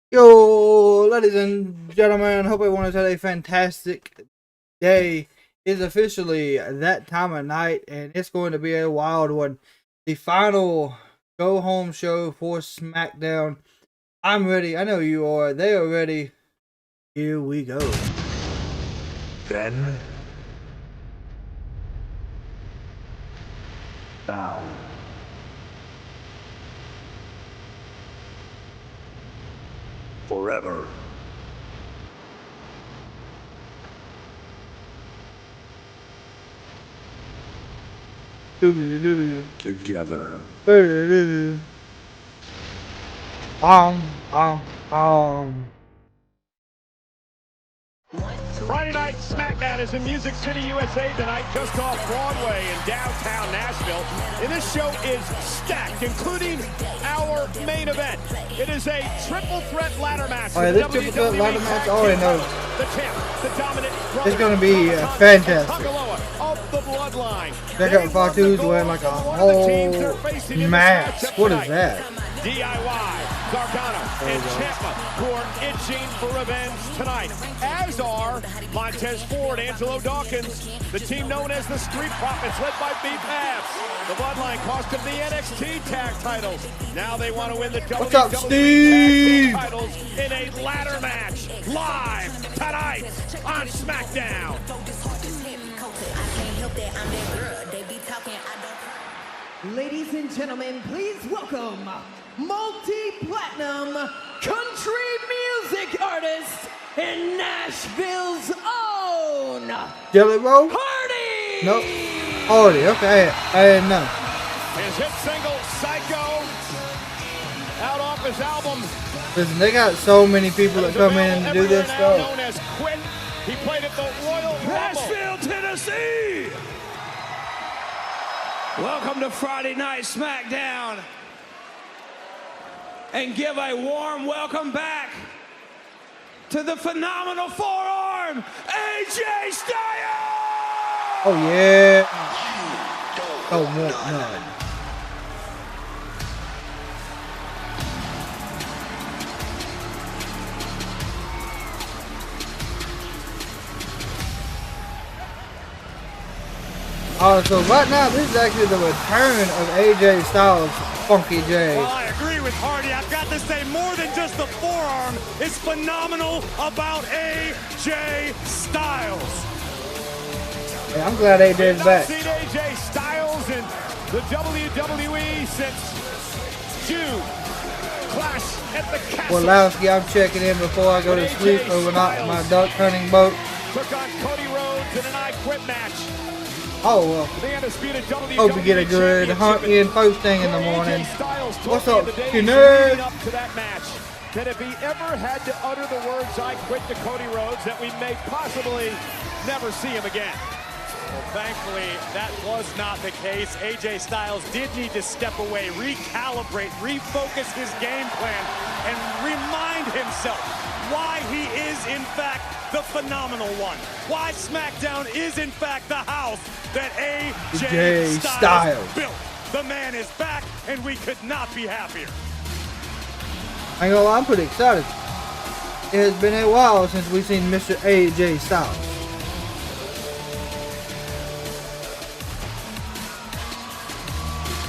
Yo, ladies and gentlemen, hope everyone has had a fantastic day. It's officially that time of night, and it's going to be a wild one. The final go home show for SmackDown. I'm ready. I know you are. They are ready. Here we go. Then, now, forever. Together. Friday Night Smackdown is in Music City, USA tonight, just off Broadway in downtown Nashville. And this show is stacked, including our main event. It is a triple threat ladder match. Oh, yeah, this triple threat ladder match, I already know. The champ, the dominant. It's going to be fantastic. Of the bloodline. Check out Fatu's wearing like a whole mask. What is that? DIY, Gargano, and Ciampa, who are itching for revenge tonight, as are Montez Ford, Angelo Dawkins, the team known as the Street Profits, led by B-Paps. The Bloodline cost them the NXT tag titles. Now they want to win the WWE Tag Team titles in a ladder match, live tonight on SmackDown. Ladies and gentlemen, please welcome multi-platinum country music artist and Nashville's own Jelly Roll? Hardy! Nope. Hardy, okay. I didn't know. His hit single, Psycho, out off his album. Listen, they got so many people that come in and do this stuff. Known as Quit. He played at the Royal Rumble. Nashville, Tennessee! Welcome to Friday Night Smackdown. And give a warm welcome back to the phenomenal forearm, AJ Styles! Oh, yeah. Oh, no. So right now, this is actually the return of AJ Styles, Funky J. Well, I agree with Hardy. I've got to say, more than just the forearm is phenomenal about AJ Styles. Hey, I'm glad AJ's back. I've not seen AJ Styles in the WWE since June. Clash at the Castle. Wallowski, I'm checking in before I go to sleep overnight in my duck hunting boat. Took on Cody Rhodes in an I Quit match. Oh, well. Hope you get a good hunt in first thing in the morning. What's up, you nerd? Up to that match, that if he ever had to utter the words "I quit" to Cody Rhodes, that we may possibly never see him again. Well, thankfully, that was not the case. AJ Styles did need to step away, recalibrate, refocus his game plan, and remind himself why he is, in fact, the phenomenal one. Why SmackDown is, in fact, the house that AJ Styles built. The man is back, and we could not be happier. I ain't gonna lie, I'm pretty excited. It has been a while since we've seen Mr. AJ Styles.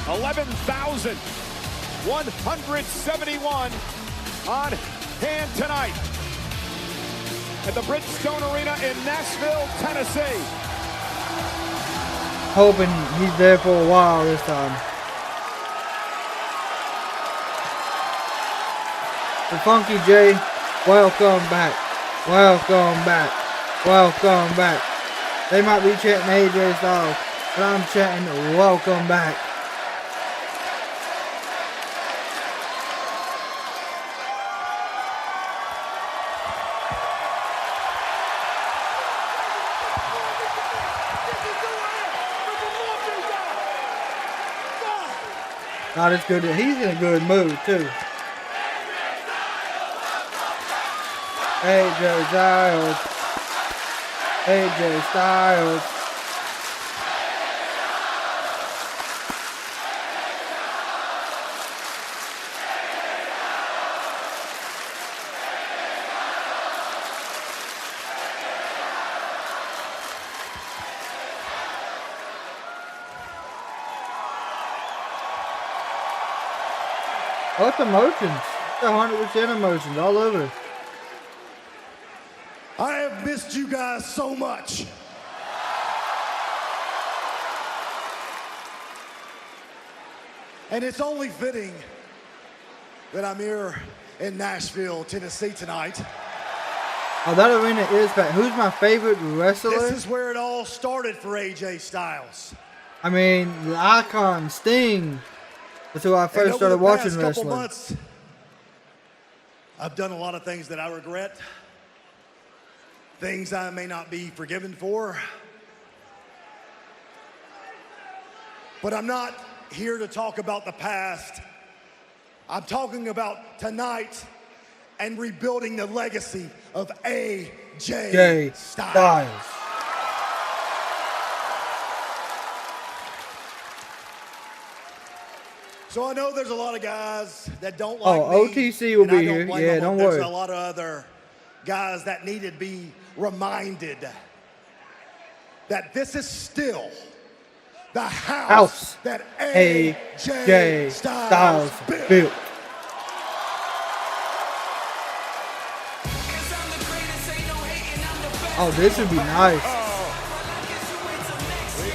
$11,171 on hand tonight at the Bridgestone Arena in Nashville, Tennessee. Hoping he's there for a while this time. The Funky J, welcome back. Welcome back. Welcome back. They might be chanting AJ Styles, but I'm chanting welcome back. God, it's good. He's in a good mood too. AJ Styles. AJ Styles. Oh, it's emotions. It's 100% emotions all over. I have missed you guys so much. And it's only fitting that I'm here in Nashville, Tennessee tonight. Oh, that arena is packed. Who's my favorite wrestler? This is where it all started for AJ Styles. I mean, the icon, Sting. That's who I first started watching wrestling. Couple months, I've done a lot of things that I regret. Things I may not be forgiven for. But I'm not here to talk about the past. I'm talking about tonight and rebuilding the legacy of AJ Styles. So I know there's a lot of guys that don't like me. Oh, OTC will be here. Yeah, don't worry. There's a lot of other guys that need to be reminded that this is still the house that AJ Styles built. Oh, this would be nice.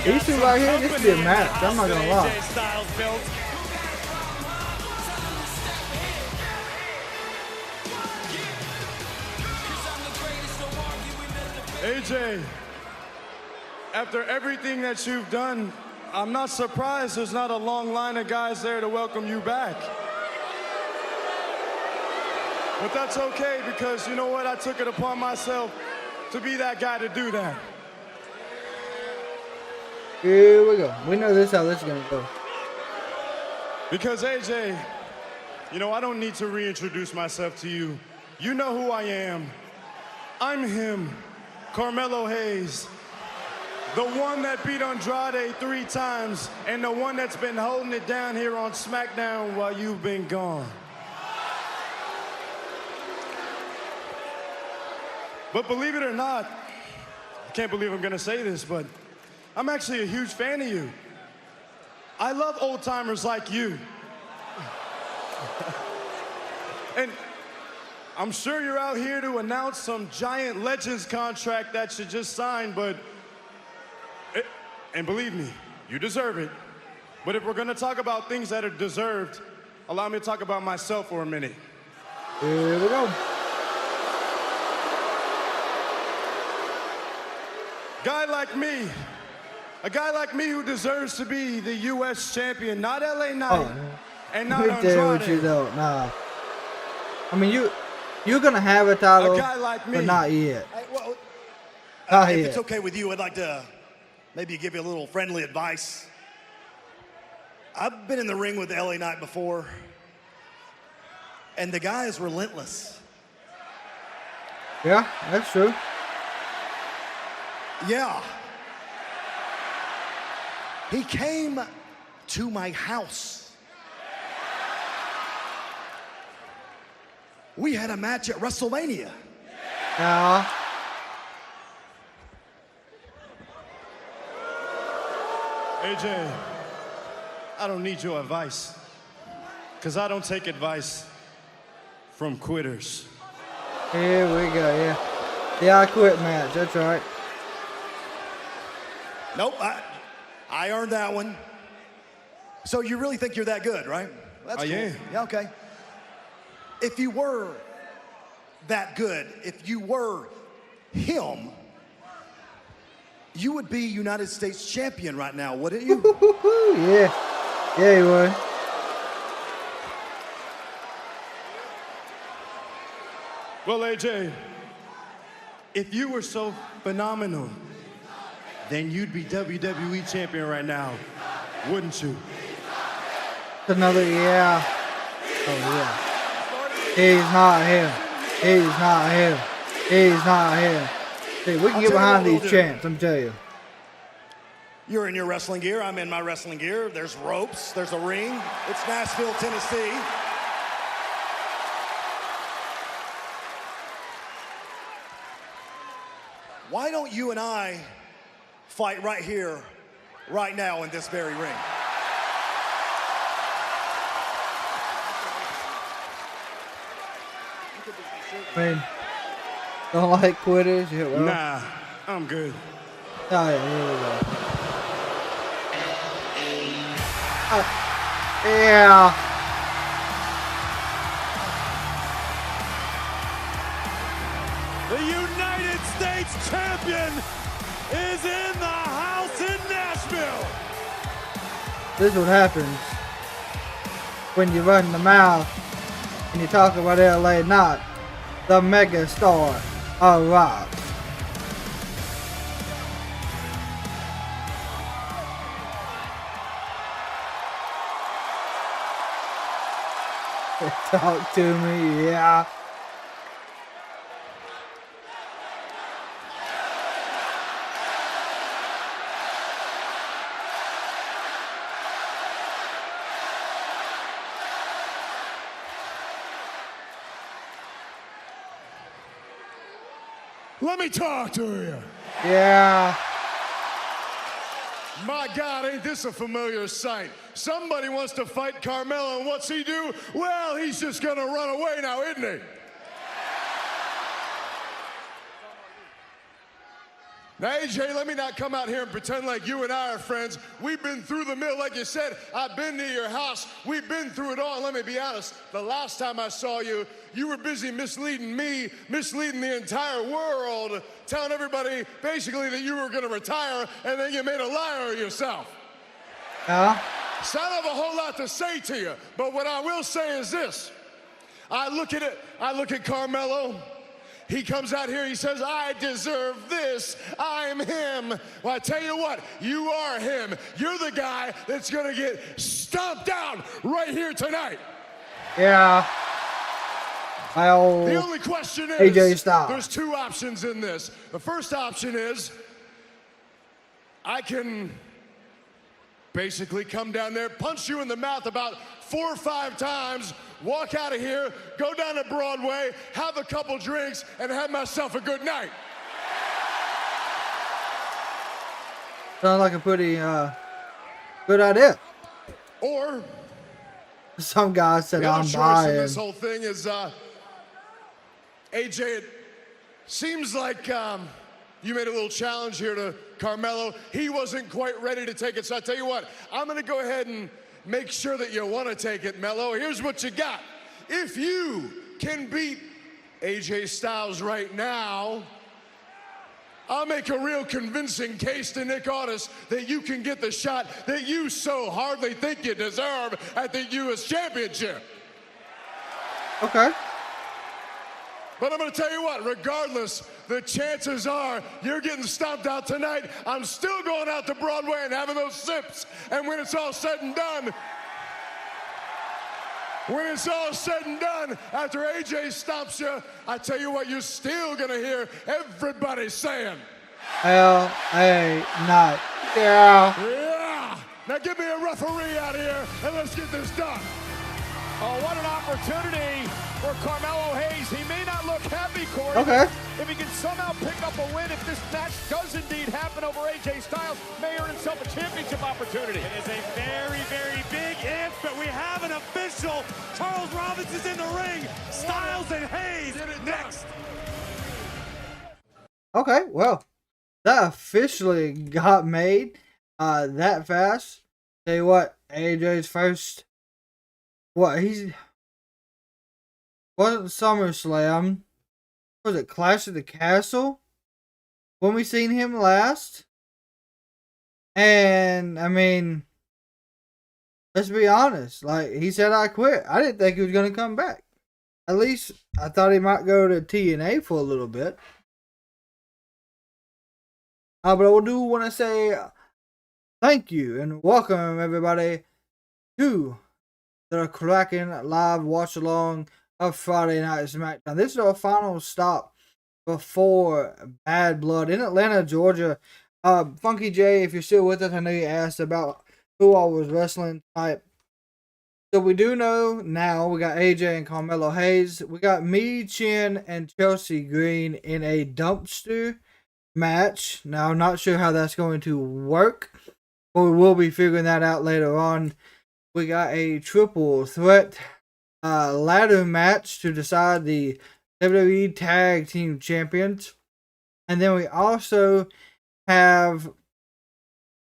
These two right here, this would be a match. I'm not gonna lie. AJ, after everything that you've done, I'm not surprised there's not a long line of guys there to welcome you back. But that's okay, because you know what? I took it upon myself to be that guy to do that. Here we go. We know this how this is gonna go. Because AJ, you know, I don't need to reintroduce myself to you. You know who I am. I'm him, Carmelo Hayes. The one that beat Andrade 3 times, and the one that's been holding it down here on SmackDown while you've been gone. But believe it or not, I can't believe I'm gonna say this, but I'm actually a huge fan of you. I love old timers like you. And I'm sure you're out here to announce some giant Legends contract that you just signed, but and believe me, you deserve it. But if we're gonna talk about things that are deserved, allow me to talk about myself for a minute. Here we go. A guy like me who deserves to be the U.S. champion, not LA Knight, and not Andrade. With you though, nah. I mean, you're gonna have a title, a guy like me, but not yet. Well, Not if yet. it's okay with you, I'd like to maybe give you a little friendly advice. I've been in the ring with LA Knight before, and the guy is relentless. Yeah, that's true. Yeah. He came to my house. We had a match at WrestleMania. Yeah. AJ, I don't need your advice, because I don't take advice from quitters. Here we go, yeah. Yeah, I quit match, that's right. Nope, I earned that one. So you really think you're that good, right? That's cool. am. Yeah, okay. If you were that good, if you were him, you would be United States champion right now, wouldn't you? Yeah. Yeah, you would. Well, AJ, if you were so phenomenal, then you'd be WWE champion right now, wouldn't you? Another, yeah. Oh, yeah. He's not him. He's not him. He's not him. See, we can get behind these chants, I'm telling you. You're in your wrestling gear, I'm in my wrestling gear. There's ropes, there's a ring. It's Nashville, Tennessee. Why don't you and I fight right here, right now in this very ring? I mean, don't like quitters. Yeah, well. Nah, I'm good. Oh, yeah, here we go. Yeah. The United States champion is in the house in Nashville. This is what happens when you run the mouth and you talk about LA Knight, the mega star of rock. Talk to me, yeah. Let me talk to you. Yeah. My God, ain't this a familiar sight? Somebody wants to fight Carmelo, and what's he do? Well, he's just gonna run away now, isn't he? Now, AJ, let me not come out here and pretend like you and I are friends. We've been through the mill, like you said. I've been to your house. We've been through it all. And let me be honest, the last time I saw you, you were busy misleading me, misleading the entire world, telling everybody basically that you were going to retire, and then you made a liar of yourself. Yeah. So I don't have a whole lot to say to you, but what I will say is this. I look at Carmelo. He comes out here, he says, I deserve this, I'm him. Well, I tell you what, you are him. You're the guy that's gonna get stomped down right here tonight. Yeah. The only question is, AJ Styles. there's two options in this. The first option is, I can basically come down there, punch you in the mouth about 4 or 5 times, walk out of here, go down to Broadway, have a couple drinks, and have myself a good night. Sounds like a pretty good idea. Or some guy said the I'm other choice in buying. this whole thing is, AJ, it seems like you made a little challenge here to Carmelo. He wasn't quite ready to take it, so I tell you what, I'm gonna go ahead and make sure that you want to take it, Melo. Here's what you got. If you can beat AJ Styles right now, I'll make a real convincing case to Nick Aldis that you can get the shot that you so hardly think you deserve at the U.S. Championship. Okay. But I'm going to tell you what, regardless, the chances are you're getting stomped out tonight. I'm still going out to Broadway and having those sips. And when it's all said and done, after AJ stomps you, I tell you what, you're still going to hear everybody saying, LA Knight. Yeah. yeah. Now give me a referee out here and let's get this done. Oh, what an opportunity for Carmelo Hayes. He may not look happy, Corey. Okay. If he can somehow pick up a win, if this match does indeed happen over AJ Styles, may earn himself a championship opportunity. It is a very, very big if, but we have an official. Charles Robinson's in the ring. Styles and Hayes next. Okay, well, that officially got made that fast. Tell you what, AJ's first. He's wasn't SummerSlam. Was it Clash of the Castle? When we seen him last? And I mean, let's be honest. Like, he said, I quit. I didn't think he was gonna come back. At least I thought he might go to TNA for a little bit. But I do want to say thank you and welcome everybody to the Kraken live watch along of Friday Night SmackDown. This is our final stop before Bad Blood in Atlanta, Georgia. Funky J, if you're still with us, I know you asked about who all was wrestling tonight. So we do know now we got AJ and Carmelo Hayes. We got me, Chin, and Chelsea Green in a dumpster match. Now I'm not sure how that's going to work, but we will be figuring that out later on. We got a triple threat ladder match to decide the WWE Tag Team Champions. And then we also have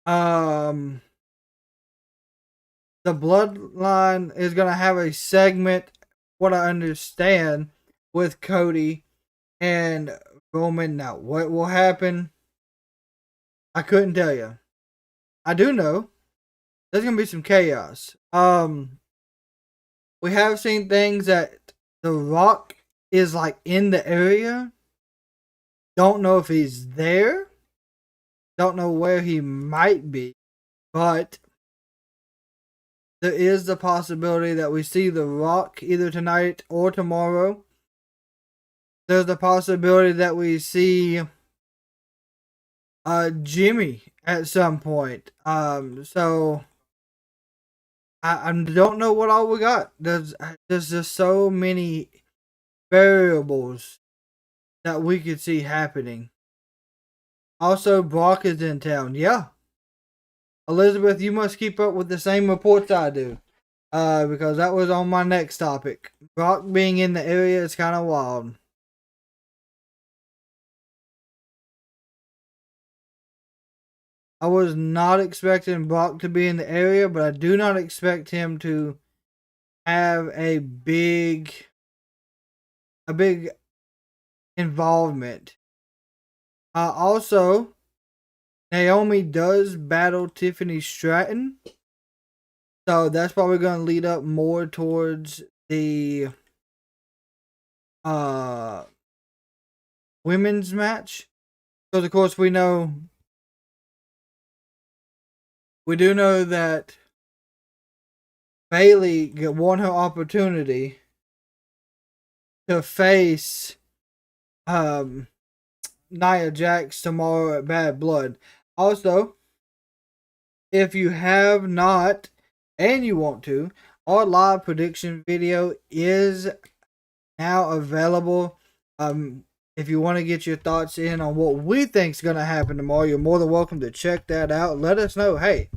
the Bloodline is going to have a segment, what I understand, with Cody and Roman. Now, what will happen? I couldn't tell you. I do know there's going to be some chaos. We have seen things that The Rock is like in the area. Don't know if he's there. Don't know where he might be. But there is the possibility that we see The Rock either tonight or tomorrow. There's the possibility that we see Jimmy at some point. So I don't know what all we got. There's just so many variables that we could see happening. Also, Brock is in town. Yeah. Elizabeth, you must keep up with the same reports I do. Because that was on my next topic. Brock being in the area is kind of wild. I was not expecting Brock to be in the area, but I do not expect him to have a big involvement. Also, Naomi does battle Tiffany Stratton, so that's probably going to lead up more towards the women's match. Because of course we do know that Bayley won her opportunity to face Nia Jax tomorrow at Bad Blood. Also, if you have not and you want to, our live prediction video is now available. If you want to get your thoughts in on what we think is going to happen tomorrow, you're more than welcome to check that out. Let us know, hey,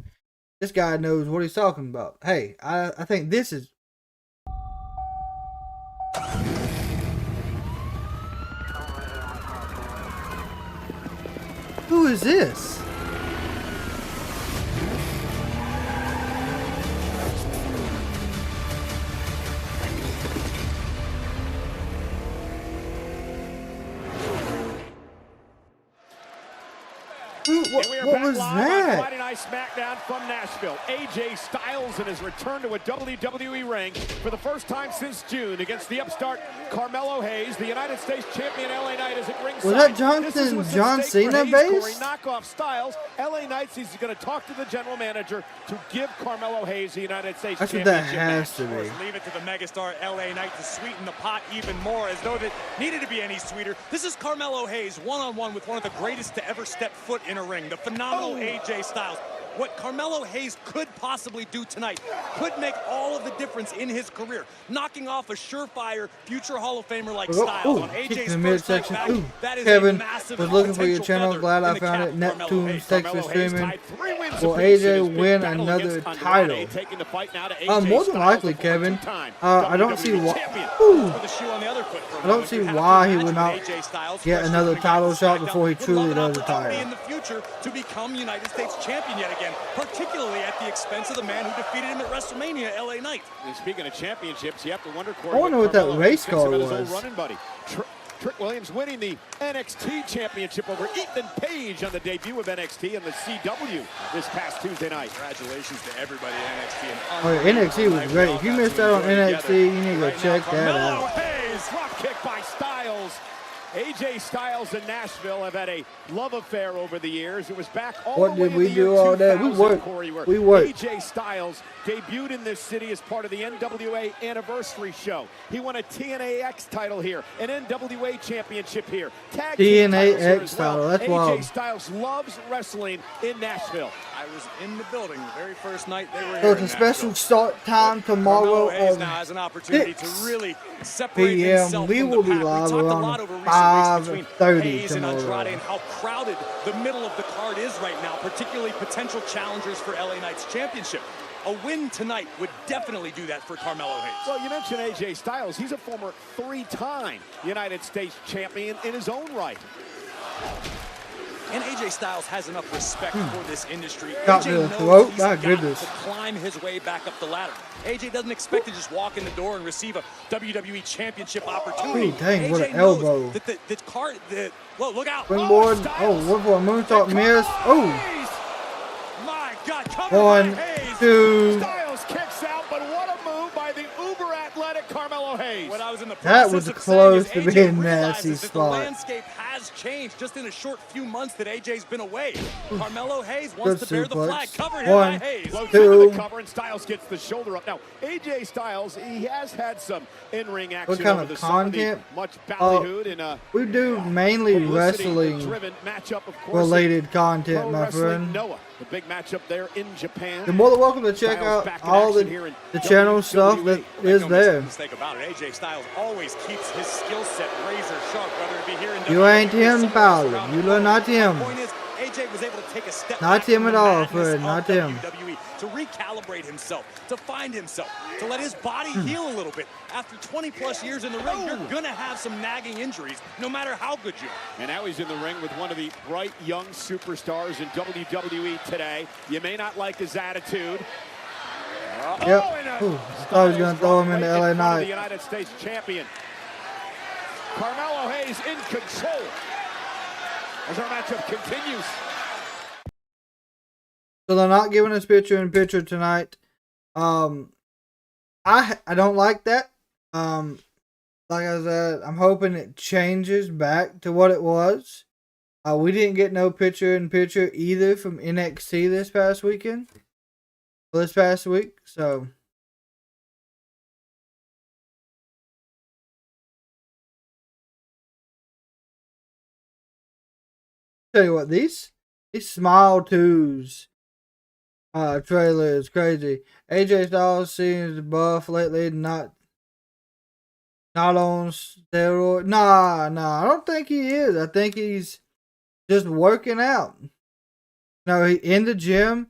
this guy knows what he's talking about. Hey, I think this is... Who is this? What was that? Friday Night Smackdown from Nashville. AJ Styles in his return to a WWE ring for the first time since June against the upstart Carmelo Hayes, the United States champion. LA Knight is at ringside. Was that John Cena base? Knockoff Styles. LA Knight says he's going to talk to the general manager to give Carmelo Hayes the United States championship. That's what that has to be. Leave it to the megastar LA Knight to sweeten the pot even more, as though that needed to be any sweeter. This is Carmelo Hayes one-on-one with one of the greatest to ever step foot in a ring, the phenomenal AJ Styles. What Carmelo Hayes could possibly do tonight could make all of the difference in his career. Knocking off a surefire future Hall of Famer like Styles on AJ's first night back, that is Kevin a massive was looking for your channel. Glad I found it. Neptune's thanks for streaming. Will AJ win another title? More than likely, Kevin. I don't see why. I don't see why he would not get another title shot before he truly does retire. In the future to become United States champion yet again, particularly at the expense of the man who defeated him at WrestleMania, LA Knight. And speaking of championships, you have to wonder, I wonder what that race car was. Running buddy. Trick Williams winning the NXT championship over Ethan Page on the debut of NXT and the CW this past Tuesday night. Congratulations to everybody at NXT. NXT was great. If you missed out on NXT, you need to go check that out. Hayes, drop kick by Styles. AJ Styles and Nashville have had a love affair over the years. It was back all what the way did we in the do year all day? We 2000, worked. Corey, where We worked. AJ Styles debuted in this city as part of the NWA Anniversary Show. He won a TNA-X title here, an NWA championship here. Tag team titles here as well. title, that's AJ wild. Styles loves wrestling in Nashville. I was in the building the very first night they were So here. it's a special start time tomorrow Hayes now has an opportunity to really separate himself We from will the be pack. live We talked a around lot over recent weeks between 5:30 Hayes and Andrade tomorrow. and how crowded the middle of the card is right now, particularly potential challengers for LA Knight's championship. A win tonight would definitely do that for Carmelo Hayes. Well, you mentioned AJ Styles. He's a former 3-time United States champion in his own right. And AJ Styles has enough respect for this industry. Got AJ to the knows throat. he's My got goodness. to climb his way back up the ladder. AJ doesn't expect to just walk in the door and receive a WWE Championship opportunity. Ooh, dang, what AJ an elbow. knows that whoa, look out. Springboard. Styles. One for a moonsault miss. Oh, My God, covered one, by Hayes. 2. Styles kicks out, but what a move by the uber-athletic Carmelo Hayes. What I was in the That process was of close saying to is being AJ nasty realizes that spot. the landscape has changed just in a short few months that AJ's been away. Carmelo Hayes wants Good to bear the suplex. flag. Cover here One, by Hayes. Floats 2. into the cover, and Styles gets the shoulder up. Now, AJ Styles, he has had some in-ring action kind over of the summer. The content? much ballyhooed in a We do mainly wrestling publicity-driven matchup, of course. related Pro content, my Wrestling friend. Noah, the big matchup there in Japan. You're more than welcome to check Styles out back in all action here in the channel WWE. stuff that is Make no there. mistake about it. AJ Styles always keeps his skill set razor sharp, whether it be here in You WWE ain't or him, somewhere pal. else around the You world. are not him. The point is, AJ was able to take a step Not back him from at the all, madness Fred. of Not him. WWE, to recalibrate himself, to find himself, to let his body heal a little bit. After 20-plus years in the ring, you're going to have some nagging injuries, no matter how good you are. And now he's in the ring with one of the bright young superstars in WWE today. You may not like his attitude. Yep. and a Ooh, I thought he was gonna throw him into right LA in front of Knight. the United States champion. Carmelo Hayes in control as our matchup continues. So they're not giving us picture-in-picture tonight. I don't like that. Like I said, I'm hoping it changes back to what it was. We didn't get no picture-in-picture either from NXT this past week. So tell you what, these Smile 2s trailer is crazy. AJ Styles seems buff lately, not on steroid. Nah, I don't think he is. I think he's just working out. No, he in the gym.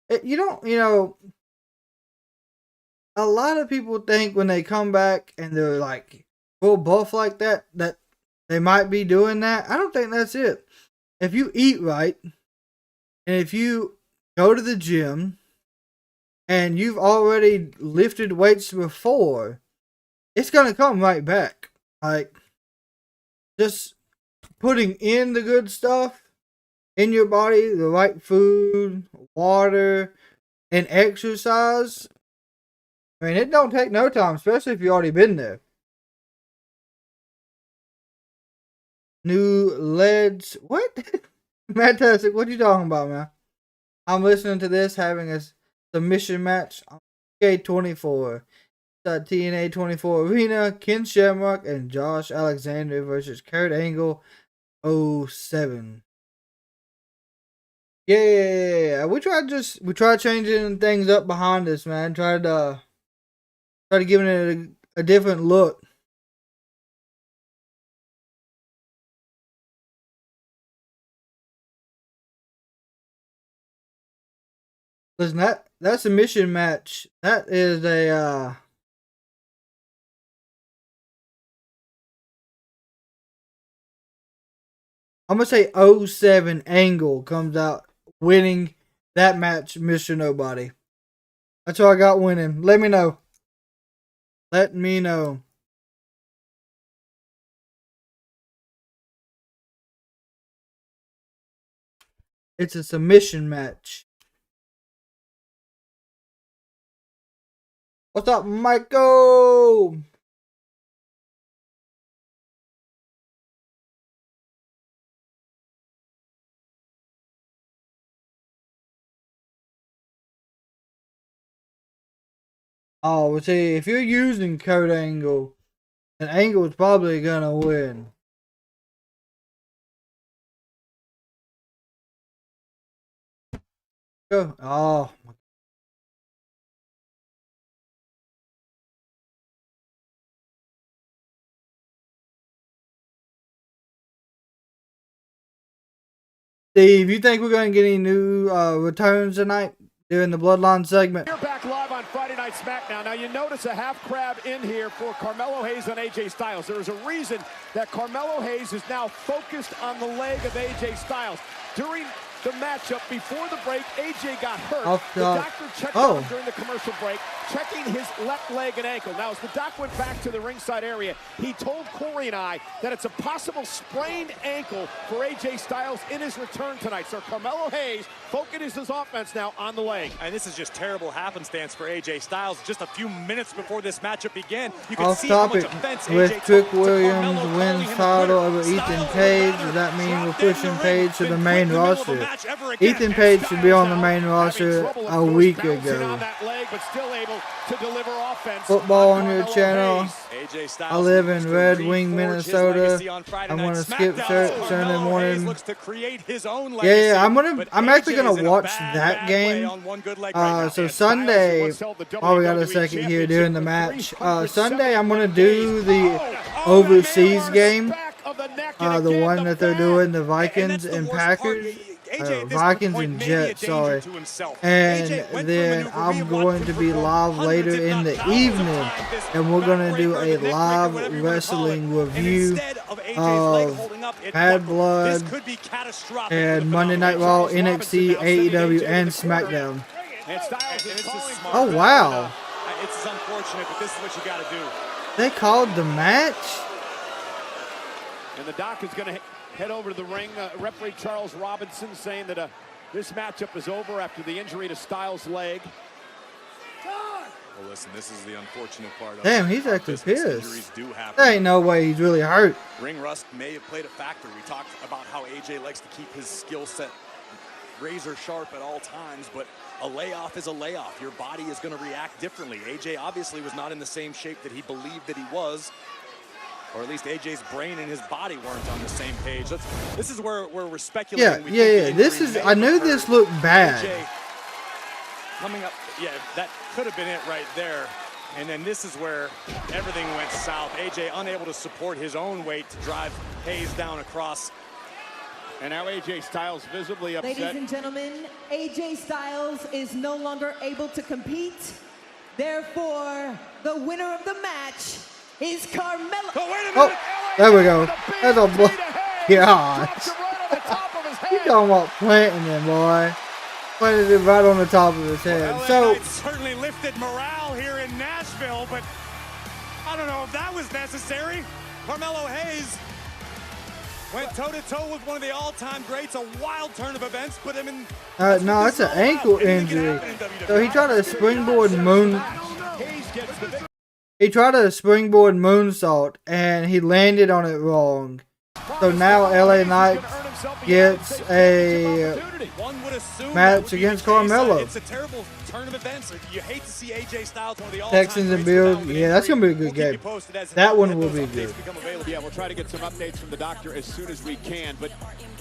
A lot of people think when they come back and they're like full buff like that they might be doing that. I don't think that's it. If you eat right and if you go to the gym and you've already lifted weights before, it's gonna come right back. Like, just putting in the good stuff in your body, the right food, water, and exercise. I mean, it don't take no time, especially if you already been there. New leads. What? Fantastic. What you talking about, man? I'm listening to this, having a submission match on K24. TNA 24 Arena. Ken Shamrock and Josh Alexander versus Kurt Angle 07. Yeah. We tried changing things up behind us, man. Tried giving it a different look. Listen, that submission match, that is a I'm gonna say 07 Angle comes out winning that match, Mr. Nobody. That's who I got winning. Let me know. It's a submission match. What's up, Michael? Oh, well, see, if you're using Kurt Angle, then Angle's probably gonna win. Go. Oh, Steve, you think we're gonna get any new returns tonight? during the Bloodline segment. We're back live on Friday Night SmackDown. Now you notice a half crab in here for Carmelo Hayes and AJ Styles. There is a reason that Carmelo Hayes is now focused on the leg of AJ Styles. During the matchup before the break, AJ got hurt. The doctor checked on him during the commercial break, checking his left leg and ankle. Now, as the doc went back to the ringside area, he told Corey and I that it's a possible sprained ankle for AJ Styles in his return tonight. So Carmelo Hayes focuses his offense now on the leg. And this is just terrible happenstance for AJ Styles. Just a few minutes before this matchup began, you can see how much offense AJ with Trick took Williams to wins title over Ethan Page. Does that mean we're pushing Page to the main roster? Ethan Page should be on the main roster a week ago. Football on your channel. I live in Red Wing, Minnesota. I'm gonna skip Sunday morning. Yeah, I'm actually gonna watch that game. So Sunday, oh, we got a second here during the match. Sunday, I'm gonna do the overseas game. The one that they're doing, the Vikings and Packers. Vikings and Jets, sorry. And then I'm going to be live later in the evening, and we're going to do a live wrestling review of Bad Blood and Monday Night Raw, NXT, AEW, and SmackDown. Oh, wow. It's unfortunate, but this is what you got to do. They called the match? And the doc is going to head over to the ring. Referee Charles Robinson saying that this matchup is over after the injury to Styles' leg. Well, listen, this is the unfortunate part. Damn, he's acting pissed. There ain't no way he's really hurt. Ring rust may have played a factor. We talked about how AJ likes to keep his skill set razor sharp at all times, but a layoff is a layoff. Your body is going to react differently. AJ obviously was not in the same shape that he believed that he was. Or at least AJ's brain and his body weren't on the same page. This is where we're speculating. Yeah. This is. I knew this looked bad. AJ coming up. Yeah, that could have been it right there. And then this is where everything went south. AJ unable to support his own weight to drive Hayes down across. And now AJ Styles visibly upset. Ladies and gentlemen, AJ Styles is no longer able to compete. Therefore, the winner of the match is Carmelo. Oh, there we go. That's a blow. Gosh. You talking about planting him, boy. Planted it right on the top of his head. So certainly lifted morale here in Nashville, but I don't know if that was necessary. Carmelo Hayes went toe-to-toe with one of the all-time greats. A wild turn of events put him in. No, it's an ankle injury. So he tried a springboard moonsault, and he landed on it wrong. So now LA Knight gets a match against Carmelo. It's a terrible turn of events. You hate to see AJ Styles, one of the Texans and Bills. Yeah, that's going to be a good game. That one will be good. Yeah, we'll try to get some updates from the doctor as soon as we can. But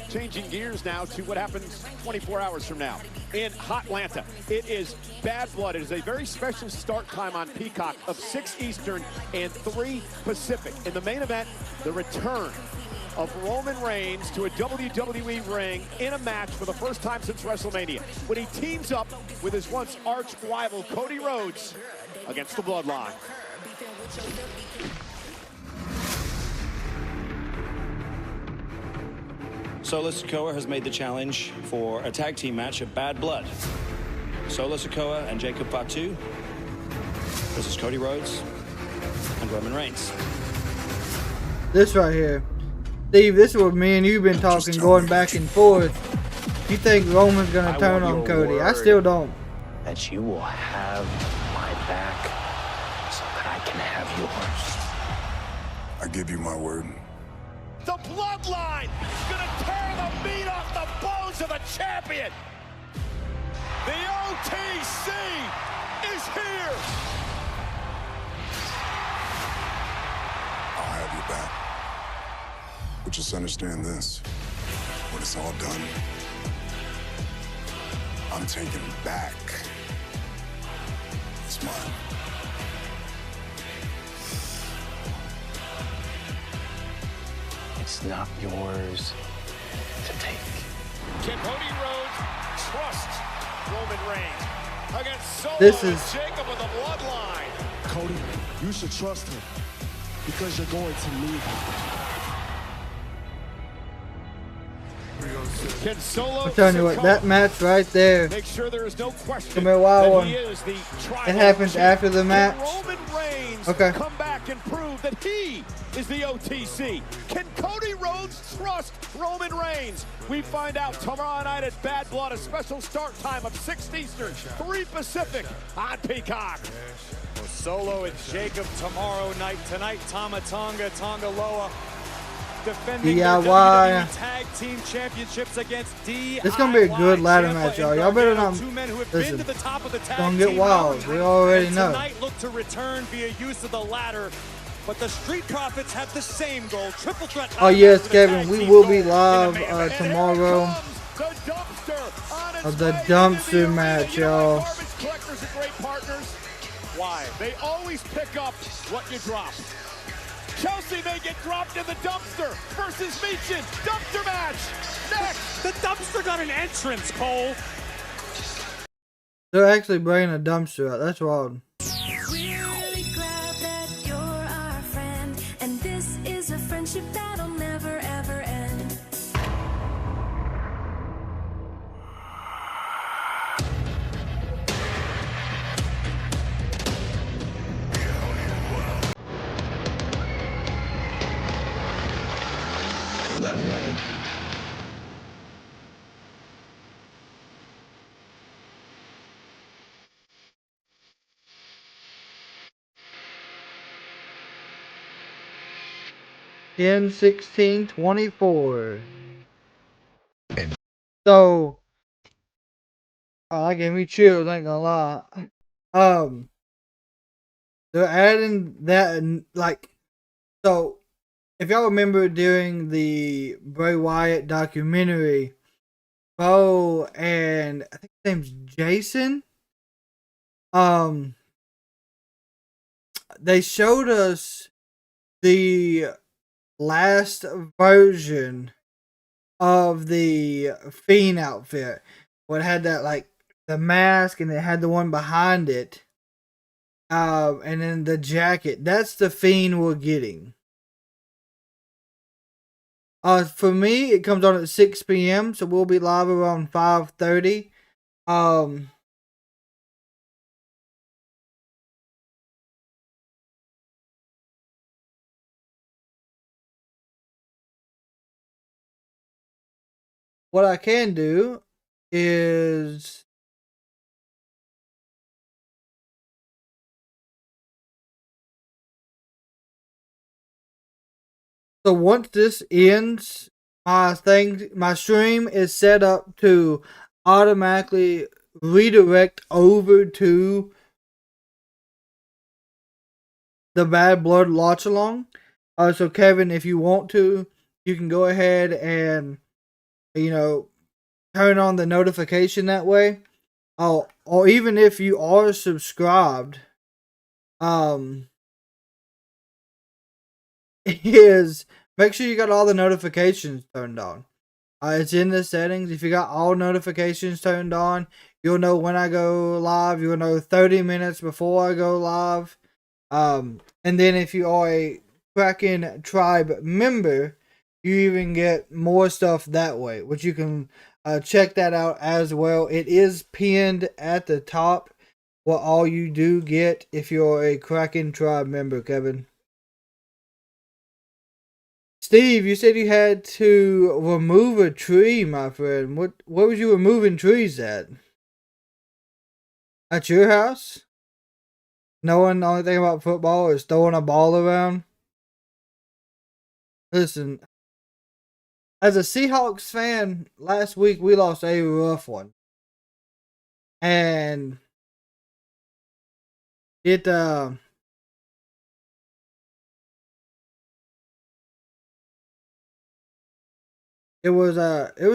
changing gears now to what happens 24 hours from now in Hotlanta. It is Bad Blood. It is a very special start time on Peacock of 6 Eastern and 3 Pacific. In the main event, the return of Roman Reigns to a WWE ring in a match for the first time since WrestleMania, when he teams up with his once arch rival Cody Rhodes against the Bloodline. Solo Sikoa has made the challenge for a tag team match of Bad Blood. Solo Sikoa and Jacob Fatu versus Cody Rhodes and Roman Reigns. This right here. Steve, this is what me and you've been talking, going back and forth. You think Roman's going to turn on Cody? I still don't. That you will have my back so that I can have yours. I give you my word. The Bloodline is going to tear the meat off the bones of the champion. The OTC is here. I'll have your back. But just understand this. When it's all done, I'm taking back. It's mine. It's not yours to take. Can Cody Rhodes trust Roman Reigns against Solo This and is Jacob of the Bloodline. Cody, you should trust him because you're going to need him. Can Solo I'm telling you what, that match right there. make sure there is no question Come here, wild that one. he is the tribal It happens chief. after the Can match. Roman Reigns Okay. come back and prove that he is the OTC? Can Cody Rhodes trust Roman Reigns? We find out tomorrow night at Bad Blood, a special start time of 6 Eastern, 3 Pacific on Peacock. Well, Solo and Jacob tomorrow night. Tonight, Tama Tonga Loa defending their DIY. WWE Tag Team Championships against DIY. This is gonna be a good ladder Ciampa match, and y'all. Y'all better Gargano, not two men who have listen. been to the top of the tag Gonna get team wild. mountain. We already And know. Tonight look to return via use of the ladder. But the Street Profits have the same goal. Triple threat. Oh yes, Kevin, we will be live tomorrow of the dumpster match, y'all. Garbage collectors are great partners. Why? They always pick up what you drop. Chelsea may get dropped in the dumpster versus Meechin. Dumpster match. Next. The dumpster got an entrance, Cole. They're actually bringing a dumpster out. That's wild. Really glad that you're our friend, and this is a friendship that'll never ever end. In 1624. So, oh, that gave me chills, ain't gonna lie. They're adding that, like, so, if y'all remember during the Bray Wyatt documentary, Bo and, I think his name's Jason, they showed us the last version of the Fiend outfit. What had that, like, the mask, and it had the one behind it. And then the jacket. That's the Fiend we're getting. For me, it comes on at 6 p.m. So we'll be live around 5:30. What I can do is so once this ends, my stream is set up to automatically redirect over to the Bad Blood watch along. So Kevin, if you want to, you can go ahead and, you know, turn on the notification that way. Oh, or even if you are subscribed, is make sure you got all the notifications turned on. It's in the settings. If you got all notifications turned on, you'll know when I go live. You'll know 30 minutes before I go live. And then if you are a Kraken Tribe member, you even get more stuff that way, which you can check that out as well. It is pinned at the top what all you do get if you're a Kraken Tribe member, Kevin. Steve, you said you had to remove a tree, my friend. What was you removing trees at? At your house? Knowing the only thing about football is throwing a ball around? Listen, as a Seahawks fan, last week we lost a rough one. And it was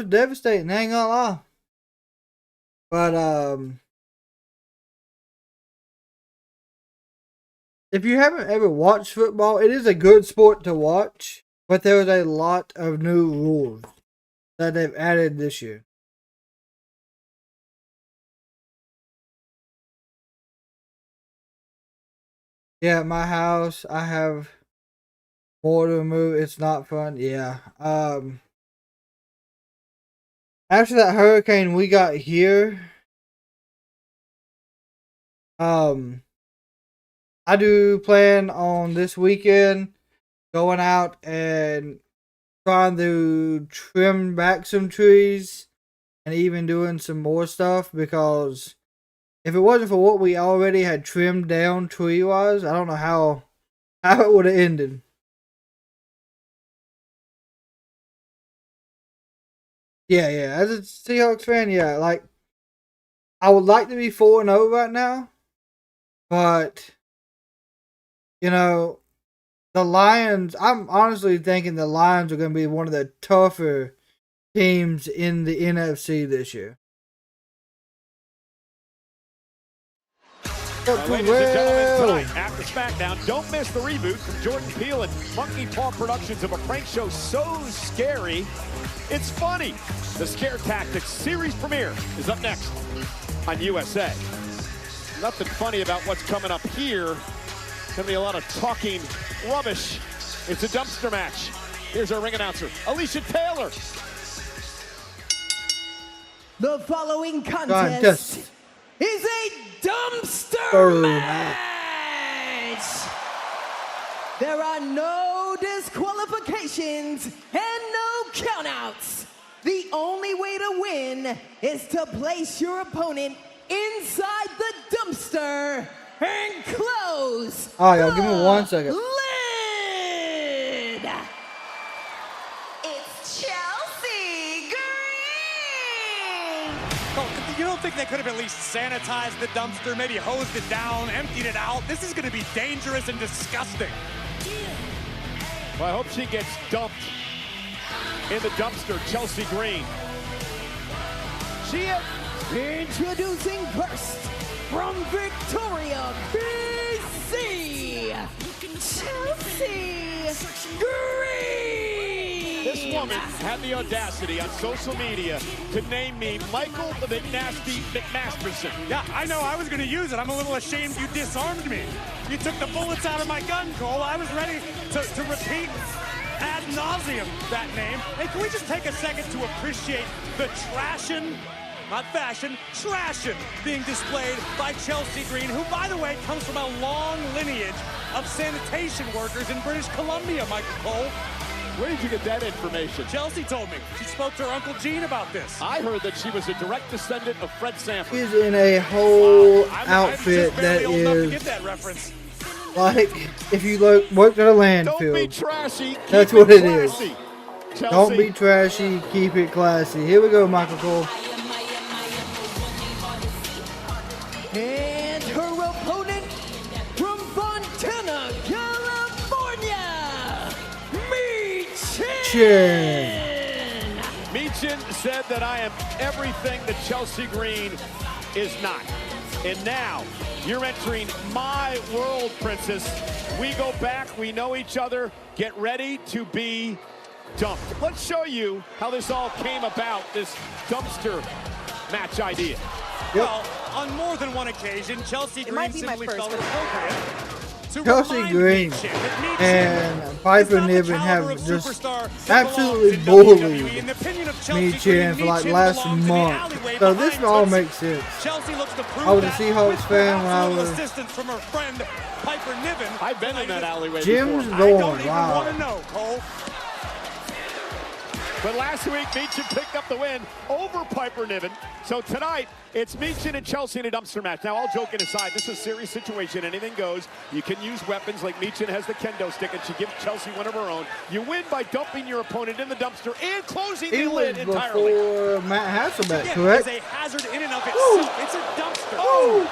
devastating, I ain't gonna lie. But if you haven't ever watched football, it is a good sport to watch, but there was a lot of new rules that they've added this year. Yeah, my house, I have more to remove. It's not fun. Yeah. After that hurricane we got here, I do plan on this weekend going out and trying to trim back some trees and even doing some more stuff, because if it wasn't for what we already had trimmed down tree wise, I don't know how it would have ended. Yeah, as a Seahawks fan, yeah, like I would like to be 4-0 right now, but you know, the Lions, I'm honestly thinking the Lions are going to be one of the tougher teams in the NFC this year. Ladies and gentlemen, tonight after Smackdown, don't miss the reboot from Jordan Peele and Monkey Paw Productions of a prank show so scary, it's funny. The Scare Tactics series premiere is up next on USA. Nothing funny about what's coming up here. Gonna be a lot of talking rubbish. It's a dumpster match. Here's our ring announcer, Alicia Taylor. The following contest is a dumpster match. There are no disqualifications and no countouts. The only way to win is to place your opponent inside the dumpster and close. Oh, y'all, give me 1 second. Lid. It's Chelsea Green! Oh, you don't think they could have at least sanitized the dumpster, maybe hosed it down, emptied it out? This is going to be dangerous and disgusting. Well, I hope she gets dumped in the dumpster, Chelsea Green. Introducing first, from Victoria, BC, Chelsea Green! This woman had the audacity on social media to name me Michael the McNasty McMasterson. Yeah, I know. I was going to use it. I'm a little ashamed you disarmed me. You took the bullets out of my gun, Cole. I was ready to repeat ad nauseum that name. Hey, can we just take a second to appreciate the trashin', not fashion, trashin' being displayed by Chelsea Green, who, by the way, comes from a long lineage of sanitation workers in British Columbia, Michael Cole. Where did you get that information? Chelsea told me. She spoke to her Uncle Gene about this. I heard that she was a direct descendant of Fred Sanford. He's in a whole I'm outfit just that barely old enough to is get that reference. like if you worked at a Don't be landfill. trashy. That's keep what it is. classy. Chelsea. Don't be trashy, keep it classy. Here we go, Michael Cole. And her opponent from Fontana, California, Meechin! Meechin said that I am everything that Chelsea Green is not. And now, you're entering my world, princess. We go back, we know each other. Get ready to be dumped. Let's show you how this all came about, this dumpster match idea. Well, on more than one occasion, Chelsea Green simply felt it appropriate to Chelsea remind Green Meechin that Meechin and is Piper not the Niven caliber have of just superstar that absolutely belongs in WWE. bullied In the opinion of Chelsea Meechin Green, for like Meechin last belongs in the month. alleyway So this behind all Tootsie. makes sense. Chelsea looks to prove I was a that Seahawks with fan when perhaps I a little was- assistance from her friend Piper Niven. I've been in that alleyway Jim's before. I don't Lord, even wow. want to know, Cole. But last week, Meechin picked up the win over Piper Niven. So tonight, it's Meechin and Chelsea in a dumpster match. Now, all joking aside, this is a serious situation. Anything goes. You can use weapons like Meechin has the kendo stick, and she gives Chelsea one of her own. You win by dumping your opponent in the dumpster and closing the It was lid entirely. before Matt Hasselbeck, Again, correct? it's a hazard in and of itself. It's a dumpster.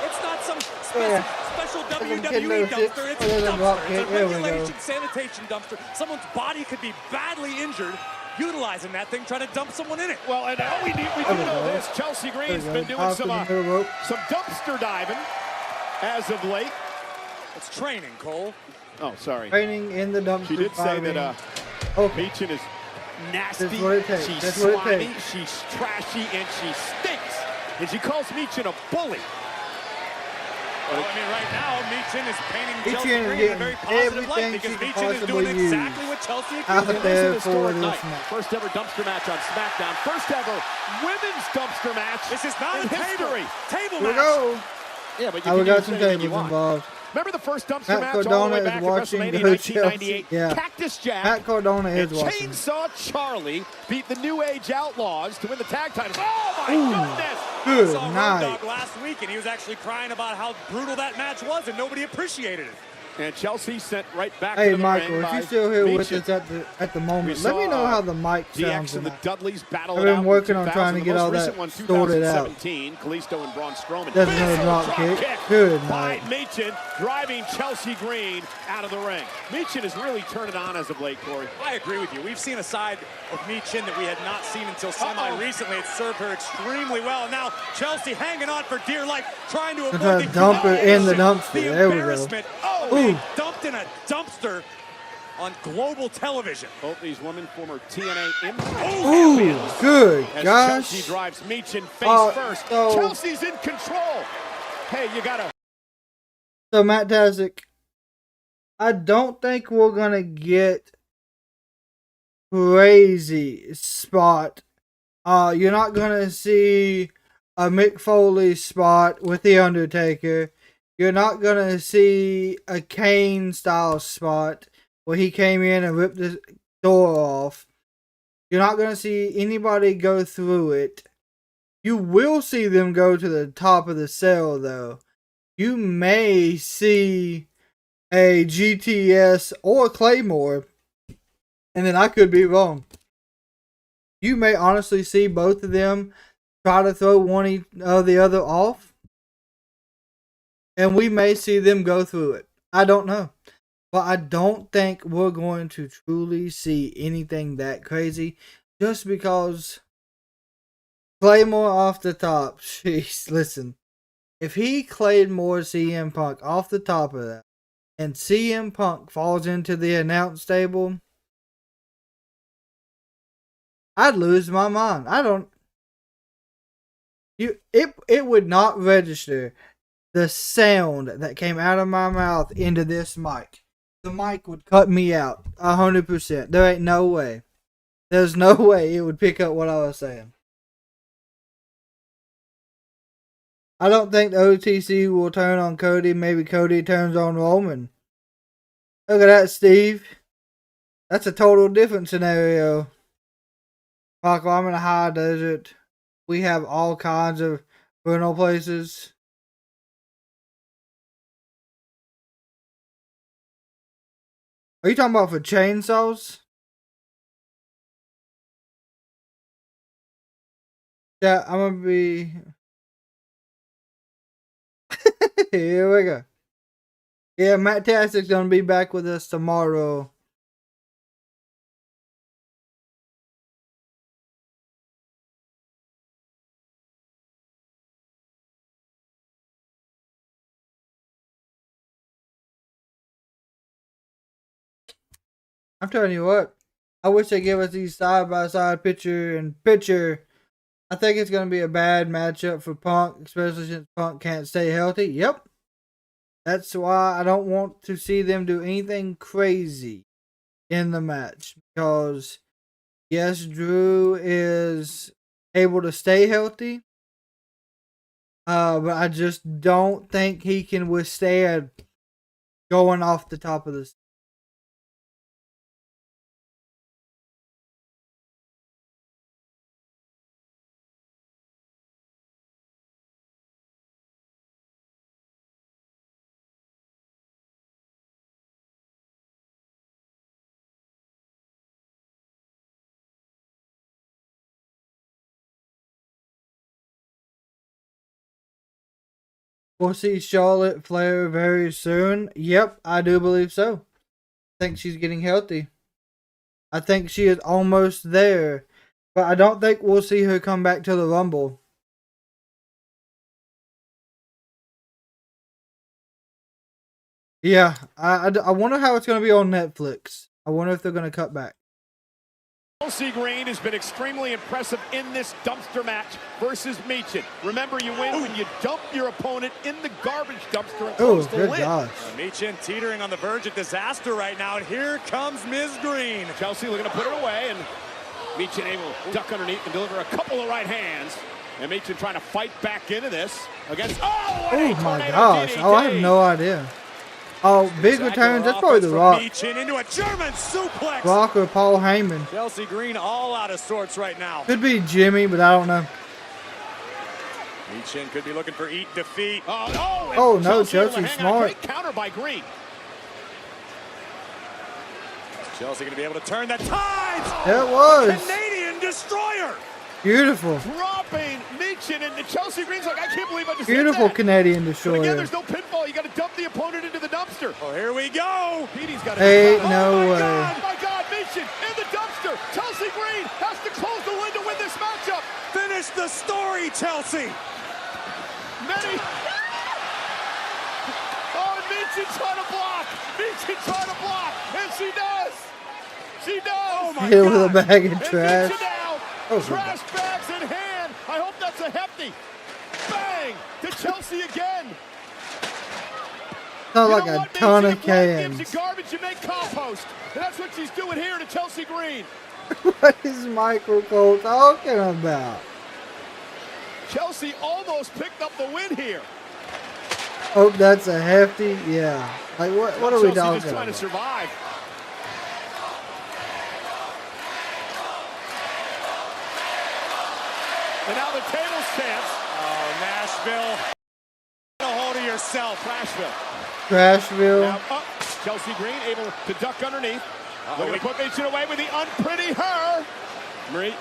It's not some special WWE kendo stick. dumpster. It's Oh, a there's a dumpster. rock It's kick. a There we go. regulation sanitation dumpster. Someone's body could be badly injured utilizing that thing, trying to dump someone in it. Well, and now we do know this. Chelsea Green's been doing some dumpster diving as of late. It's training, Cole. Oh, sorry. Training in the dumpster. She did say that okay. Meechin is nasty, That's what it takes. she's That's what it slimy, takes. she's trashy, and she stinks. And she calls Meechin a bully. Well, I mean, right now, Michin is painting Chelsea Michin is Green in a getting very positive light everything because she can Michin is possibly doing use exactly what Chelsea out accused him there of. for this Night. match. First ever dumpster match on SmackDown. First ever women's dumpster match. This is not in a history. table Here we match. go. Yeah, but you We can got use some anything you tables want. involved. Remember the first dumpster Matt match all the Cardona way is back at watching WrestleMania Go Chelsea. 1998? Yeah. Cactus Jack Matt Cardona is and watching. Chainsaw Charlie beat the New Age Outlaws to win the tag titles. Oh, my goodness! Good I saw Road night. Dogg last week, and he was actually crying about how brutal that match was, and nobody appreciated it. And Chelsea sent right back Hey to the Michael, ring if by you're still here with Michin. us at the moment, We let me saw know how the mic DX sounds and the tonight. Dudleys battle I've it been out working in on 2000. trying to The get most all that recent one, sorted out. 2017, Kalisto and Braun Strowman. That's another Missile drop kick. Good by night. Michin, driving Chelsea Green out of the ring. Michin is really turning on as of late, Corey. I agree with you. We've seen a side of Michin that we had not seen until semi-recently. It served her extremely well. And now Chelsea hanging on for dear life, trying to I'm avoid trying the to dump her in the dumpster. The There we go. embarrassment. Oh, Ooh. being dumped in a dumpster on global television. Both these women, former TNA Impact Ooh, champions. good As gosh. Chelsea drives Michin face first. so- Chelsea's in control. Hey, you gotta. So Matt Tazick, I don't think we're gonna get crazy spot. You're not gonna see a Mick Foley spot with the Undertaker. You're not gonna see a Kane style spot where he came in and ripped the door off. You're not gonna see anybody go through it. You will see them go to the top of the cell though. You may see a GTS or Claymore, and then I could be wrong. You may honestly see both of them try to throw one of the other off, and we may see them go through it. I don't know. But I don't think we're going to truly see anything that crazy just because Claymore off the top. Jeez, listen. If he Claymore CM Punk off the top of that, and CM Punk falls into the announce table, I'd lose my mind. It would not register the sound that came out of my mouth into this mic. The mic would cut me out 100%. There ain't no way. There's no way it would pick up what I was saying. I don't think the OTC will turn on Cody. Maybe Cody turns on Roman. Look at that, Steve. That's a total different scenario. Michael, I'm in a high desert. We have all kinds of rental places. Are you talking about for chainsaws? Yeah, I'm gonna be... Here we go. Yeah, Matt Tastick's gonna be back with us tomorrow. I'm telling you what, I wish they give us these side-by-side picture in picture. I think it's going to be a bad matchup for Punk, especially since Punk can't stay healthy. Yep. That's why I don't want to see them do anything crazy in the match. Because, yes, Drew is able to stay healthy. But I just don't think he can withstand going off the top of the... We'll see Charlotte Flair very soon. Yep, I do believe so. I think she's getting healthy. I think she is almost there. But I don't think we'll see her come back to the Rumble. Yeah, I wonder how it's going to be on Netflix. I wonder if they're going to cut back. Chelsea Green has been extremely impressive in this dumpster match versus Michin. Remember, you win when you dump your opponent in the garbage dumpster and close the lid. Gosh. Michin teetering on the verge of disaster right now, and here comes Ms. Green. Chelsea looking to put it away, and Michin able to duck underneath and deliver a couple of right hands. And Michin trying to fight back into this against. Oh my gosh! Oh, I have no idea. Oh, big returns. That's probably The Rock. Michin into a German suplex. Rock or Paul Heyman. Chelsea Green all out of sorts right now. Could be Jimmy, but I don't know. Michin could be looking for eat defeat. Oh no, Chelsea's smart. Great counter by Green. Chelsea gonna be able to turn the tides. It was. Canadian Destroyer. Beautiful. Dropping Michin, and Chelsea Green's like, I can't believe I just Beautiful hit that. Canadian But again, Destroyer. there's no pinfall. You got to dump the opponent into the dumpster. Oh, here we go. Petey's got to Ain't no way. Oh my God, Michin in the dumpster. Chelsea Green has to close the lid to win this matchup. Finish the story, Chelsea. Many. Oh, and Michin trying to block. Michin trying to block, and she does. She does. Oh my Hit God. with a bag of And trash. Michin now, Oh, trash bags in hand. I hope that's a hefty. Bang to Chelsea again. Sounds You like know a what, ton Michin? of If life gives cans. you garbage, you make compost. And that's what she's doing here to Chelsea Green. What is Michael Cole talking about? Chelsea almost picked up the win here. Oh, that's a hefty. Yeah. Like what are we Chelsea talking just trying to about? survive. And now the table stance. Oh, Nashville. Get a hold of yourself, Nashville. Trashville. Now up. Chelsea Green able to duck underneath. Looking to put Michin away with the unpretty her.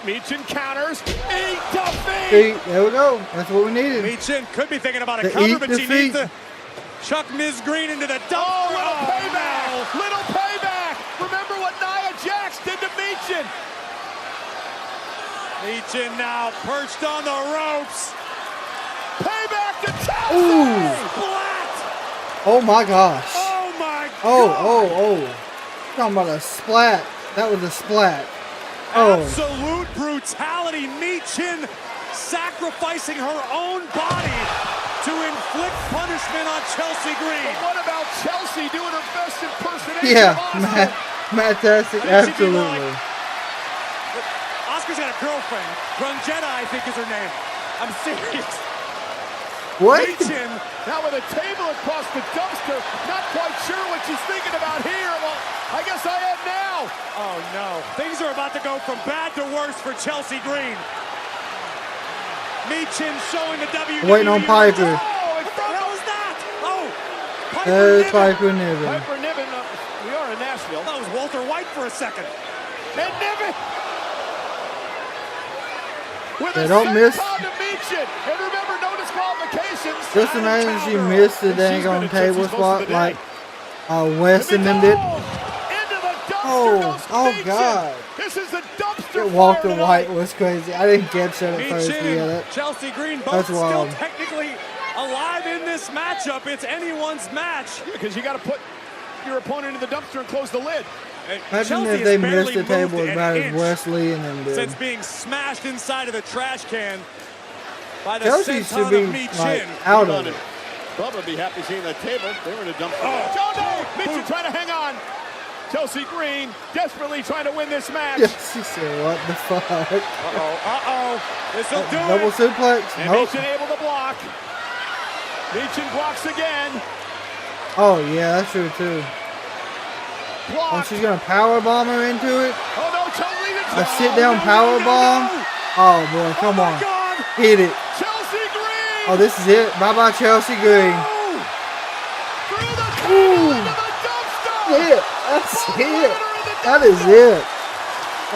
Michin counters. Eat defeat. See, there we go. That's what we needed. Michin could be thinking about a The cover, eat but she defeat. needs to chuck Ms. Green into the dumpster. Oh, little payback. Little payback. Remember what Nia Jax did to Michin. Michin now perched on the ropes. Payback to Chelsea. Ooh. Splat. Oh my gosh. Oh my Oh, God. oh. Talking about a splat. That was a splat. Oh. Absolute brutality. Michin sacrificing her own body to inflict punishment on Chelsea Green. But what about Chelsea doing her best impersonation Yeah, of Oscar? fantastic. Absolutely. Oscar's got a girlfriend. Grungetta, I think, is her name. I'm serious. What? Michin now with a table across the dumpster. Not quite sure what she's thinking about here. Well, I guess I am now. Oh no. Things are about to go from bad to worse for Chelsea Green. Michin showing the WWE. Waiting on Piper. Oh, it's What the hell was that? Oh, Piper There's Niven. Piper Niven. Piper Niven. We are in Nashville. That was Walter White for a second. And Niven. With They a don't miss. senton to Michin. And remember, no disqualifications. Just imagine she missed the dang on table spot like Wes and them did. Oh God. This is the dumpster. Walter fire White tonight. was crazy. I didn't catch that at first. Michin Yeah, and that, Chelsea Green both that's still wild. technically alive in this matchup. It's anyone's match. Because you got to put your opponent in the dumpster and close the lid. imagine Chelsea if has they barely missed the table moved as an bad as inch Wesley and them did. since being smashed inside of the trash can by the Chelsea should senton be of Michin. like out of it. Bubba would be happy seeing that table. They were in a dumpster. Oh, no! Michin trying to hang on. Chelsea Green desperately trying to win this match. Yes, she said, what the fuck? This'll do Double it. suplex? And Nope. Michin able to block. Michin blocks again. Oh, yeah, that's true, too. Block. Oh, she's going to powerbomb her into it? Oh, no, Chelsea. A sit-down powerbomb? Oh, boy, come on. God. Hit it. Chelsea Green. Oh, this is it. Bye-bye, Chelsea Green. Through the Ooh. into the dumpster. Yeah, that's it. That is it.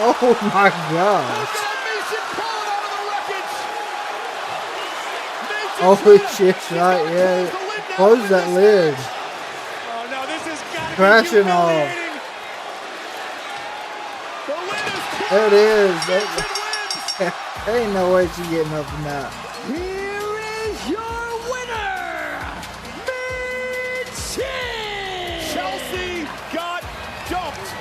Oh, my gosh. Holy shit, right, yeah. Close that lid. Oh no, this has got to Crashing be off. humiliating. There it is. There ain't no way she's getting up from that. Here is your winner, Michin! Chelsea got dumped.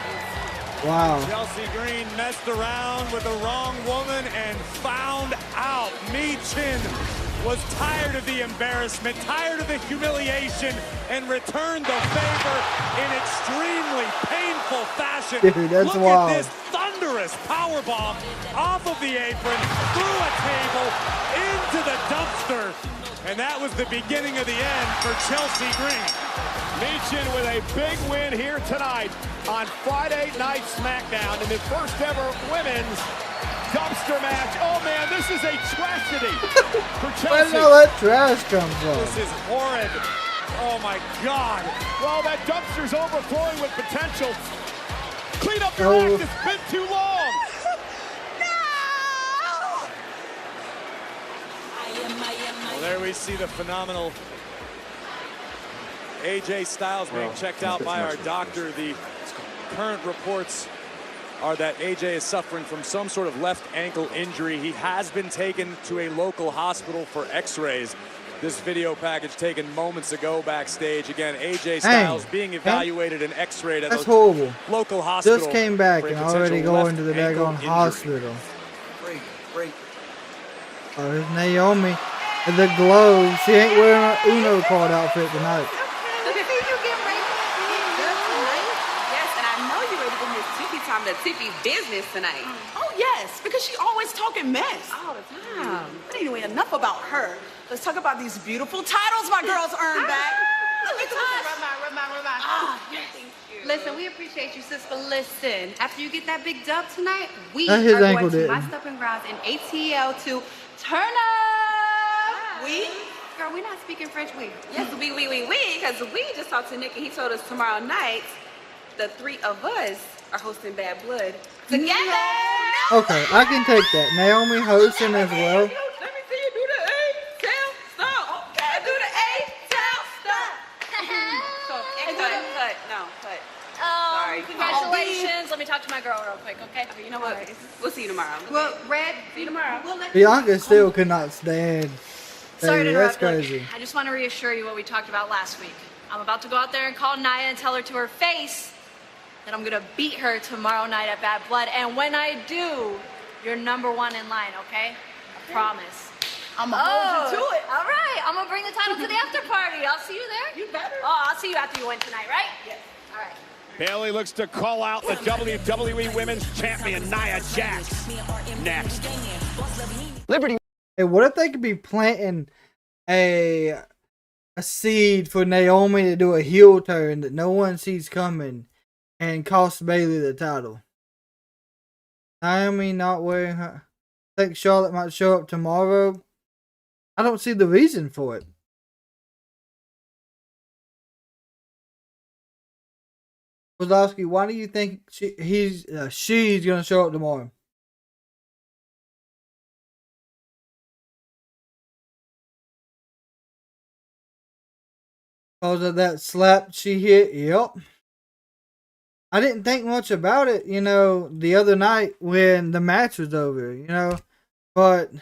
Wow. Chelsea Green messed around with the wrong woman and found out. Michin was tired of the embarrassment, tired of the humiliation, and returned the favor in extremely painful fashion. Dude, that's Look wild. at this thunderous powerbomb off of the apron, through a table, into the dumpster. And that was the beginning of the end for Chelsea Green. Michin with a big win here tonight on Friday Night Smackdown in the first ever women's dumpster match. Oh man, this is a tragedy for Where Chelsea. did all that trash come from? This is horrid. Oh my God. Well, that dumpster's overflowing with potential. Clean up your act, it's been too long. Well, there we see the phenomenal AJ Styles being checked out by our doctor. The current reports are that AJ is suffering from some sort of left ankle injury. He has been taken to a local hospital for x-rays. This video package taken moments ago backstage. Again, AJ Styles being evaluated and x-rayed at That's a horrible. local hospital. Just came back for a and already potential going to the left ankle daggone injury. hospital. Oh, there's Naomi in the glow. She ain't wearing her Uno card outfit tonight. Look at you getting ready tonight. Yes, and I know you're ready to miss Tippy time to Tippy business tonight. Oh, yes, because she always talking mess. All the time. But anyway, enough about her. Let's talk about these beautiful titles my girls earned back. Look at us. Rub mine. Ah, yes. Listen, we appreciate you, sis, but listen, after you get that big dub tonight, we That are his going ankle to my didn't. stomping grounds in ATL to turn up. We? Girl, we're not speaking French, we. Yes, we, because we just talked to Nick and he told us tomorrow night, the three of us are hosting Bad Blood together. Okay, I can take that. Naomi hosting as well. Let me see you do the A-tail stomp. Okay, do the A-tail stomp. Cut. Sorry. Congratulations. Let me talk to my girl real quick, okay? You know what? We'll see you tomorrow. Well, Red, See you tomorrow. Bianca still could not stand. sorry to Baby, that's interrupt. Look, crazy. I just want to reassure you what we talked about last week. I'm about to go out there and call Nia and tell her to her face that I'm gonna beat her tomorrow night at Bad Blood. And when I do, you're number one in line, okay? I promise. I'm going to hold you to it. All right, I'm gonna bring the title to the after party. I'll see you there. You better. Oh, I'll see you after you win tonight, right? Yes. All right. Bailey looks to call out the WWE Women's Champion, Nia Jax. Next. Hey, what if they could be planting a seed for Naomi to do a heel turn that no one sees coming and cost Bailey the title? Naomi not wearing her. I think Charlotte might show up tomorrow. I don't see the reason for it. Kozlowski, why do you think she's gonna show up tomorrow? Because of that slap she hit? Yep. I didn't think much about it, the other night when the match was over, But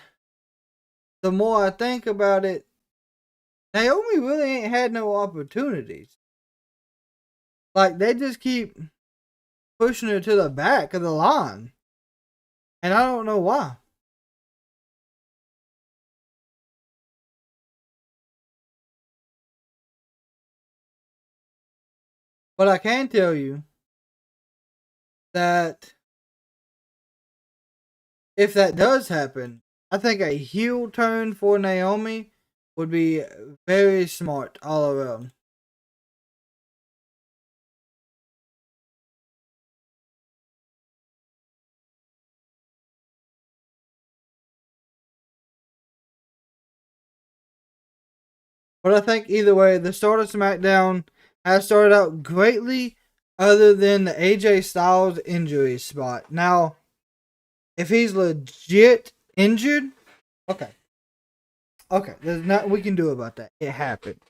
the more I think about it, Naomi really ain't had no opportunities. Like, they just keep pushing her to the back of the line. And I don't know why. But I can tell you that if that does happen, I think a heel turn for Naomi would be very smart all around. But I think either way, the start of SmackDown has started out greatly, other than the AJ Styles injury spot. Now, if he's legit injured, okay, there's nothing we can do about that. It happened.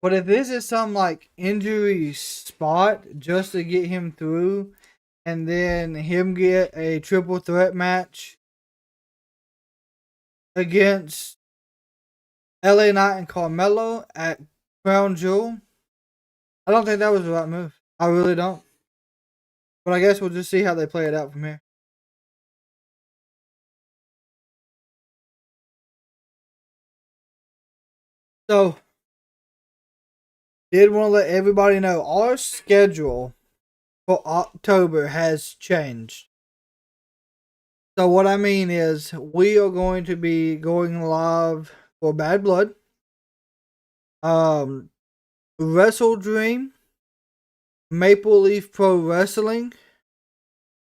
But if this is some injury spot just to get him through, and then him get a triple threat match against LA Knight and Carmelo at Crown Jewel, I don't think that was the right move. I really don't. But I guess we'll just see how they play it out from here. So, did want to let everybody know our schedule for October has changed. So what I mean is we are going to be going live for Bad Blood, Wrestle Dream, Maple Leaf Pro Wrestling,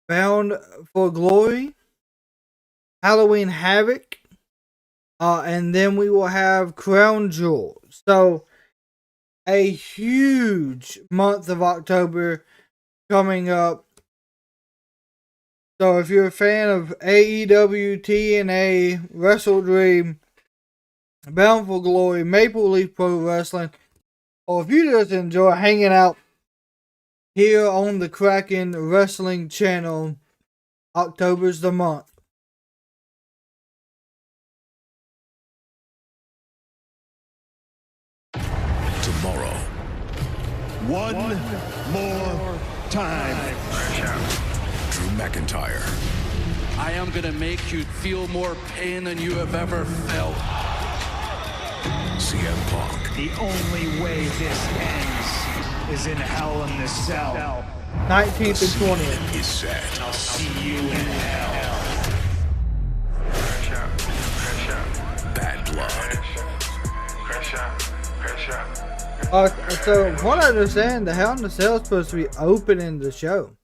Bound for Glory, Halloween Havoc, and then we will have Crown Jewel. So a huge month of October coming up. So if you're a fan of AEW, TNA, Wrestle Dream, Bound for Glory, Maple Leaf Pro Wrestling, or if you just enjoy hanging out here on the Kraken Wrestling channel, October's the month. Tomorrow. One more time. Drew McIntyre. I am going to make you feel more pain than you have ever felt. CM Punk. The only way this ends is in Hell in the Cell. 19th and 20th. Is set. I'll see you in hell. Bad Blood. So what I understand, the Hell in the Cell is supposed to be opening the show.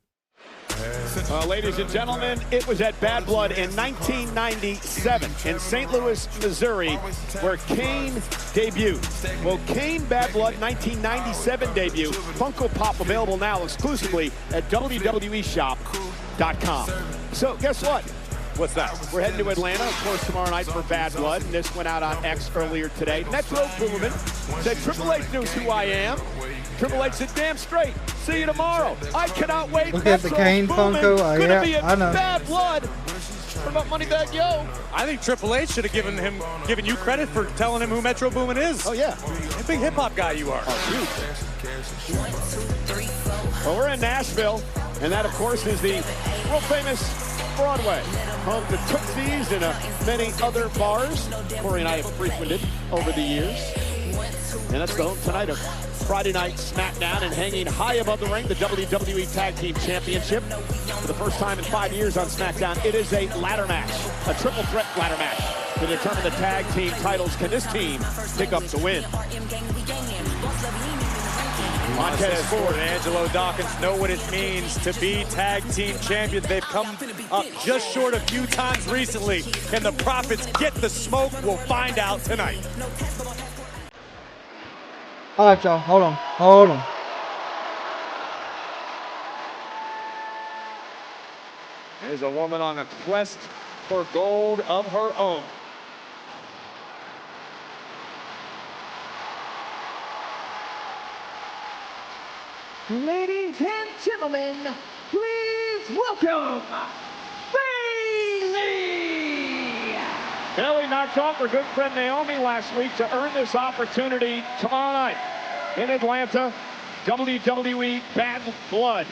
Ladies and gentlemen, it was at Bad Blood in 1997 in St. Louis, Missouri, where Kane debuted. Well, Kane Bad Blood 1997 debut, Funko Pop available now exclusively at WWEshop.com. So guess what? What's that? We're heading to Atlanta, of course, tomorrow night for Bad Blood, and this went out on X earlier today. Metro Boomin said, Triple H knows who I am. Triple H said, damn straight. See you tomorrow. I cannot wait. Look at the Kane Funko. Yeah, I know. Bad Blood. What about Moneybag Yo? I think Triple H should have given you credit for telling him who Metro Boomin is. Oh, yeah. A big hip-hop guy you are. Well, we're in Nashville, and that, of course, is the world-famous Broadway, home to Tootsie's and many other bars Corey and I have frequented over the years. And that's the home tonight of Friday Night Smackdown, and hanging high above the ring, the WWE Tag Team Championship. For the first time in 5 years on SmackDown, it is a ladder match, a triple threat ladder match to determine the tag team titles. Can this team pick up the win? Montez Ford and Angelo Dawkins know what it means to be tag team champions. They've come up just short a few times recently. Can the Profits get the smoke? We'll find out tonight. All right, y'all. Hold on. There's a woman on a quest for gold of her own. Ladies and gentlemen, please welcome Bailey! Bailey knocked off her good friend Naomi last week to earn this opportunity tomorrow night in Atlanta, WWE Bad Blood.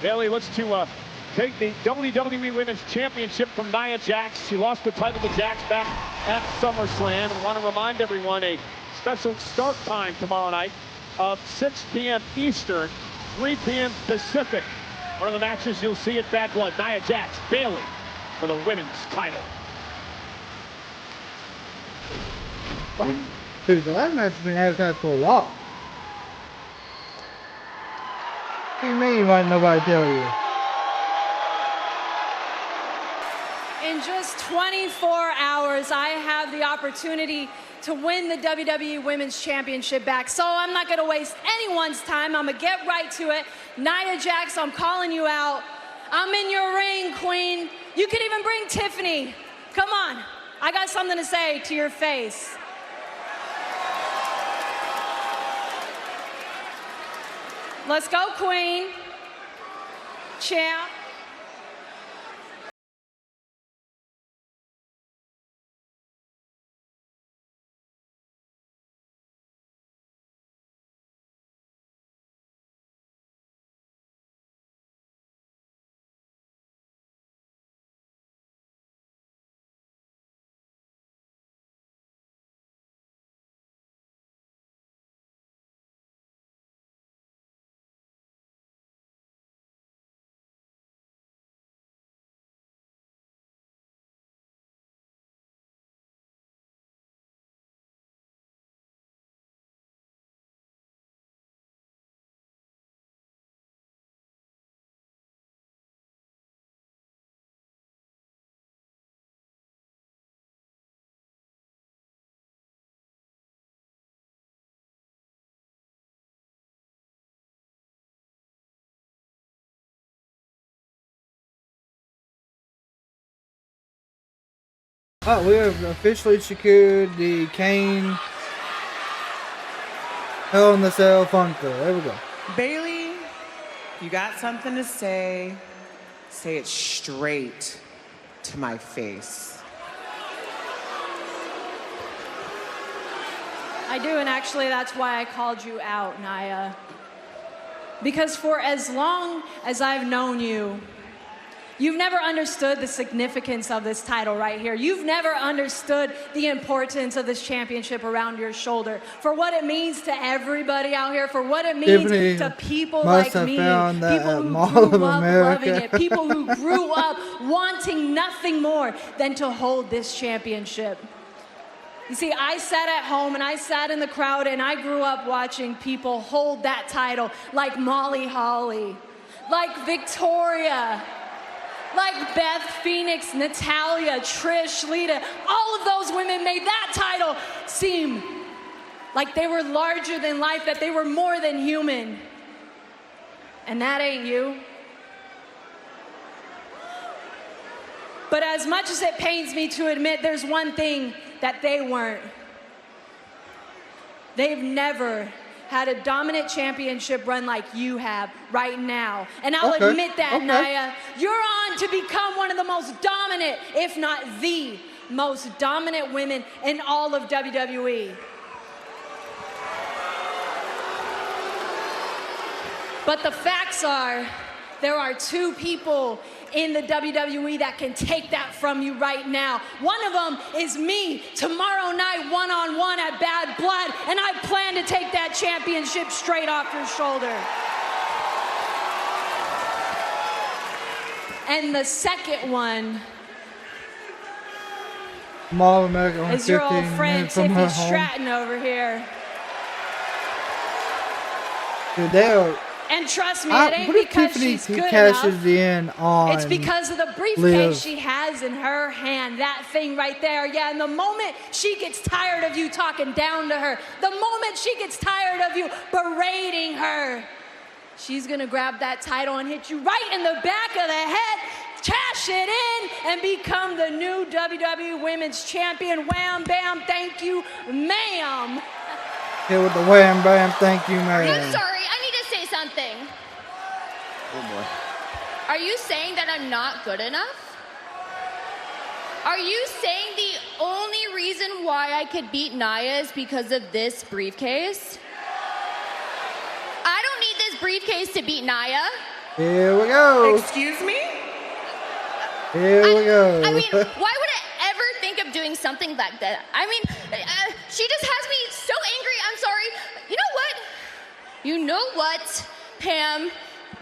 Bailey looks to take the WWE Women's Championship from Nia Jax. She lost the title to Jax back at SummerSlam. And want to remind everyone, a special start time tomorrow night of 6 p.m. Eastern, 3 p.m. Pacific. One of the matches you'll see at Bad Blood. Nia Jax, Bailey for the women's title. Dude, the last match has been advertised for a while. What do you mean, why didn't nobody tell you? In just 24 hours, I have the opportunity to win the WWE Women's Championship back. So I'm not gonna waste anyone's time. I'm gonna get right to it. Nia Jax, I'm calling you out. I'm in your ring, queen. You can even bring Tiffany. Come on, I got something to say to your face. Let's go, queen. Champ. Oh, we have officially secured the Kane Hell in the Cell Funko. There we go. Bailey, you got something to say? Say it straight to my face. I do, and actually that's why I called you out, Nia. Because for as long as I've known you, you've never understood the significance of this title right here. You've never understood the importance of this championship around your shoulder, for what it means to everybody out here, for what it means to people like me, people who grew up loving it, people who grew up wanting nothing more than to hold this championship. You see, I sat at home and I sat in the crowd and I grew up watching people hold that title like Molly Holly, like Victoria, like Beth Phoenix, Natalia, Trish, Lita. All of those women made that title seem like they were larger than life, that they were more than human. And that ain't you. But as much as it pains me to admit, there's one thing that they weren't. They've never had a dominant championship run like you have right now. And I'll admit that, Nia. You're on to become one of the most dominant, if not the most dominant women in all of WWE. But the facts are, there are two people in the WWE that can take that from you right now. One of them is me tomorrow night, one-on-one at Bad Blood, and I plan to take that championship straight off your shoulder. And the second one Mall of America is your old friend Tiffany Stratton over here. Dude, they are. And trust me, it ain't because she's good cashes enough. In on It's because of the briefcase she has in her hand. That thing right there. Yeah, and the moment she gets tired of you talking down to her, the moment she gets tired of you berating her, she's going to grab that title and hit you right in the back of the head, cash it in, and become the new WWE Women's Champion. Wham, bam, thank you, ma'am. Here with the wham, bam, thank you, ma'am. I'm sorry. Say something. Oh boy. Are you saying that I'm not good enough? Are you saying the only reason why I could beat Nia is because of this briefcase? I don't need this briefcase to beat Nia. Here we go. Excuse me? Here we go. I mean, why would I ever think of doing something like that? I mean, she just has me so angry. I'm sorry. You know what? You know what, Pam,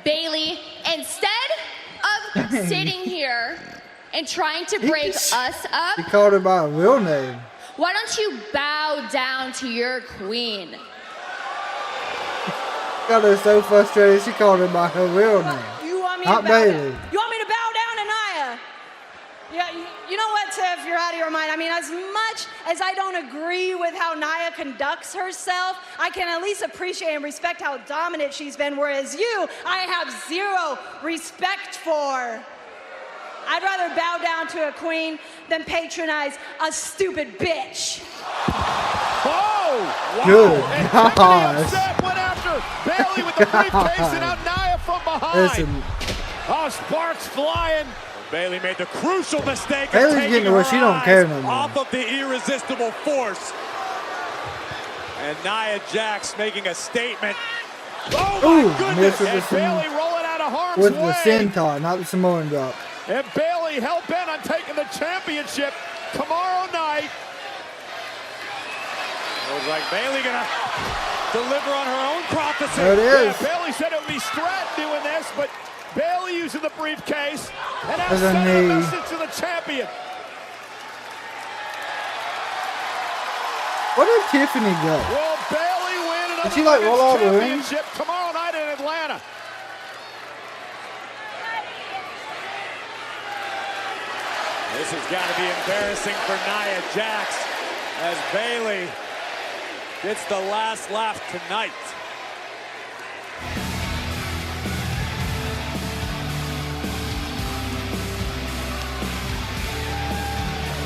Bailey, instead of sitting here and trying to break us up, He called her by a real name. why don't you bow down to your queen? Got her so frustrated, she called her by her real name. You want me Not to bow Bailey. down? You want me to bow down to Nia? Yeah, you know what, Tiff, you're out of your mind. I mean, as much as I don't agree with how Nia conducts herself, I can at least appreciate and respect how dominant she's been, whereas you, I have zero respect for. I'd rather bow down to a queen than patronize a stupid bitch. Oh! Wow. Good And gosh. Tiffany went after Bailey with the briefcase and now Nia from behind. Listen. Oh, sparks flying. Bailey made the crucial mistake Bailey's of taking getting to her where she don't care no more. off of the irresistible force. And Nia Jax making a statement. Oh my Ooh, goodness! missed with And the Bailey rolling out of harm's With way. the senton, not the Samoan drop. And Bailey hell-bent on taking the championship tomorrow night. Looks like Bailey gonna deliver on her own prophecy. There it is. Yeah, Bailey said it would be Stratton doing this, but Bailey using the briefcase and now There's a sending a knee. message to the champion. Where did Tiffany go? Will Bailey win another Did she, like, roll out of the ring? championship tomorrow night in Atlanta? This has got to be embarrassing for Nia Jax as Bailey gets the last laugh tonight.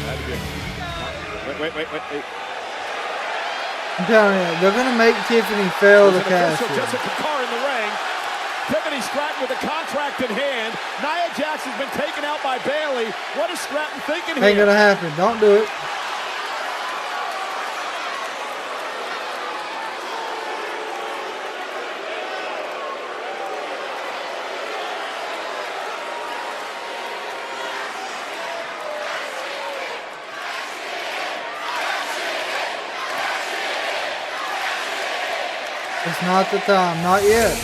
That'd be Wait. I'm telling you, they're going to make Tiffany fail the cash in. Jessica Carr in the ring. Tiffany Stratton with a contract in hand. Nia Jackson's been taken out by Bayley. What is Stratton thinking here? Ain't going to happen. Don't do it. It's not the time. Not yet.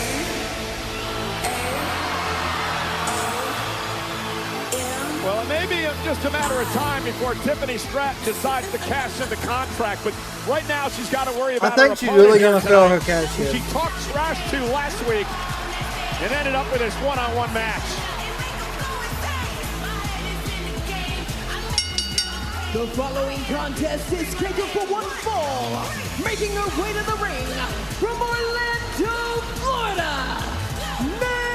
Well, it may be just a matter of time before Tiffany Stratton decides to cash in the contract, but right now she's got to worry about I think she's really going to fail her cash in. She talked trash to last week and ended up with this one-on-one match. The following contest is scheduled for one fall, making her way to the ring from Orlando, Florida, Naomi!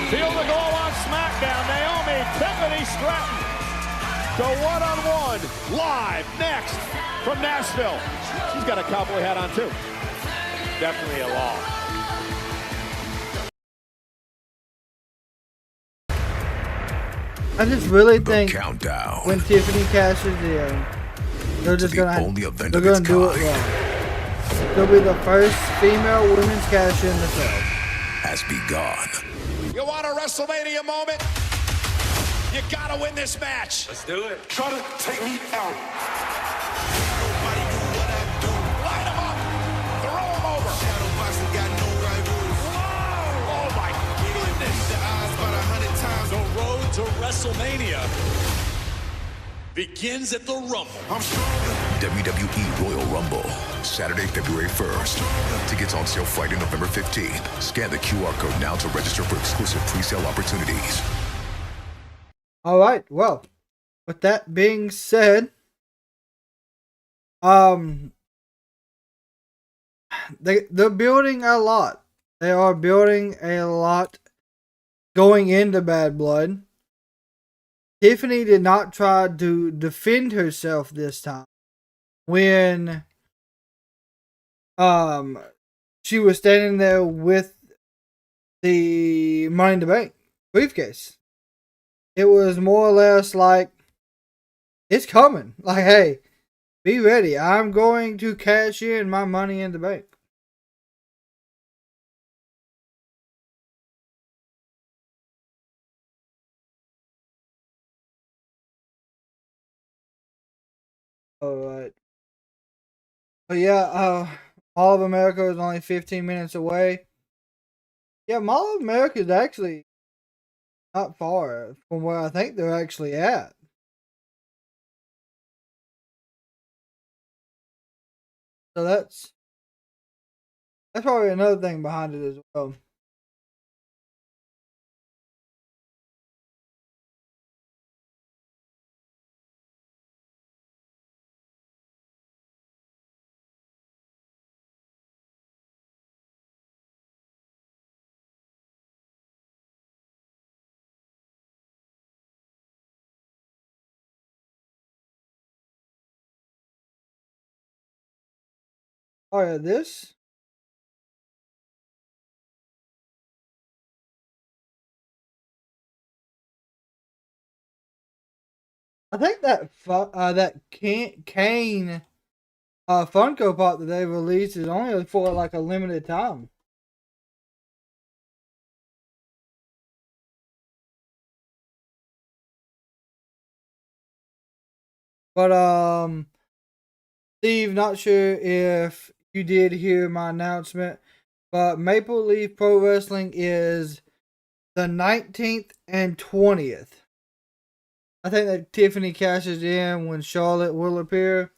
Feel the goal on SmackDown. Naomi, Tiffany Stratton go one-on-one live next from Nashville. She's got a cowboy hat on too. Definitely a law. I just really think countdown. when Tiffany cashes in, they're just gonna do it wrong. It'll be the first female women's cash in the show. Has begun. You want a WrestleMania moment? You gotta win this match. Let's do it. Try to take me out. Light him up. Throw him over. Whoa! Oh my goodness. The road to WrestleMania begins at the Rumble. WWE Royal Rumble, Saturday, February 1st. Tickets on sale Friday, November 15th. Scan the QR code now to register for exclusive pre-sale opportunities. All right. Well, with that being said, they're building a lot. They are building a lot going into Bad Blood. Tiffany did not try to defend herself this time when she was standing there with the Money in the Bank briefcase. It was more or less like, it's coming. Like, hey, be ready. I'm going to cash in my Money in the Bank. Alright. But yeah, Mall of America is only 15 minutes away. Yeah, Mall of America is actually not far from where I think they're actually at. So that's probably another thing behind it as well. Oh yeah, this. I think that Kane Funko Pop that they released is only for like a limited time. But Steve, not sure if you did hear my announcement, but Maple Leaf Pro Wrestling is the 19th and 20th. I think that Tiffany cashes in when Charlotte will appear.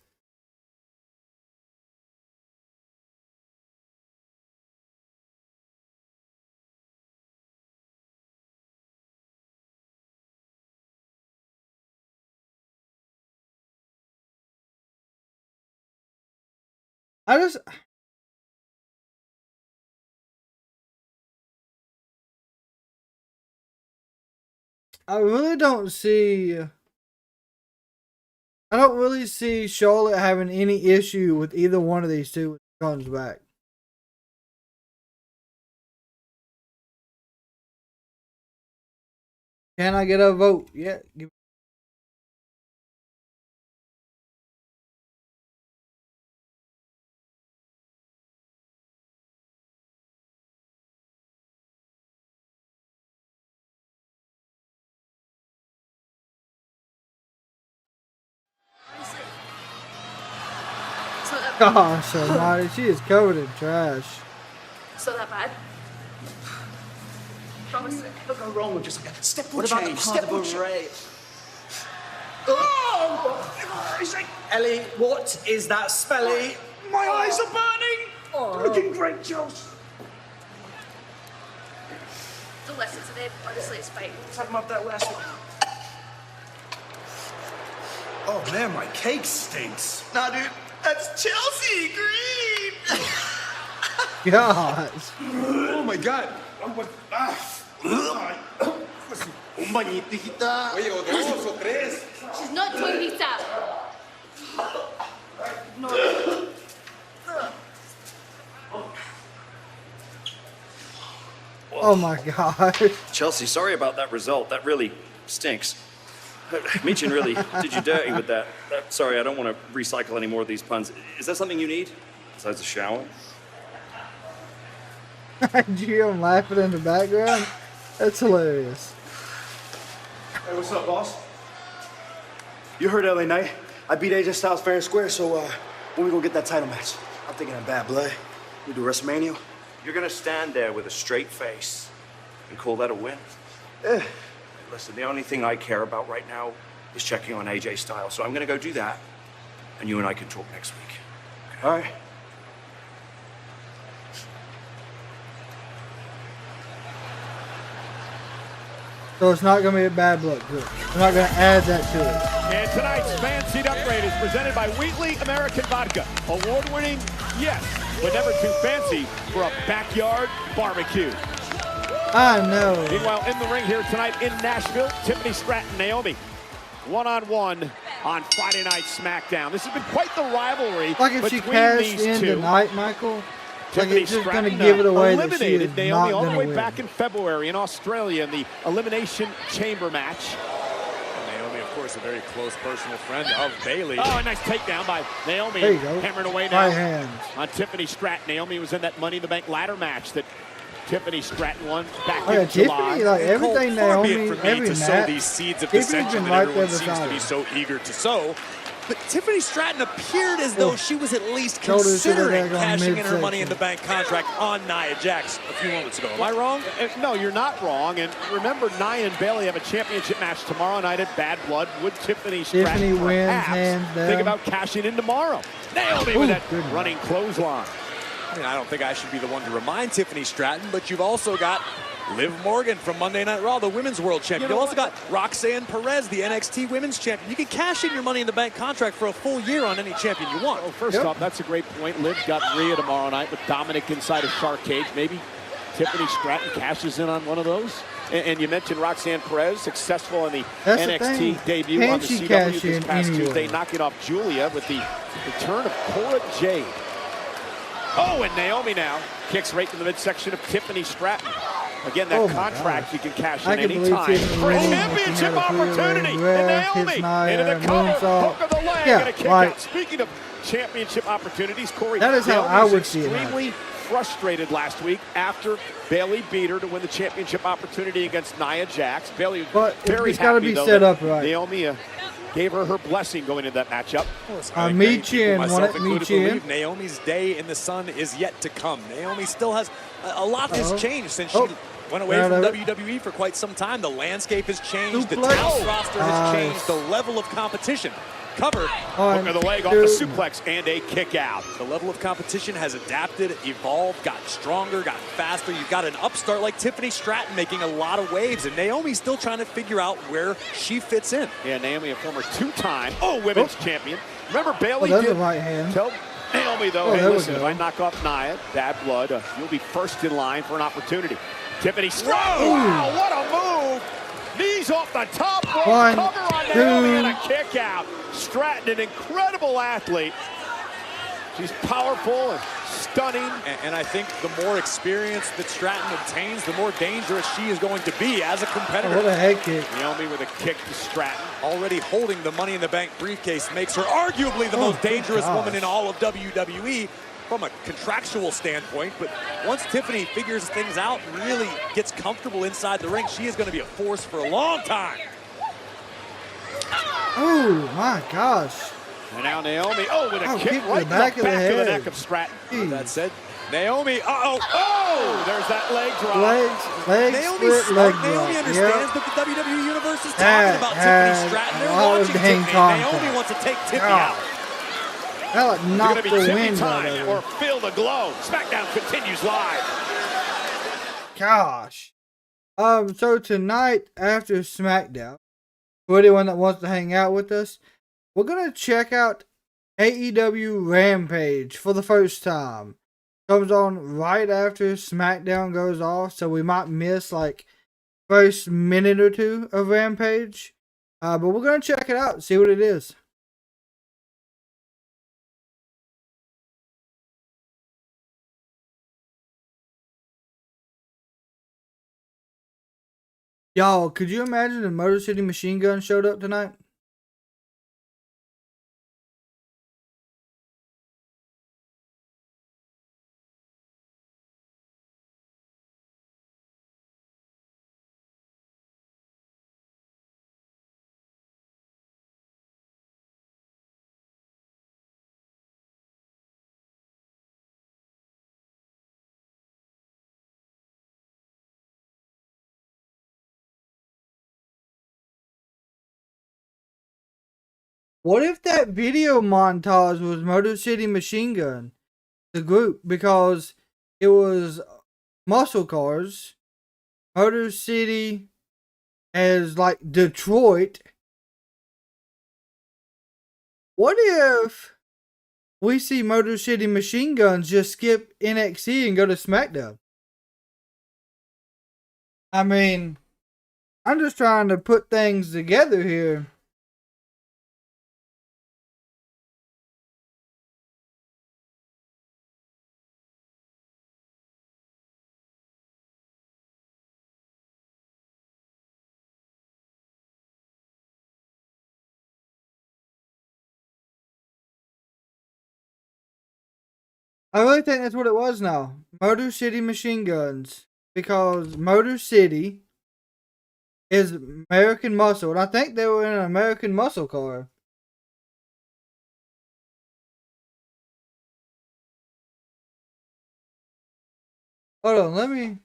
I really don't see I don't really see Charlotte having any issue with either one of these two when it comes back. Can I get a vote? Yeah. Gosh almighty, she is covered in trash. It's not that bad. Promise it. Look how wrong with just a step What about the part of a rape? Oh! Ellie, what is that spelly? My eyes are burning! Oh. Looking great, Jules. The lesson today, honestly, is fight. Talking about that last one. Oh man, my cake stinks. Nah, dude, that's Chelsea green. Gosh. Oh my god. Un bañito, hijita. Oye, o dos o tres. She's not Toyota. No. Oh my god. Chelsea, sorry about that result. That really stinks. Meechin really did you dirty with that. Sorry, I don't want to recycle any more of these puns. Is that something you need besides a shower? Did you hear him laughing in the background? That's hilarious. Hey, what's up, boss? You heard LA Knight. I beat AJ Styles fair and square, so when we gonna get that title match? I'm thinking of Bad Blood. We do WrestleMania. You're gonna stand there with a straight face and call that a win? Yeah. Listen, the only thing I care about right now is checking on AJ Styles, so I'm gonna go do that, and you and I can talk next week. Okay? All right. So it's not going to be a Bad Blood. Good. We're not going to add that to it. And tonight's Fan Seat Upgrade is presented by Wheatley American Vodka. Award-winning, yes, but never too fancy for a backyard barbecue. I know. Meanwhile, in the ring here tonight in Nashville, Tiffany Stratton, Naomi, one-on-one on Friday Night SmackDown. This has been quite the rivalry Like if she between cashed these in two. tonight, Michael, like Tiffany it's just going to Stratton, give it away that she is eliminated Naomi not all the going way to win. back in February in Australia in the Elimination Chamber match. Naomi, of course, a very close personal friend of Bayley. Oh, a nice takedown by Naomi. There you go. Hammering away now Right hand. on Tiffany Stratton. Naomi was in that Money in the Bank ladder match that Tiffany Stratton won back Oh, yeah, in July. Tiffany, like everything Far be Naomi, it for me every to sow match, these seeds of Tiffany's dissension been that right everyone there seems to beside be her. so eager to sow. But Tiffany Stratton appeared as though she was at least Shoulders to the considering leg on cashing in her Money in midsection. the Bank contract on Nia Jax a few moments ago. Am I wrong? No, you're not wrong. And remember, Nia and Bayley have a championship match tomorrow night at Bad Blood. Would Tiffany Stratton Tiffany wins, perhaps hands down. think about cashing in tomorrow? Naomi with that running clothesline. I mean, I don't think I should be the one to remind Tiffany Stratton, but you've also got Liv Morgan from Monday Night Raw, the Women's World Champion. You've also got Roxanne Perez, the NXT Women's Champion. You can cash in your Money in the Bank contract for a full year on any champion you want. Well, first off, that's a great point. Liv's got Rhea tomorrow night with Dominic inside a shark cage. Maybe Tiffany Stratton cashes in on one of those. And you mentioned Roxanne Perez, successful in the That's the NXT thing. debut Can on the she CW cash this in past anyway? Tuesday, knocking off Julia with the return of Cora Jade. Oh, and Naomi now kicks right to the midsection of Tiffany Stratton. Again, that Oh my contract gosh. you can cash I in can any believe time Tiffany for a winning. championship She had a three-way opportunity. And grab, Naomi hits Nia, into the cover, moonsault. hook of the leg, Yeah, and a kick like- out. Speaking of championship opportunities, Corey, That is how Naomi I was would see it. extremely frustrated last week after Bayley beat her to win the championship opportunity against Nia Jax. Bayley was But very it's gotta happy, be though, set that up right. Naomi gave her blessing going into that matchup. Meechin won it. Myself included, Meechin. believe Naomi's day in the sun is yet to come. Naomi still has a lot has changed since she went away from WWE for quite some time. The landscape has changed. The Suplex. talent roster has Nice. changed. The level of competition. Covered. Hook of the leg off the suplex and a kick out. The level of competition has adapted, evolved, got stronger, got faster. You've got an upstart like Tiffany Stratton making a lot of waves, and Naomi's still trying to figure out where she fits in. Yeah, Naomi, a former two-time women's champion. Remember, Oh, Bayley that's did a right hand. tell Naomi, though, Oh, hey, there we listen, if go. I knock off Nia, Bad Blood, you'll be first in line for an opportunity. Tiffany Stratton, wow, what a move! Knees off the top rope, One, cover on two. Naomi, and a kick out. Stratton, an incredible athlete. She's powerful and stunning. And I think the more experience that Stratton obtains, the more dangerous she is going to be as a competitor. Oh, what a head kick. Naomi with a kick to Stratton. Already holding the Money in the Bank briefcase makes her arguably the most dangerous woman in all of WWE from a contractual standpoint. But once Tiffany figures things out and really gets comfortable inside the ring, she is going to be a force for a long time. Oh, my gosh. And now Naomi, with a kick kick right to the back of the head. neck of Stratton. Jeez. That said, Naomi, there's that leg drop. Leg split, leg drop. Naomi understands that the WWE Universe is That talking about Tiffany Stratton. They're watching Tiffany. Naomi wants to take Tiffany out. That like knocked the wind out of her. Or feel the glow. SmackDown continues live. Gosh. So tonight after SmackDown, for anyone that wants to hang out with us, we're gonna check out AEW Rampage for the first time. Comes on right after SmackDown goes off, so we might miss like first minute or two of Rampage. But we're gonna check it out, see what it is. Y'all, could you imagine if Motor City Machine Gun showed up tonight? What if that video montage was Motor City Machine Gun, the group, because it was muscle cars, Motor City as like Detroit. What if we see Motor City Machine Guns just skip NXT and go to SmackDown? I mean, I'm just trying to put things together here. I really think that's what it was now. Motor City Machine Guns. Because Motor City is American Muscle. And I think they were in an American Muscle car. Hold on, let me...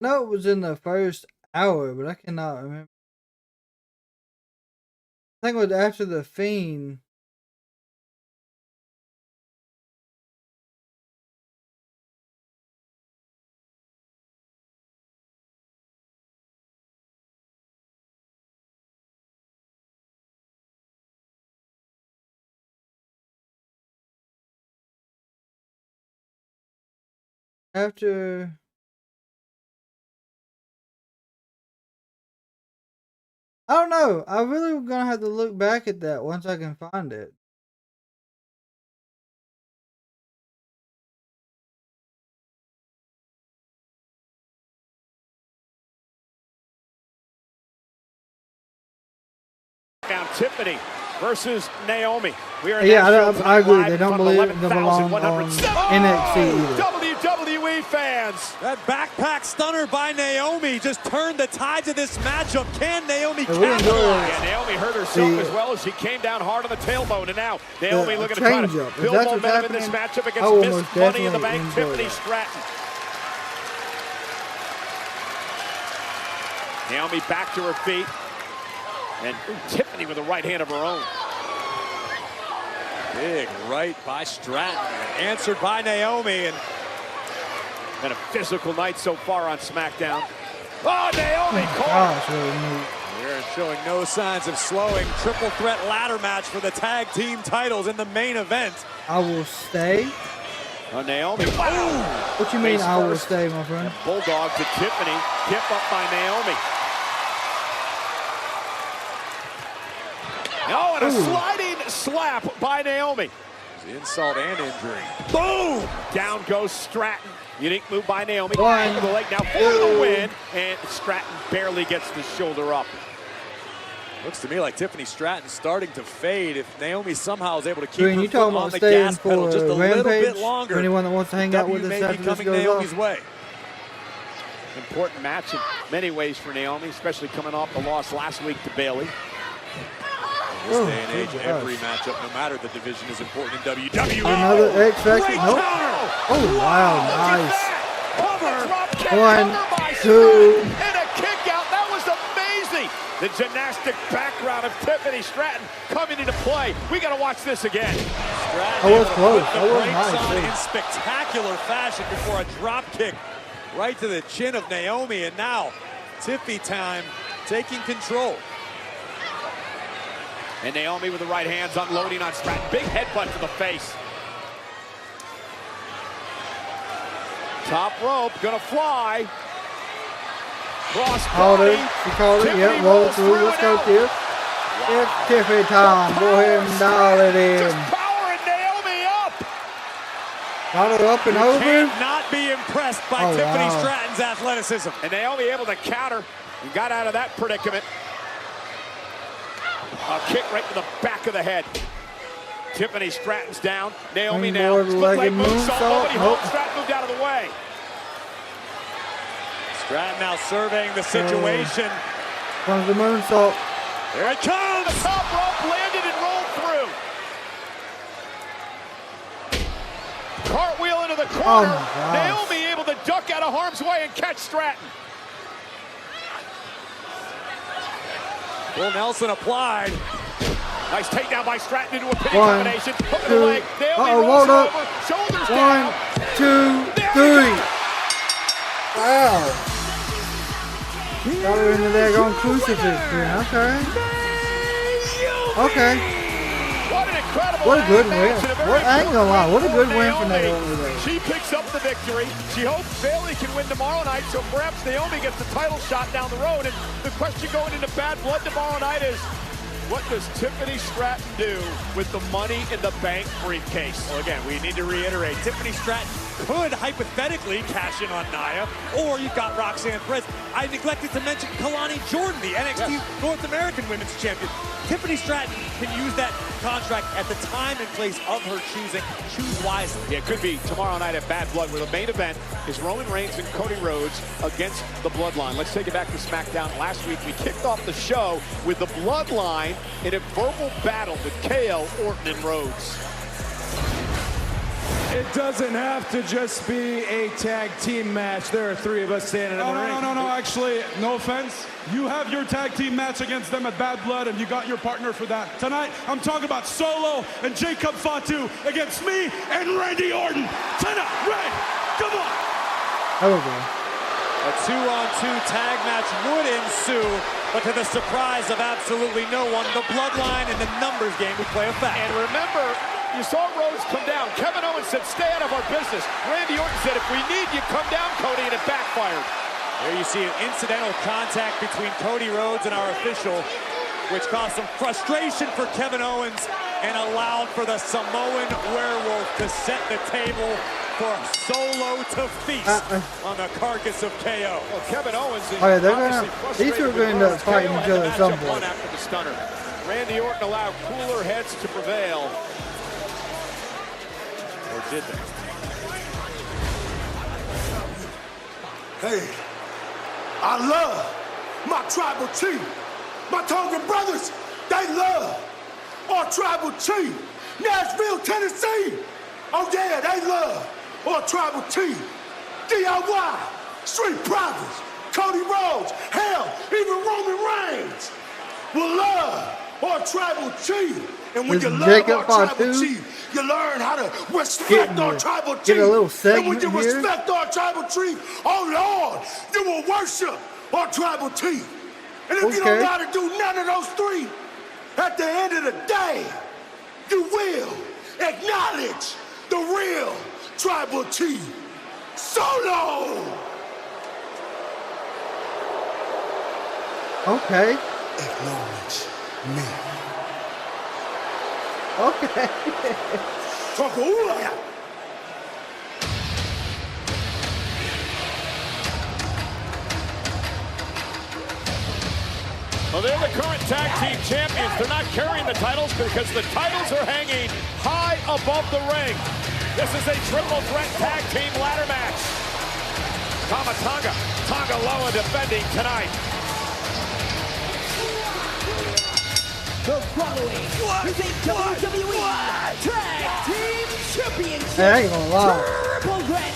No, it was in the first hour, but I cannot remember. I think it was after the Fiend. After... I don't know. I really gonna have to look back at that once I can find it. Down Tiffany versus Naomi. We are I agree. They don't believe they belong on NXT either. WWE fans. That backpack stunner by Naomi just turned the tides of this matchup. Can Naomi capitalize? Yeah, Naomi hurt herself as well as she came down hard on the tailbone. And now Naomi looking to try to build momentum in this matchup against Miss Money in the Bank, Tiffany Stratton. Naomi back to her feet. And Tiffany with a right hand of her own. Big right by Stratton, answered by Naomi, and been a physical night so far on SmackDown. Oh, Naomi caught. We're showing no signs of slowing. Triple threat ladder match for the tag team titles in the main event. I will stay. Naomi. Wow. What you mean I will stay, my friend? Bulldog to Tiffany. Tip up by Naomi. Oh, and a sliding slap by Naomi. Insult and injury. Boom! Down goes Stratton. Unique move by Naomi. One, the leg now for the win, and Stratton barely gets the shoulder up. Looks to me like Tiffany Stratton's starting to fade. If Naomi somehow is able to keep her foot on the gas pedal just a little bit longer, for anyone that wants to hang out with us after this goes Naomi's off. way. Important match in many ways for Naomi, especially coming off the loss last week to Bayley. In this day and age, every matchup, no matter the division, is important in WWE. Another X Factor. Nope. Oh, wow. Nice. 1, 2. And a kick out. That was amazing. The gymnastic background of Tiffany Stratton coming into play. We got to watch this again. That was close. That was nice. In spectacular fashion before a drop kick right to the chin of Naomi. And now, Tiffy time taking control. And Naomi with the right hands unloading on Stratton. Big headbutt to the face. Top rope, gonna fly. Cross Called it. She called it. Yep, roll through. Let's go, Tiff. It's Tiffy time. Go ahead and dial it in. Just powering Naomi up. Got her up and over. Cannot be impressed by Tiffany Stratton's athleticism. And Naomi able to counter and got out of that predicament. A kick right to the back of the head. Tiffany Stratton's down. Naomi now. Split leg moonsault. Nobody home. Stratton moved out of the way. Stratton now surveying the situation. Comes the moonsault. Here it comes. The top rope landed and rolled through. Cartwheel into the corner. Oh, Naomi able to duck out of harm's way and catch Stratton. Will Nelson applied. Nice takedown by Stratton into a pinning combination. Hook of the leg. Naomi rolled rolls up. over. Shoulders 1, down. 2, 3. Wow. Got her into there going crucifix. Okay. Okay. What an incredible What a good match win. and a very What, I ain't gonna lie. What a good win for Naomi. Naomi. She picks up the victory. She hopes Bayley can win tomorrow night, so perhaps Naomi gets the title shot down the road. And the question going into Bad Blood tomorrow night is, what does Tiffany Stratton do with the Money in the Bank briefcase? Well, again, we need to reiterate, Tiffany Stratton could hypothetically cash in on Nia, or you've got Roxanne Perez. I neglected to mention Kalani Jordan, the NXT North American Women's Champion. Tiffany Stratton can use that contract at the time and place of her choosing. Choose wisely. Yeah, it could be tomorrow night at Bad Blood, where the main event is Roman Reigns and Cody Rhodes against the Bloodline. Let's take it back to SmackDown. Last week, we kicked off the show with the Bloodline in a verbal battle with KO, Orton, and Rhodes. It doesn't have to just be a tag team match. There are 3 of us standing in the ring. No. Actually, no offense. You have your tag team match against them at Bad Blood, and you got your partner for that. Tonight, I'm talking about Solo and Jacob Fatu against me and Randy Orton. Tonight, Ray, come on. A 2-on-2 tag match would ensue, but to the surprise of absolutely no one, the Bloodline in the numbers game would play a factor. And remember, you saw Rhodes come down. Kevin Owens said, stay out of our business. Randy Orton said, if we need you, come down, Cody, and it backfired. There you see an incidental contact between Cody Rhodes and our official, which caused some frustration for Kevin Owens and allowed for the Samoan Werewolf to set the table for Solo to feast on the carcass of KO. Well, Kevin Owens is they're gonna, these two are going to end up fighting each other at some point. After the stunner. Randy Orton allowed cooler heads to prevail. Or did they? Hey, I love my tribal chief. My Tongan brothers, they love our tribal chief. Nashville, Tennessee. Oh yeah, they love our tribal chief. DIY, Street Profits, Cody Rhodes, hell, even Roman Reigns will love our tribal chief. And when with you love Jacob our tribal Fatu. chief, you learn how to respect our tribal chief. Get a little And when segment you here. respect our tribal chief, oh Lord, you will worship our tribal chief. And if you don't Okay. got to do none of those three, at the end of the day, you will acknowledge the real tribal chief, Solo. Okay. Acknowledge me. Okay. Takuya. Well, they're the current tag team champions. They're not carrying the titles because the titles are hanging high above the ring. This is a triple threat tag team ladder match. Tonga Loa defending tonight. The following is a WWE Tag Team Championship Hey, I ain't gonna lie. Triple Threat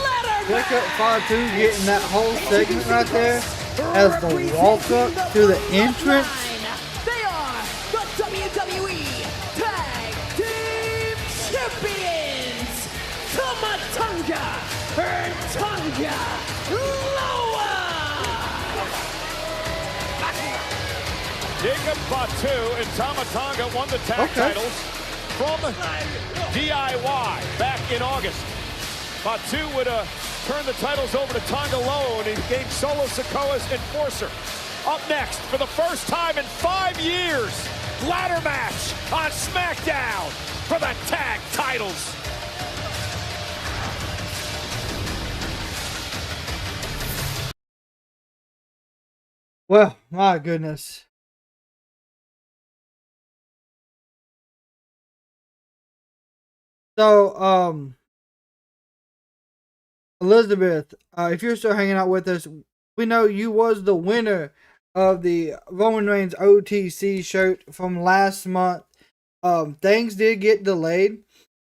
Ladder Jacob Fatu getting that whole segment right there as the walk up to the entrance. They are the WWE Tag Team Champions, Tonga and Tonga Loa. Jacob Fatu and Tonga won the tag titles from DIY back in August. Fatu would turn the titles over to Tonga Loa and he became Solo Sikoa's enforcer. Up next, for the first time in 5 years, ladder match on SmackDown for the tag titles. Well, my goodness. So, Elizabeth, if you're still hanging out with us, we know you was the winner of the Roman Reigns OTC shirt from last month. Things did get delayed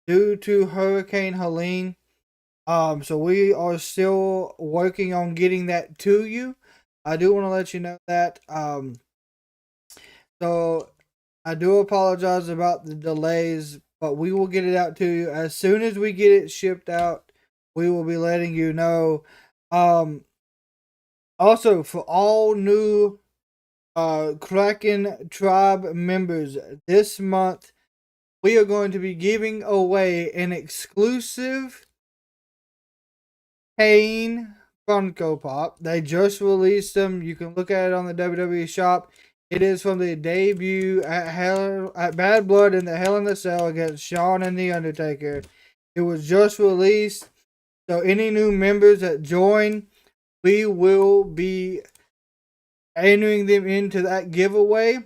due to Hurricane Helene. So we are still working on getting that to you. I do want to let you know that. So I do apologize about the delays, but we will get it out to you as soon as we get it shipped out. We will be letting you know. Also, for all new Kraken tribe members this month, we are going to be giving away an exclusive Kane Funko Pop. They just released them. You can look at it on the WWE shop. It is from the debut at Bad Blood in the Hell in the Cell against Shawn and The Undertaker. It was just released. So any new members that join, we will be entering them into that giveaway.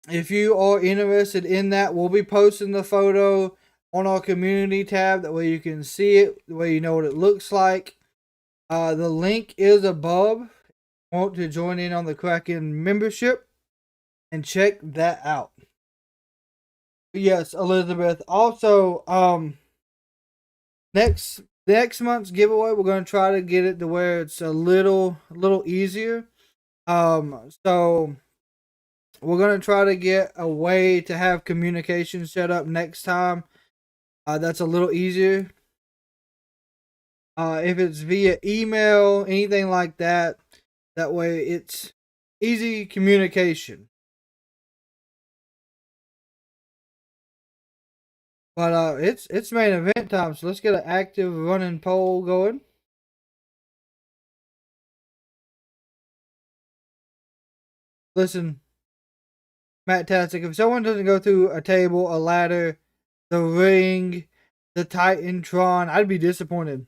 If you are interested in that, we'll be posting the photo on our community tab. That way you can see it, the way you know what it looks like. The link is above. If you want to join in on the Kraken membership and check that out. Yes, Elizabeth. Also, next month's giveaway, we're going to try to get it to where it's a little easier. So we're going to try to get a way to have communication set up next time. That's a little easier. If it's via email, anything like that, that way it's easy communication. But it's main event time, so let's get an active running poll going. Listen, Matt Tastic, if someone doesn't go through a table, a ladder, the ring, the Titantron, I'd be disappointed.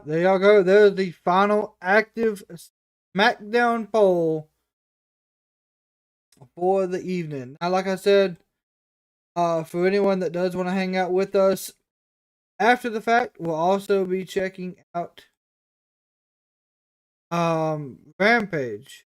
There y'all go. There's the final active SmackDown poll for the evening. Now, like I said, for anyone that does want to hang out with us after the fact, we'll also be checking out Rampage.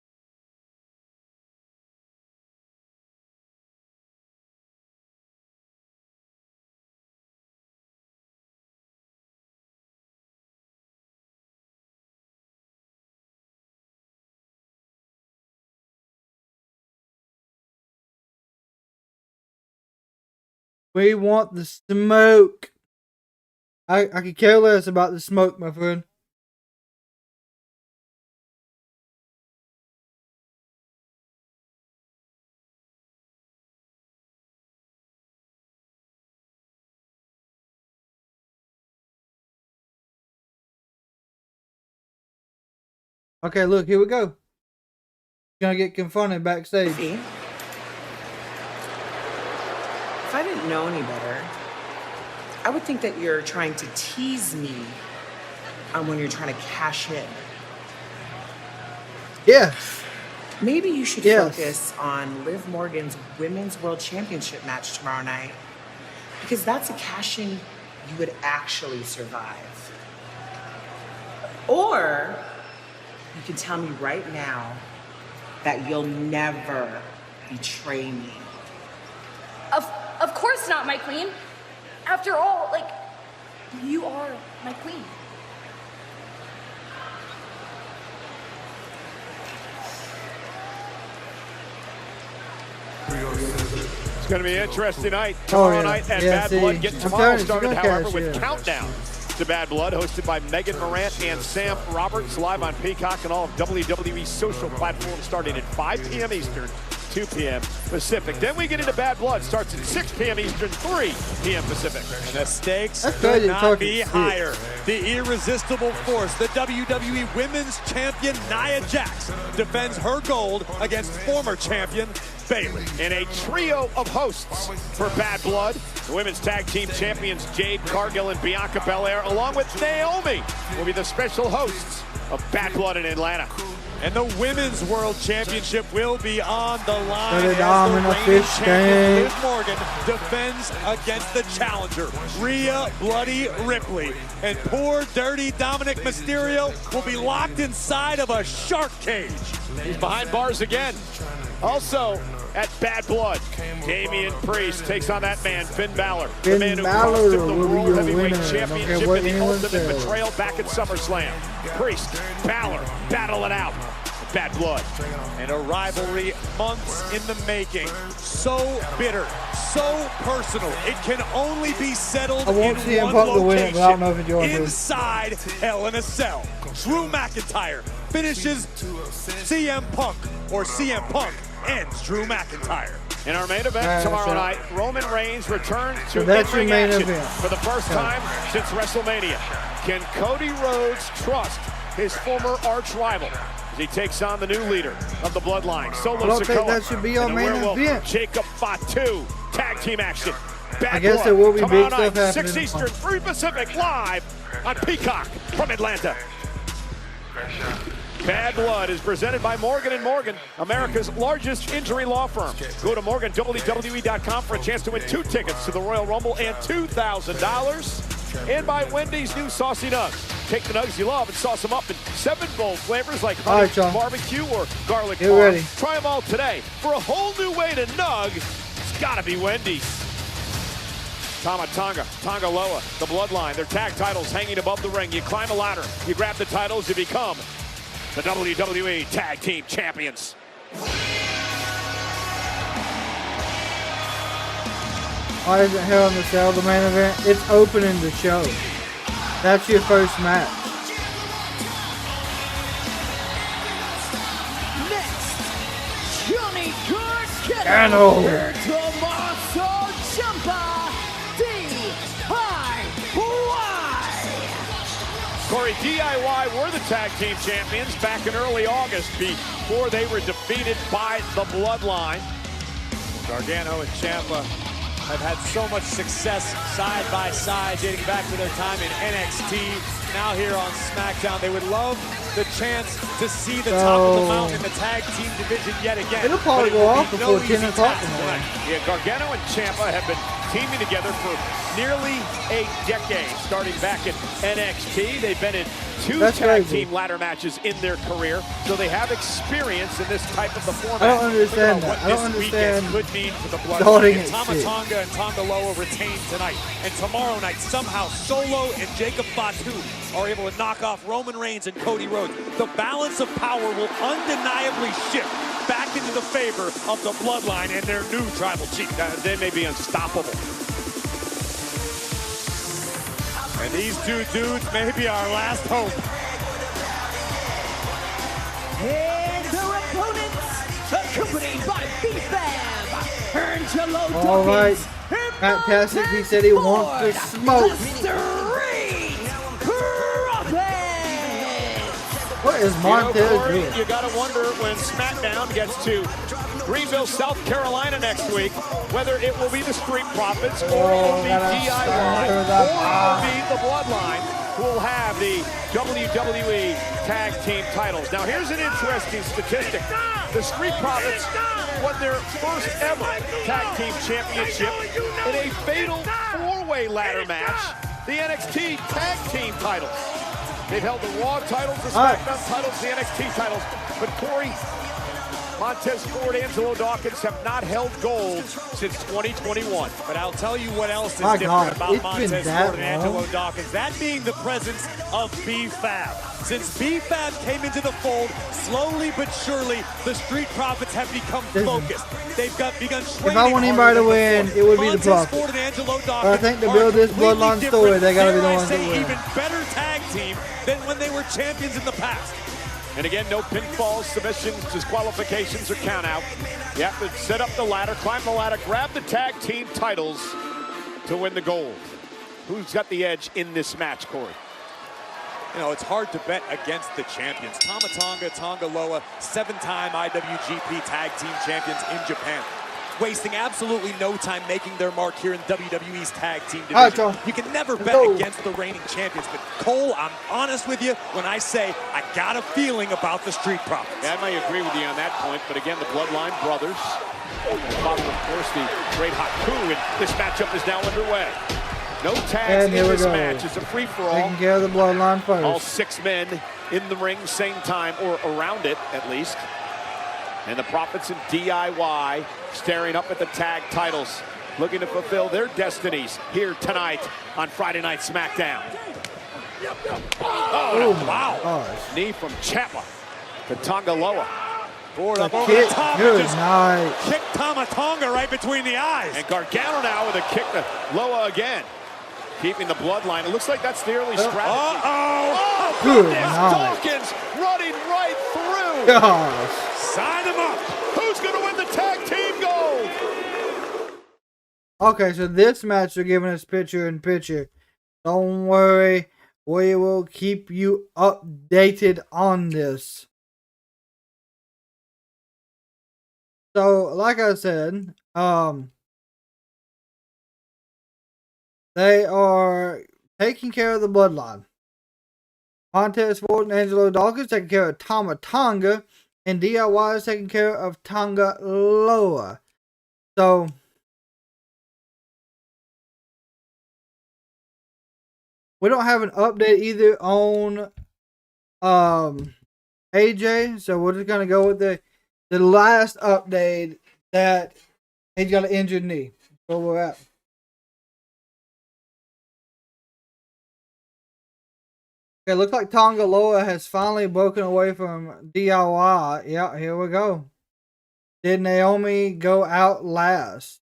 We want the smoke. I could care less about the smoke, my friend. Okay, look, here we go. Gonna get confronted backstage. See? If I didn't know any better, I would think that you're trying to tease me on when you're trying to cash in. Yes. Maybe you should Yes. focus on Liv Morgan's Women's World Championship match tomorrow night, because that's a cash-in you would actually survive. Or you can tell me right now that you'll never betray me. Of course not, my queen. After all, like, you are my queen. It's going to be an interesting night tomorrow night at Bad Blood. Getting tomorrow started, however, with Countdown to Bad Blood, hosted by Megan Morant and Sam Roberts, live on Peacock and all of WWE social platforms, starting at 5 p.m. Eastern, 2 p.m. Pacific. Then we get into Bad Blood. Starts at 6 p.m. Eastern, 3 p.m. Pacific. And the stakes could not be higher. The irresistible force, the WWE Women's Champion Nia Jax, defends her gold against former champion Bayley. And a trio of hosts for Bad Blood. The Women's Tag Team Champions Jade Cargill and Bianca Belair, along with Naomi, will be the special hosts of Bad Blood in Atlanta. And the Women's World Championship will be on the line Put it as on the in a reigning fish champion tank. Liv Morgan defends against the challenger, Rhea Bloody Ripley. And poor, dirty Dominic Mysterio will be locked inside of a shark cage. He's behind bars again. Also at Bad Blood, Damian Priest takes on that man, Finn Balor. The man who cost him the World Heavyweight Championship in the Ultimate Betrayal back at SummerSlam. Priest, Balor, battle it out. Bad Blood. And a rivalry months in the making. So bitter, so personal. It can only be settled I won't in see him one pump the win, location, but I don't know if he's doing this. inside Hell in a Cell. Drew McIntyre finishes CM Punk, or CM Punk ends Drew McIntyre. In our main event tomorrow night, Roman Reigns returns to So that's in-ring your main action event. for the first time since WrestleMania. Can Cody Rhodes trust his former arch rival as he takes on the new leader of the Bloodline, Solo I don't think Sikoa, that should be our and the main werewolf, event. Jacob Fatu. Tag team action. Bad I guess Blood there will be tomorrow big night, stuff 6 happening. Eastern, 3 Pacific, live on Peacock from Atlanta. Bad Blood is presented by Morgan & Morgan, America's largest injury law firm. Go to MorganWWE.com for a chance to win 2 tickets to the Royal Rumble and $2,000. And by Wendy's new Saucy Nugs. Take the nugs you love and sauce them up in 7 bold flavors like honey, barbecue, or garlic Get parm. ready. Try them all today. For a whole new way to nug, it's gotta be Wendy's. Tama Tonga, Tonga Loa, the Bloodline, their tag titles hanging above the ring. You climb a ladder, you grab the titles, you become the WWE Tag Team Champions. Why isn't Hell in the Cell the main event? It's opening the show. That's your first match. Next, Johnny Gargano Gano. Tommaso Ciampa DIY. Corey, DIY were the tag team champions back in early August before they were defeated by the Bloodline. Gargano and Ciampa have had so much success side by side dating back to their time in NXT. Now here on SmackDown, they would love the chance to see the top of the mountain in the tag team division yet again. It'll probably go off before 10 o'clock tonight. Yeah, Gargano and Ciampa have been teaming together for nearly a decade, starting back in NXT. They've been in 2 tag team ladder matches in their career, so they have experience in this type of the format. I don't understand that. I don't understand could mean for the starting Bloodline. it. Tama Tonga and Tonga Loa retain tonight. And tomorrow night, somehow Solo and Jacob Fatu are able to knock off Roman Reigns and Cody Rhodes. The balance of power will undeniably shift back into the favor of the Bloodline and their new tribal chief. They may be unstoppable. And these 2 dudes may be our last hope. And their opponents, accompanied by B-Fab, Angelo Dawkins. All right. Fantastic. He said he wants to smoke. What is Montez doing? You gotta wonder when SmackDown gets to Greenville, South Carolina next week, whether it will be the Street Profits or it will be DIY or it will be the Bloodline who will have the WWE Tag Team titles. Now here's an interesting statistic. The Street Profits won their first ever Tag Team Championship in a fatal 4-way ladder match, the NXT Tag Team titles. They've held the Raw titles, the SmackDown titles, the NXT titles. But Corey, Montez Ford, Angelo Dawkins have not held gold since 2021. But I'll tell you what else is different about Montez Ford and Angelo Dawkins. That being the presence of B-Fab. Since B-Fab came into the fold, slowly but surely, the Street Profits have become focused. They've begun training. If I want anybody to win, it would be the Profits. But I think to build this Bloodline story, they got to be the ones that win. Even better tag team than when they were champions in the past. And again, no pinfalls, submissions, disqualifications, or count-out. You have to set up the ladder, climb the ladder, grab the tag team titles to win the gold. Who's got the edge in this match, Corey? You know, it's hard to bet against the champions. Tama Tonga, Tonga Loa, 7-time IWGP Tag Team Champions in Japan. Wasting absolutely no time making their mark here in WWE's Tag Team Division. You can never bet against the reigning champions, but Cole, I'm honest with you when I say I got a feeling about the Street Profits. Yeah, I might agree with you on that point, but again, the Bloodline brothers, followed, of course, the great Haku, and this matchup is now underway. No tags in this match. It's a free-for-all. Taking care of the Bloodline first. All 6 men in the ring, same time, or around it, at least. And the Profits and DIY staring up at the tag titles, looking to fulfill their destinies here tonight on Friday Night SmackDown. Oh, wow. Gosh. Knee from Ciampa to Tonga Loa. Forward up over the top. Just kicked Tama Tonga right between the eyes. And Gargano now with a kick to Loa again. Keeping the Bloodline. It looks like that's the early strategy. Oh, good goodness. night. Dawkins running right through. Gosh. Sign him up. Who's going to win the tag team gold? Okay, so this match they're giving us picture-in-picture. Don't worry. We will keep you updated on this. So, like I said, they are taking care of the Bloodline. Montez Ford and Angelo Dawkins taking care of Tama Tonga, and DIY is taking care of Tonga Loa. So, we don't have an update either on AJ, so we're just gonna go with the last update that he's got an injured knee. That's where we're at. Okay, looks like Tonga Loa has finally broken away from DIY. Yeah, here we go. Did Naomi go out last?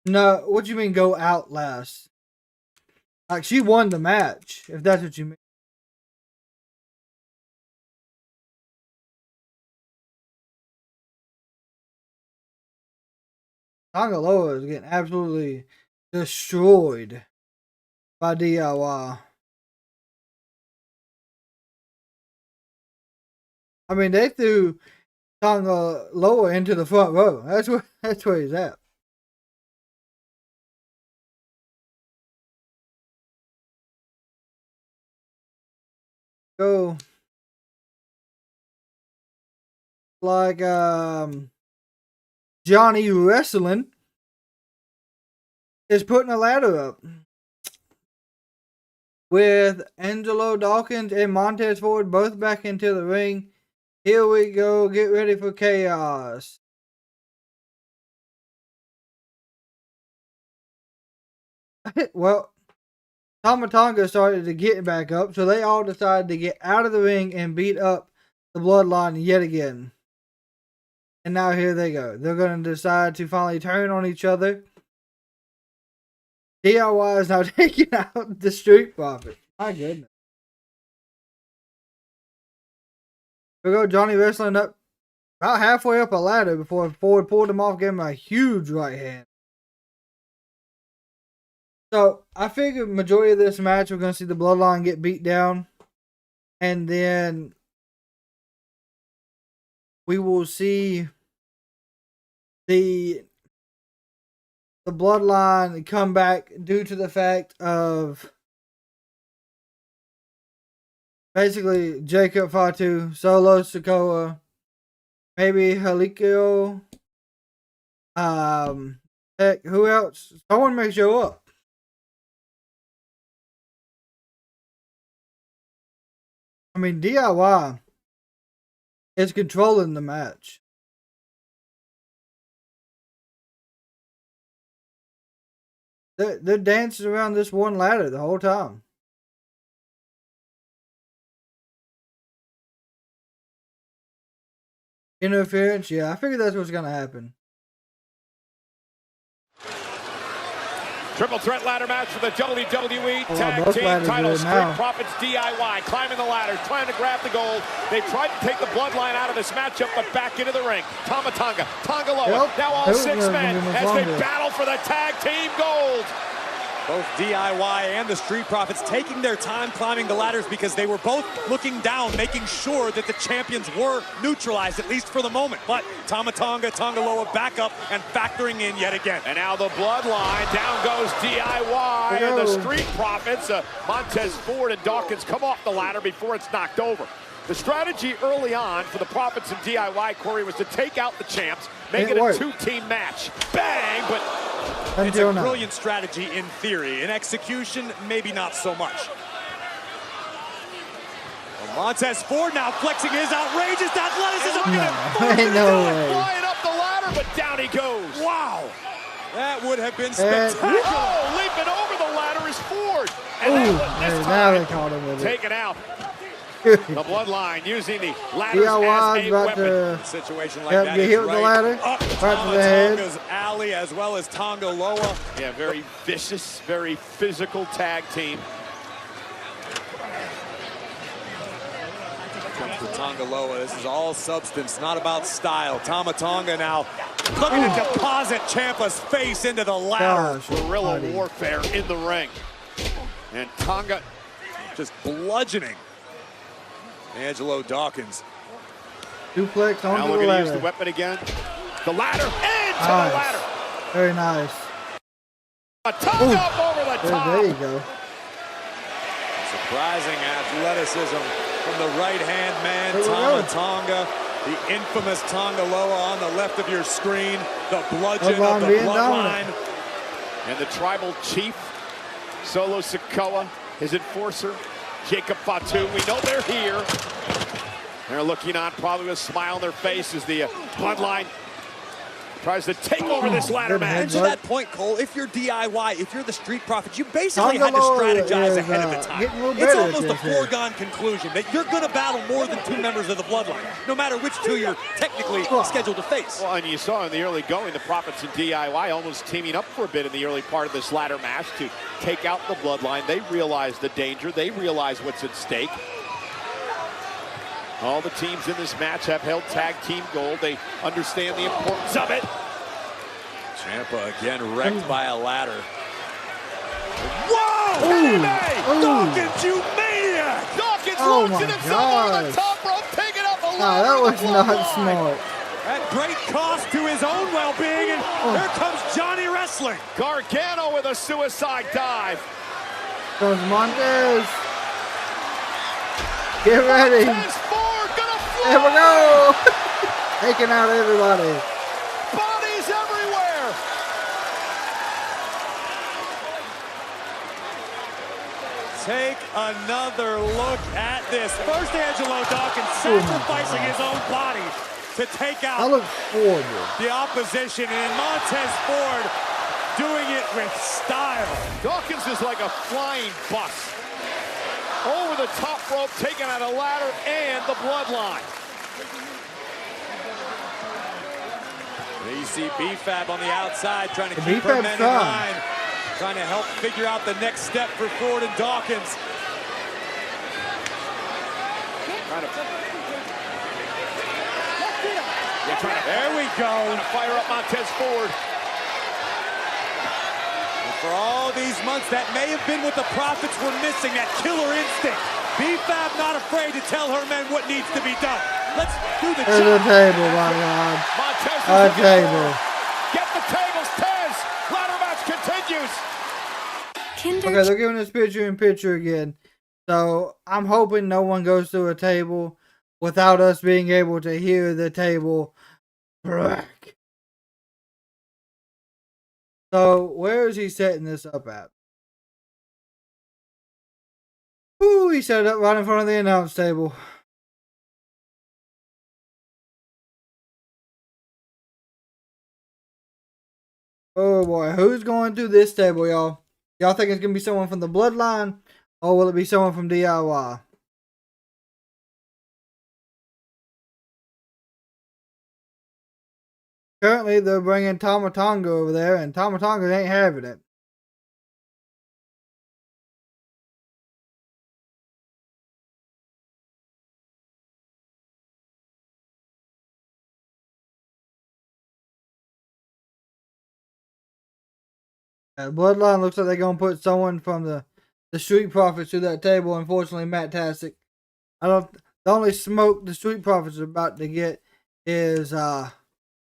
No, what do you mean go out last? Like, she won the match, if that's what you mean. Tonga Loa is getting absolutely destroyed by DIY. I mean, they threw Tonga Loa into the front row. That's where he's at. go like Johnny Wrestling is putting a ladder up with Angelo Dawkins and Montez Ford both back into the ring. Here we go. Get ready for chaos. Well, Tama Tonga started to get back up, so they all decided to get out of the ring and beat up the Bloodline yet again. And now here they go. They're going to decide to finally turn on each other. DIY is now taking out the Street Profits. My goodness. We go Johnny Wrestling up about halfway up a ladder before Ford pulled him off, gave him a huge right hand. So, I figured majority of this match, we're going to see the Bloodline get beat down. And then we will see the Bloodline come back due to the fact of basically Jacob Fatu, Solo Sikoa, maybe Halikio, heck, who else? Someone may show up. I mean, DIY is controlling the match. They're dancing around this one ladder the whole time. Interference, yeah, I figured that's what's going to happen. Triple threat ladder match for the WWE Tag Team titles. Street Profits DIY climbing the ladders, trying to grab the gold. They tried to take the Bloodline out of this matchup, but back into the ring. Tama Tonga, Tonga Loa, now all 6 men as they battle for the Tag Team gold. Both DIY and the Street Profits taking their time climbing the ladders because they were both looking down, making sure that the champions were neutralized, at least for the moment. But Tama Tonga, Tonga Loa back up and factoring in yet again. And now the Bloodline, down goes DIY and the Street Profits. Montez Ford and Dawkins come off the ladder before it's knocked over. The strategy early on for the Profits and DIY, Corey, was to take out the champs, make it a 2-team match. Bang, but it's a brilliant strategy in theory. In execution, maybe not so much. Well, Montez Ford now flexing his outrageous athleticism. No way. Flying up the ladder, but down he goes. Wow. That would have been spectacular. Oh, leaping over the ladder is Ford. And now they caught him with it. Taken out. The Bloodline using the ladders as a weapon. Situation like that get hit with the ladder. Up right to the head. Tonga's alley as well as Tonga Loa. Yeah, very vicious, very physical tag team. Comes to Tonga Loa. This is all substance, not about style. Tama Tonga now looking to deposit Ciampa's face into the ladder. Guerrilla warfare in the ring. And Tonga just bludgeoning Angelo Dawkins. Duplex on now the we're going to use ladder. the weapon again. The ladder into the ladder. Very nice. A Tonga up over the top. There you go. Surprising athleticism from the right-hand man, Tama Tonga. The infamous Tonga Loa on the left of your screen. The bludgeon of the Bloodline. And the tribal chief, Solo Sikoa, his enforcer, Jacob Fatu. We know they're here. They're looking on, probably with a smile on their face as the Bloodline tries to take over this ladder match. And to that point, Cole, if you're DIY, if you're the Street Profits, you basically had to strategize ahead of the time. It's almost a foregone conclusion that you're going to battle more than 2 members of the Bloodline, no matter which 2 you're technically scheduled to face. Well, and you saw in the early going, the Profits and DIY almost teaming up for a bit in the early part of this ladder match to take out the Bloodline. They realize the danger. They realize what's at stake. All the teams in this match have held tag team gold. They understand the importance of it. Ciampa again wrecked by a ladder. Whoa! Hey, Dawkins, you maniac! Dawkins launching himself over the top rope, picking up a ladder. That was not smart. At great cost to his own well-being, and here comes Johnny Wrestling. Gargano with a suicide dive. Goes Montez. Get ready. There we go. Taking out everybody. Bodies everywhere. Take another look at this. First, Angelo Dawkins sacrificing his own body to take out That looks horrible. the opposition, and Montez Ford doing it with style. Dawkins is like a flying bus. Over the top rope, taking out a ladder and the bloodline. You see B-Fab on the outside trying to The keep her B-Fab's men in strong. line, trying to help figure out the next step for Ford and Dawkins. There we go. Trying to fire up Montez Ford. And for all these months, that may have been what the Profits were missing, that killer instinct. B-Fab not afraid to tell her men what needs to be done. Let's do the There's a job. table, my God. Montez A table. Get the tables, Tez. Ladder match continues. Okay, they're giving us picture-in-picture again. So I'm hoping no one goes through a table without us being able to hear the table crack. So where is he setting this up at? Ooh, he set it up right in front of the announce table. Oh boy, who's going through this table, y'all? Y'all think it's going to be someone from the Bloodline, or will it be someone from DIY? Currently, they're bringing Tama Tonga over there, and Tama Tonga ain't having it. Bloodline looks like they're going to put someone from the Street Profits to that table. Unfortunately, Matt Tastic. The only smoke the Street Profits are about to get is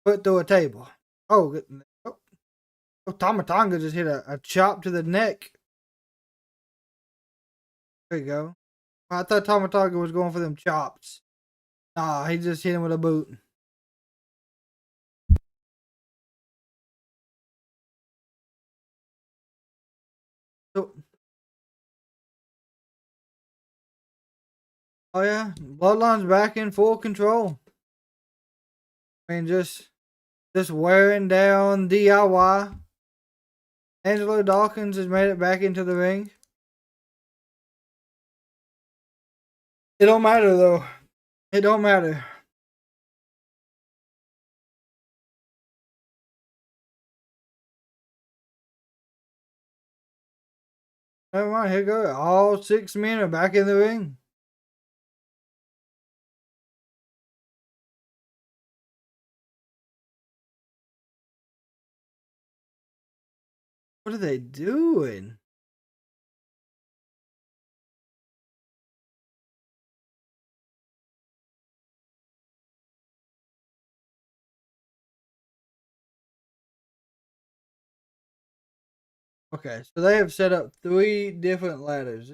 put through a table. Oh, Tama Tonga just hit a chop to the neck. There you go. I thought Tama Tonga was going for them chops. Nah, he just hit him with a boot. So, oh yeah, Bloodline's back in full control. I mean, just wearing down DIY. Angelo Dawkins has made it back into the ring. It don't matter though. It don't matter. Never mind, here go. All 6 men are back in the ring. What are they doing? Okay, so they have set up 3 different ladders.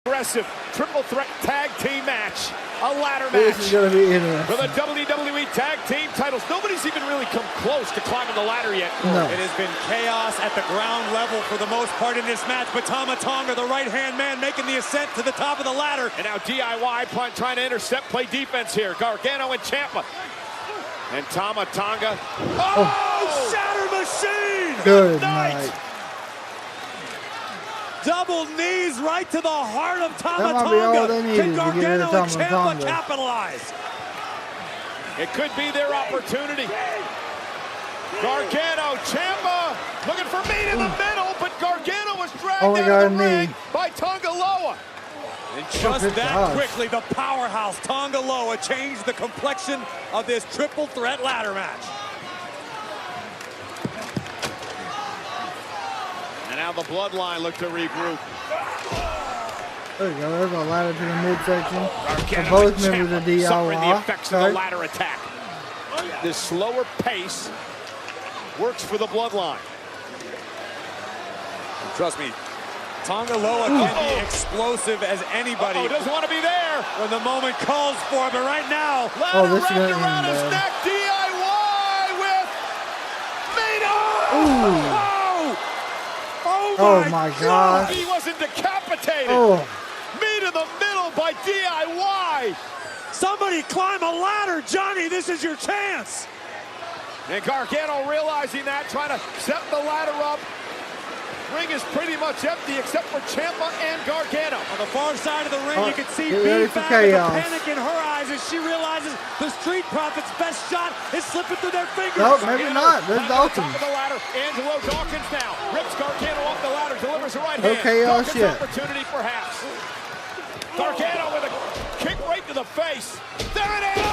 Aggressive triple threat tag team match. A ladder match. This is going to be interesting. For the WWE Tag Team titles. Nobody's even really come close to climbing the ladder yet. No. It has been chaos at the ground level for the most part in this match, but Tama Tonga, the right-hand man, making the ascent to the top of the ladder. And now DIY trying to intercept, play defense here. Gargano and Ciampa. And Tama Tonga. Oh! Shatter Machine! Good night. Double knees right to the heart of Tama That might be all Tonga. they needed Can to get rid Gargano of and Tama Ciampa Tonga. capitalize? It could be their opportunity. Gargano, Ciampa, looking for meat in the middle, but Gargano was dragged Only out got of a the ring knee. by Tonga Loa. And just good that gosh. quickly, the powerhouse Tonga Loa changed the complexion of this triple threat ladder match. And now the Bloodline look to regroup. There you go. There's a ladder to the midsection. Gargano Both and members of Ciampa suffering the DIY. effects of the ladder attack. This slower pace works for the Bloodline. Trust me, Tonga Loa can be explosive as anybody. Doesn't want to be there when the moment calls for it, but right now, ladder this is wrapped gonna around end his bad. neck. DIY with Oh my gosh. He wasn't decapitated. Oh. Meet in the middle by DIY. Somebody climb a ladder, Johnny. This is your chance. And Gargano realizing that, trying to set the ladder up. Ring is pretty much empty except for Ciampa and Gargano. On the far side of the ring, you can see get ready for B-Fab with the chaos. panic in her eyes as she realizes the Street Profits' best shot is slipping through their fingers. No, maybe not. There's Dawkins. Top of the ladder, Angelo Dawkins now rips Gargano off the ladder, delivers the right No hand. chaos Dawkins' yet. opportunity perhaps. Gargano with a kick right to the face. There it is.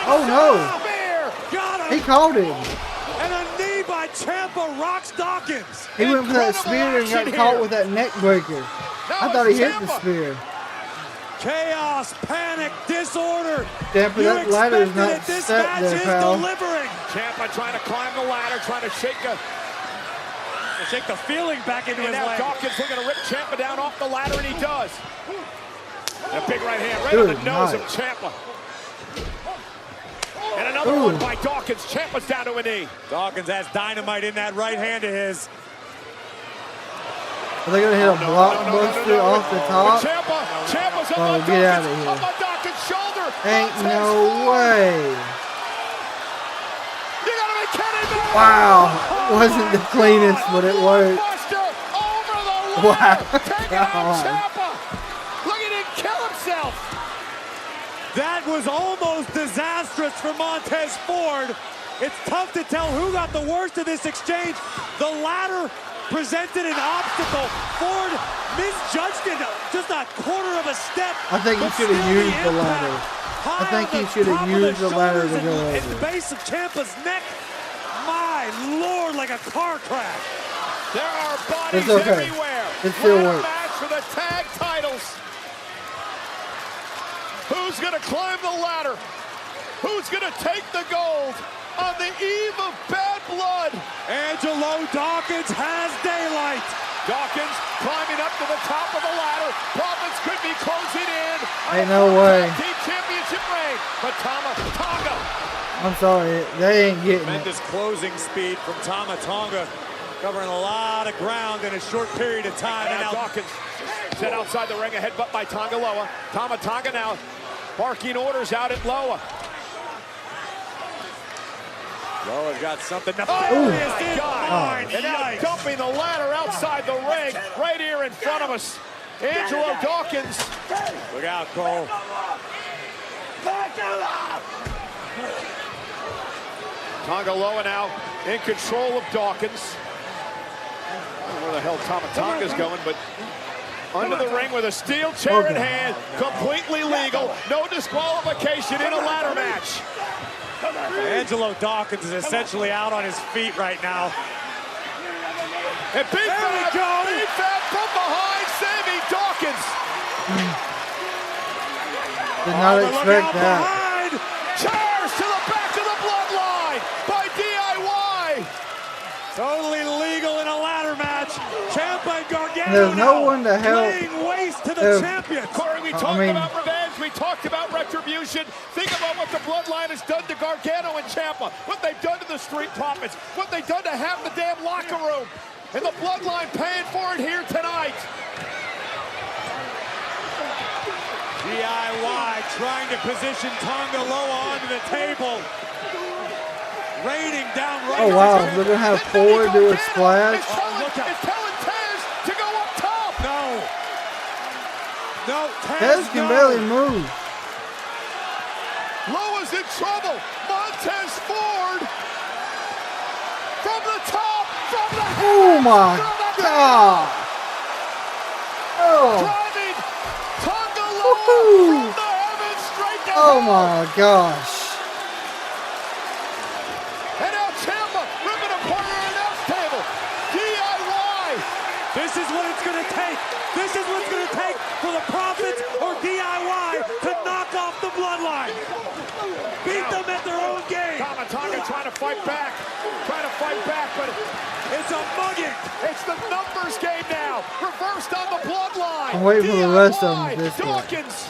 Oh no. Spear. Got him. He called him. And a knee by Ciampa rocks Dawkins. He went for that spear and got caught with that neck breaker. I thought he hit the spear. Chaos, panic, disorder. Ciampa, that ladder is not this set match there, is pal. delivering. Ciampa trying to climb the ladder, trying to shake the feeling back into and his now leg. Dawkins looking to rip Ciampa down off the ladder, and he does. And a big right hand right Good on the nose of night. Ciampa. And another one by Dawkins. Ciampa's down to a knee. Dawkins has dynamite in that right hand of his. Are they going to hit a blockbuster off the top? Ciampa's up Oh, on get out of Dawkins, here. up on Dawkins' shoulder. Ain't no way. You gotta be kidding me. Wow. Wasn't the cleanest, but it worked. Buster over the Wow. ladder. Taking out God. Ciampa. Look at him kill himself. That was almost disastrous for Montez Ford. It's tough to tell who got the worst of this exchange. The ladder presented an obstacle. Ford misjudged it just a quarter of a step. I think he should have used the ladder. I think he should have used the ladder to go At the over. base of Ciampa's neck. My Lord, like a car crash. There are bodies It's okay. everywhere. It still What a works. match for the tag titles. Who's going to climb the ladder? Who's going to take the gold on the eve of Bad Blood? Angelo Dawkins has daylight. Dawkins climbing up to the top of the ladder. Profits could be closing in. Ain't no way. Team championship reign. But Tonga. I'm sorry. They ain't getting it. Tremendous closing speed from Tama Tonga, covering a lot of ground in a short period of time. And now Dawkins set outside the ring, a headbutt by Tonga Loa. Tonga now barking orders out at Loa. Loa's got something. Oh my God! And now dumping the ladder outside the ring, right here in front of us. Angelo Dawkins. Look out, Cole. Tonga Loa now in control of Dawkins. I don't know where the hell Tonga's going, but under the ring with a steel chair in hand, completely legal, no disqualification in a ladder match. Angelo Dawkins is essentially out on his feet right now. And B-Fab from behind, saving Dawkins. Did not expect that. Chairs to the back of the bloodline by DIY. Totally legal in a ladder match. Ciampa and Gargano There's no one to help. laying waste to the champions. Corey, we talked about revenge. We talked about retribution. Think about what the bloodline has done to Gargano and Ciampa. What they've done to the Street Profits. What they've done to half the damn locker room. And the bloodline paying for it here tonight. DIY trying to position Tonga Loa onto the table. Raining down right. Oh wow, they're gonna have Ford do a splash. It's telling Tez to go up top. No, Tez can barely move. Loa's in trouble. Montez Ford from the top, from the Oh my God. Oh. driving Tonga Loa from the heavens straight down. Oh my gosh. And now Ciampa ripping apart her announce table. DIY. This is what it's going to take. This is what it's going to take for the Profits or DIY to knock off the bloodline. Beat them at their own game. Tama Tonga trying to fight back, but it's a mugging. It's the numbers game now. Reversed on the bloodline. I'm waiting for the rest of them this way. Dawkins.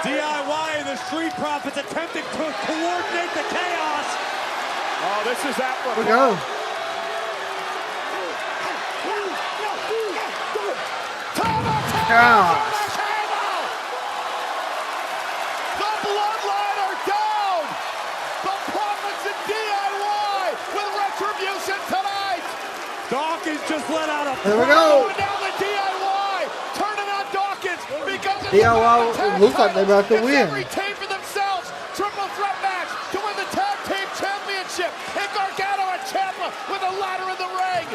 DIY and the Street Profits attempting to coordinate the chaos. Oh, this is apropos. Here we go. Gosh. The Bloodline are down. The Profits and DIY with retribution tonight. Dawkins just let out a There we go. Down the DIY, turning on Dawkins because DIY looks like they're about to win. Every team for themselves. Triple threat match to win the tag team championship. And Gargano and Ciampa with a ladder in the ring.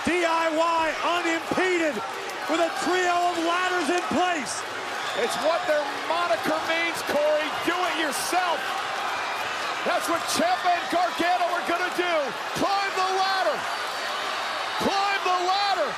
DIY unimpeded with a trio of ladders in place. It's what their moniker means, Corey. Do it yourself. That's what Ciampa and Gargano are going to do. Climb the ladder. Climb the ladder.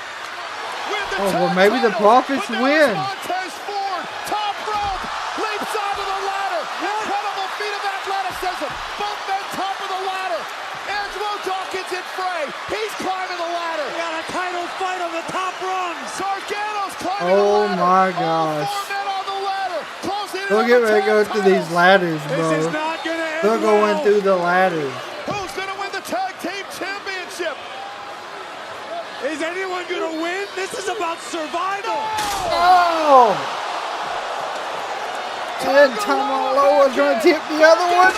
Win the well, maybe the Profits win. Montez Ford, top rope, leaps onto the ladder. Incredible feat of athleticism. Both men top of the ladder. Angelo Dawkins in fray. He's climbing the ladder. We got a title fight on the top rungs. Gargano's climbing the ladder. Oh my gosh. Four men on the ladder. Closing in They'll on get the ready to go tag through these titles. ladders, This bro. is not going to end They're going well. through the ladders. Who's going to win the tag team championship? Is anyone going to win? This is about survival. Oh! And Tama Loa's going to tip the other one.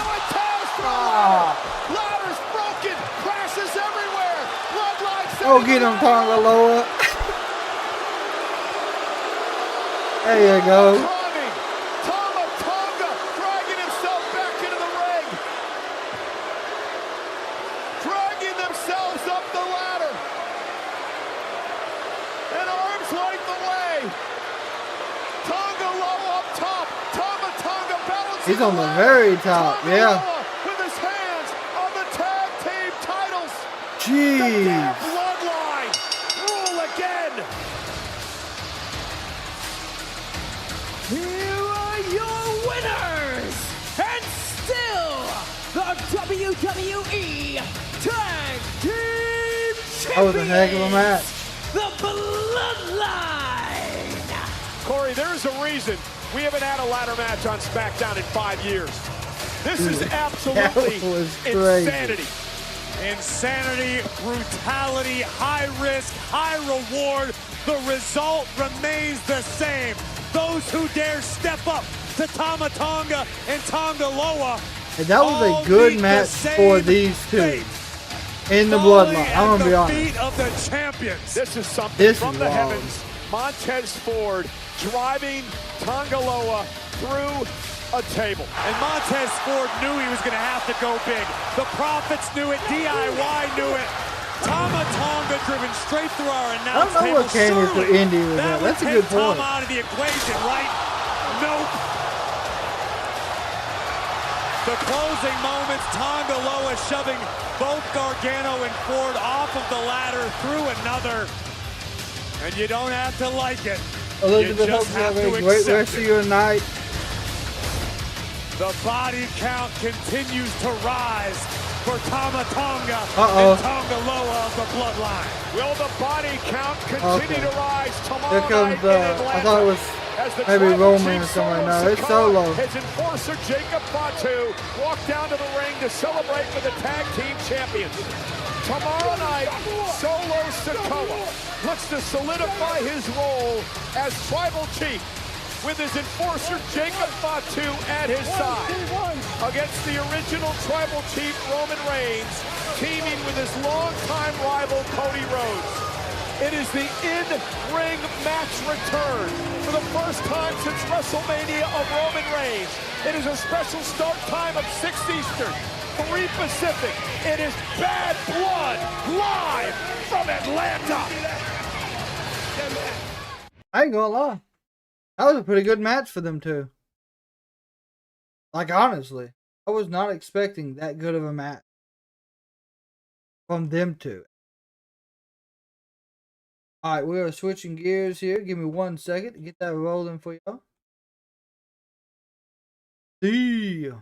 Ah. Ladders broken. Crashes everywhere. Bloodline. Oh, get him, Tama Loa. There you go. Climbing. Tama Tonga dragging himself back into the ring. Dragging themselves up the ladder. And arms length away. Tonga Loa up top. Tama Tonga balancing He's on the ladder. very top, Tonga yeah. Loa with his hands on the tag team titles. Jeez. The Bloodline rule again. Here are your winners, and still the WWE Tag Team That was a heck of a match. the Bloodline. Corey, there's a reason we haven't had a ladder match on SmackDown in 5 years. This is absolutely That was crazy. insanity. Insanity, brutality, high risk, high reward. The result remains the same. Those who dare step up to Tama Tonga and Tonga Loa. And that was a good match for these two in the Bloodline. I'm gonna be honest. Feet of the champions. This is something This from is the wild. heavens. Montez Ford driving Tonga Loa through a table. And Montez Ford knew he was going to have to go big. The Profits knew it. DIY knew it. Tama Tonga driven straight through our I announce don't know table. what came with the Surely Indy with that. would That's a take good point. Tama out of the equation, right? Nope. The closing moments, Tonga Loa shoving both Gargano and Ford off of the ladder through another. And you don't have to like it. Elizabeth, you hope just you have have a to great accept rest it. of your night. The body count continues to rise for Tama Tonga Uh-oh. and Tonga Loa of the Bloodline. Will the body count continue Okay. to rise tomorrow Here comes night the, in Atlanta? I thought it was As the maybe tribal Roman chief or something. Solo No, it's Sikoa, Solo. His enforcer Jacob Fatu walked down to the ring to celebrate with the tag team champions. Tomorrow night, Solo Sikoa looks to solidify his role as tribal chief with his enforcer Jacob Fatu at his side against the original tribal chief Roman Reigns, teaming with his longtime rival Cody Rhodes. It is the in-ring match return for the first time since WrestleMania of Roman Reigns. It is a special start time of 6 Eastern, 3 Pacific. It is Bad Blood live from Atlanta. I ain't gonna lie. That was a pretty good match for them two. Like, honestly, I was not expecting that good of a match from them two. Alright, we are switching gears here. Give me 1 second to get that rolling for y'all. see. Like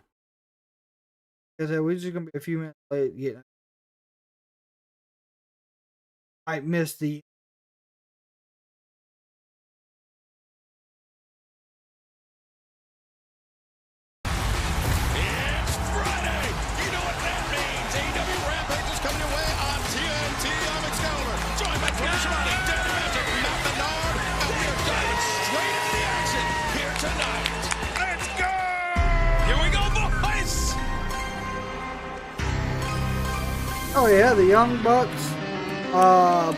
I said, we're just gonna be a few minutes late getting. Might miss the. It's Friday. You know what that means. AEW Rampage is coming your way on TNT. I'm Excalibur, joined by Tony Schiavone, Danny Magic, Matt Menard, and we are diving straight into the action here tonight. Let's go! Here we go, boys! Oh yeah, the Young Bucks,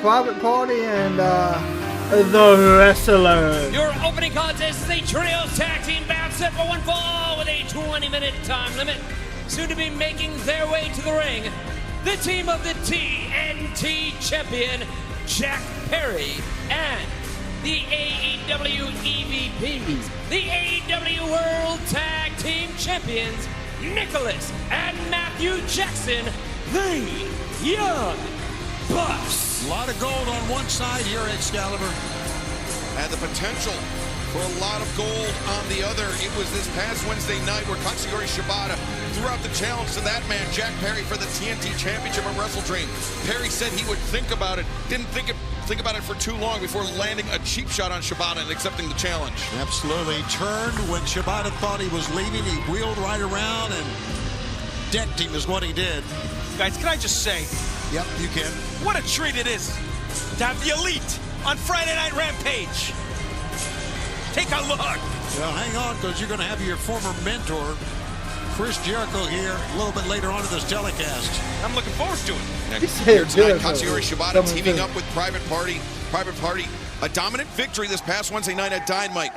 Private Party, and the Wrestlers. Your opening contest is a trios tag team bout set for one fall with a 20-minute time limit. Soon to be making their way to the ring, the team of the TNT champion, Jack Perry, and the AEW EVPs, the AEW World Tag Team Champions, Nicholas and Matthew Jackson, the Young Bucks. A lot of gold on one side here, Excalibur. And the potential for a lot of gold on the other. It was this past Wednesday night where Katsuyori Shibata threw out the challenge to that man, Jack Perry, for the TNT Championship at WrestleDream. Perry said he would think about it, didn't think about it for too long before landing a cheap shot on Shibata and accepting the challenge. Absolutely. He turned when Shibata thought he was leaving. He wheeled right around and decked him is what he did. Guys, can I just say? Yep, you can. What a treat it is to have the Elite on Friday Night Rampage. Take a look. Well, hang on, because you're going to have your former mentor, Chris Jericho, here a little bit later on in this telecast. I'm looking forward to it. Here tonight, Katsuyori Shibata teaming up with Private Party. Private Party, a dominant victory this past Wednesday night at Dynamite.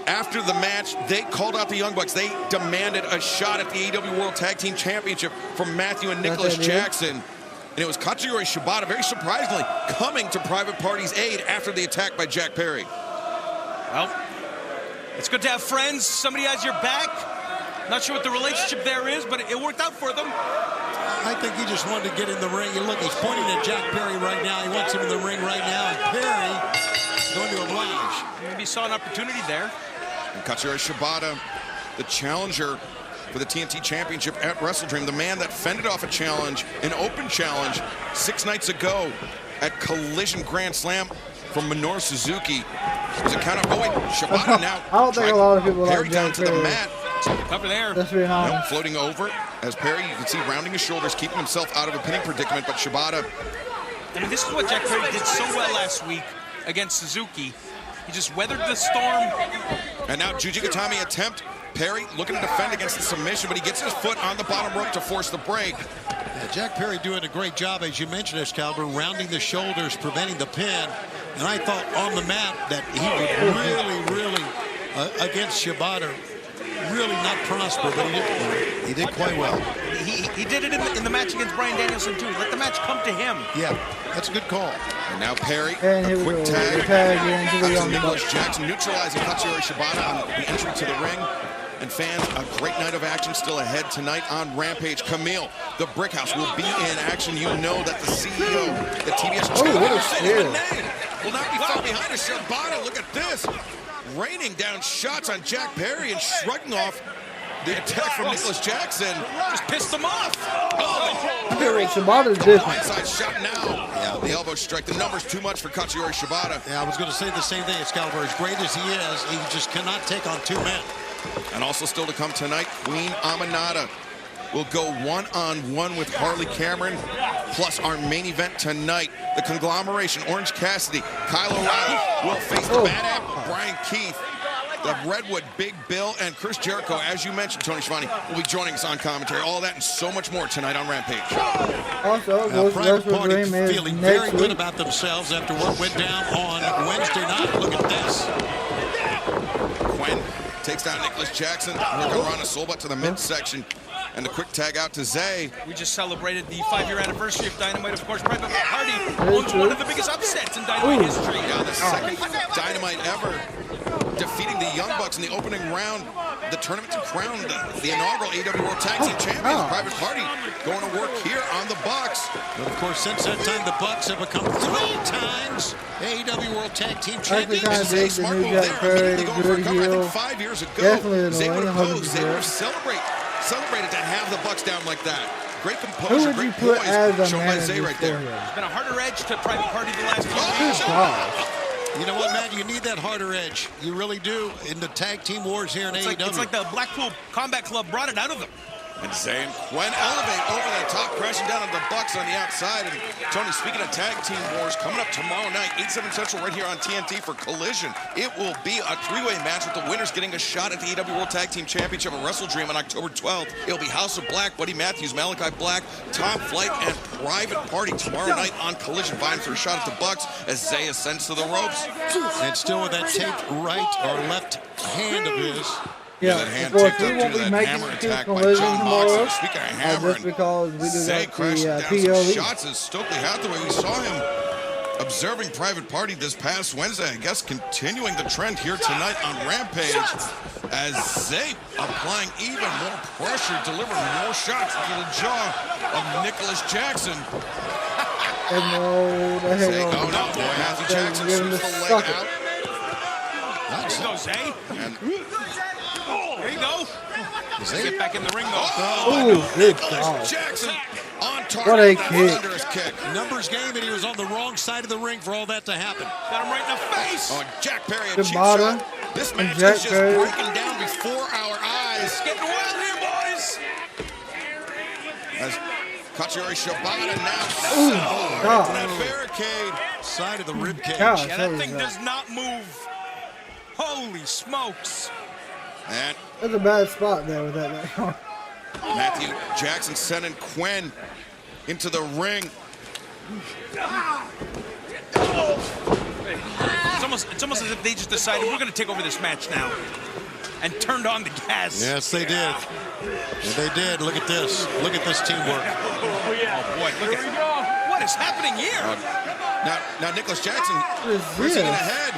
After the match, they called out the Young Bucks. They demanded a shot at the AEW World Tag Team Championship from Matthew and Nicholas Jackson. And it was Katsuyori Shibata, very surprisingly, coming to Private Party's aid after the attack by Jack Perry. Well, it's good to have friends. Somebody has your back. Not sure what the relationship there is, but it worked out for them. I think he just wanted to get in the ring. You look, he's pointing at Jack Perry right now. He wants him in the ring right now. And Perry is going to oblige. Maybe saw an opportunity there. And Katsuyori Shibata, the challenger for the TNT Championship at WrestleDream, the man that fended off a challenge, an open challenge, 6 nights ago at Collision Grand Slam from Minoru Suzuki. There's a count out. Oh, wait, Shibata now. I don't think a lot of people Perry like down Jack to the Perry. mat. Up there. That's being honest. Floating over as Perry, you can see rounding his shoulders, keeping himself out of a pinning predicament, but Shibata. I mean, this is what Jack Perry did so well last week against Suzuki. He just weathered the storm. And now Jujigatami attempt. Perry looking to defend against the submission, but he gets his foot on the bottom rope to force the break. Yeah, Jack Perry doing a great job, as you mentioned, Excalibur, rounding the shoulders, preventing the pin. And I thought on the mat that he would really, against Shibata, really not prosper, but he did quite well. He did it in the match against Bryan Danielson, too. Let the match come to him. Yeah, that's a good call. And now Perry, and a quick tag. Into the Young Nicholas Bucks. Jackson neutralizing Katsuyori Shibata on the entry to the ring. And fans, a great night of action still ahead tonight on Rampage. Camille, the Brick House, will be in action. You know that the CEO, the TBS will not be far behind us. Shibata, look at this. Raining down shots on Jack Perry and shrugging off the attack from Nicholas Jackson. Just pissed him off. Shibata's different. Blindside shot now. Yeah, the elbow strike. The number's too much for Katsuyori Shibata. Yeah, I was going to say the same thing, Excalibur. As great as he is, he just cannot take on 2 men. And also still to come tonight, Queen Aminata will go one-on-one with Harley Cameron. Plus our main event tonight, the conglomeration, Orange Cassidy, Kyle O'Reilly will face the Bad Apple, Brian Keith, the Redwood, Big Bill, and Chris Jericho, as you mentioned, Tony Schiavone, will be joining us on commentary. All that and so much more tonight on Rampage. Also, Private Party feeling very good about themselves after what went down on Wednesday night. Look at this. Quinn takes down Nicholas Jackson. We're going to run a Solbat to the midsection. And the quick tag out to Zay. We just celebrated the 5-year anniversary of Dynamite. Of course, Private Party owns one of the biggest upsets in Dynamite history. Yeah, the second Dynamite ever, defeating the Young Bucks in the opening round. The tournament to crown the inaugural AEW World Tag Team Champions. Private Party going to work here on the Bucks. But of course, since that time, the Bucks have become 3 times AEW World Tag Team Champions. Kind of big, Smart move Jack there. Perry, Going for a good cover. I heel. think 5 years ago, Definitely Zay would have annoying, posed. Zay would have celebrated to have the Bucks down like that. Great Who composure, would you great put poise as a shown by Zay manager right for there. him? It's been a harder edge to Private Party the last few Good weeks. gosh. You know what, Matt? You need that harder edge. You really do in the tag team wars here in AEW. It's like the Blackpool Combat Club brought it out of them. And Zay and Quen elevate over the top, crashing down on the Bucks on the outside. And Tony, speaking of tag team wars, coming up tomorrow night, 8/7 Central, right here on TNT for Collision. It will be a 3-way match with the winners getting a shot at the AEW World Tag Team Championship at Wrestle Dream on October 12th. It'll be House of Black, Buddy Matthews, Malachi Black, Top Flight, and Private Party tomorrow night on Collision, vying for a shot at the Bucks as Zay ascends to the ropes. And still with that taped right or left hand of his. Yeah, that hand of course, tipped we up won't due be to that making hammer it attack to by Collision John tomorrow. Moxley. Speaking of hammer, Just because we do Zay got crashing the down some PLE. shots as Stokely Hathaway. We saw him observing Private Party this past Wednesday. I guess continuing the trend here tonight on Rampage as Zay applying even more pressure, delivering more shots to the jaw of Nicholas Jackson. Zay going out, boy. Matthew Jackson shoots the leg out. There you go, Zay. And there you go. Zay get back in the ring, though. Oh, good God. Jackson on target. What a with kick. thunderous kick. Numbers game, and he was on the wrong side of the ring for all that to happen. Got him right in the face. Oh, Jack Perry, a cheap Shibata shot. This and match Jack is just Perry. breaking down before our eyes. It's getting wild here, boys. As Katsuyori Shibata now Ooh, God. into that barricade. Side of the rib cage. Gosh, Yeah, that thing does not move. Holy smokes. And That's a bad spot there with that. Matthew Jackson sending Quen into the ring. It's almost as if they just decided we're going to take over this match now and turned on the gas. Yes, they did. And they did. Look at this. Look at this teamwork. Oh, boy, look at what is happening here. Now Nicholas Jackson What is pressing this? ahead.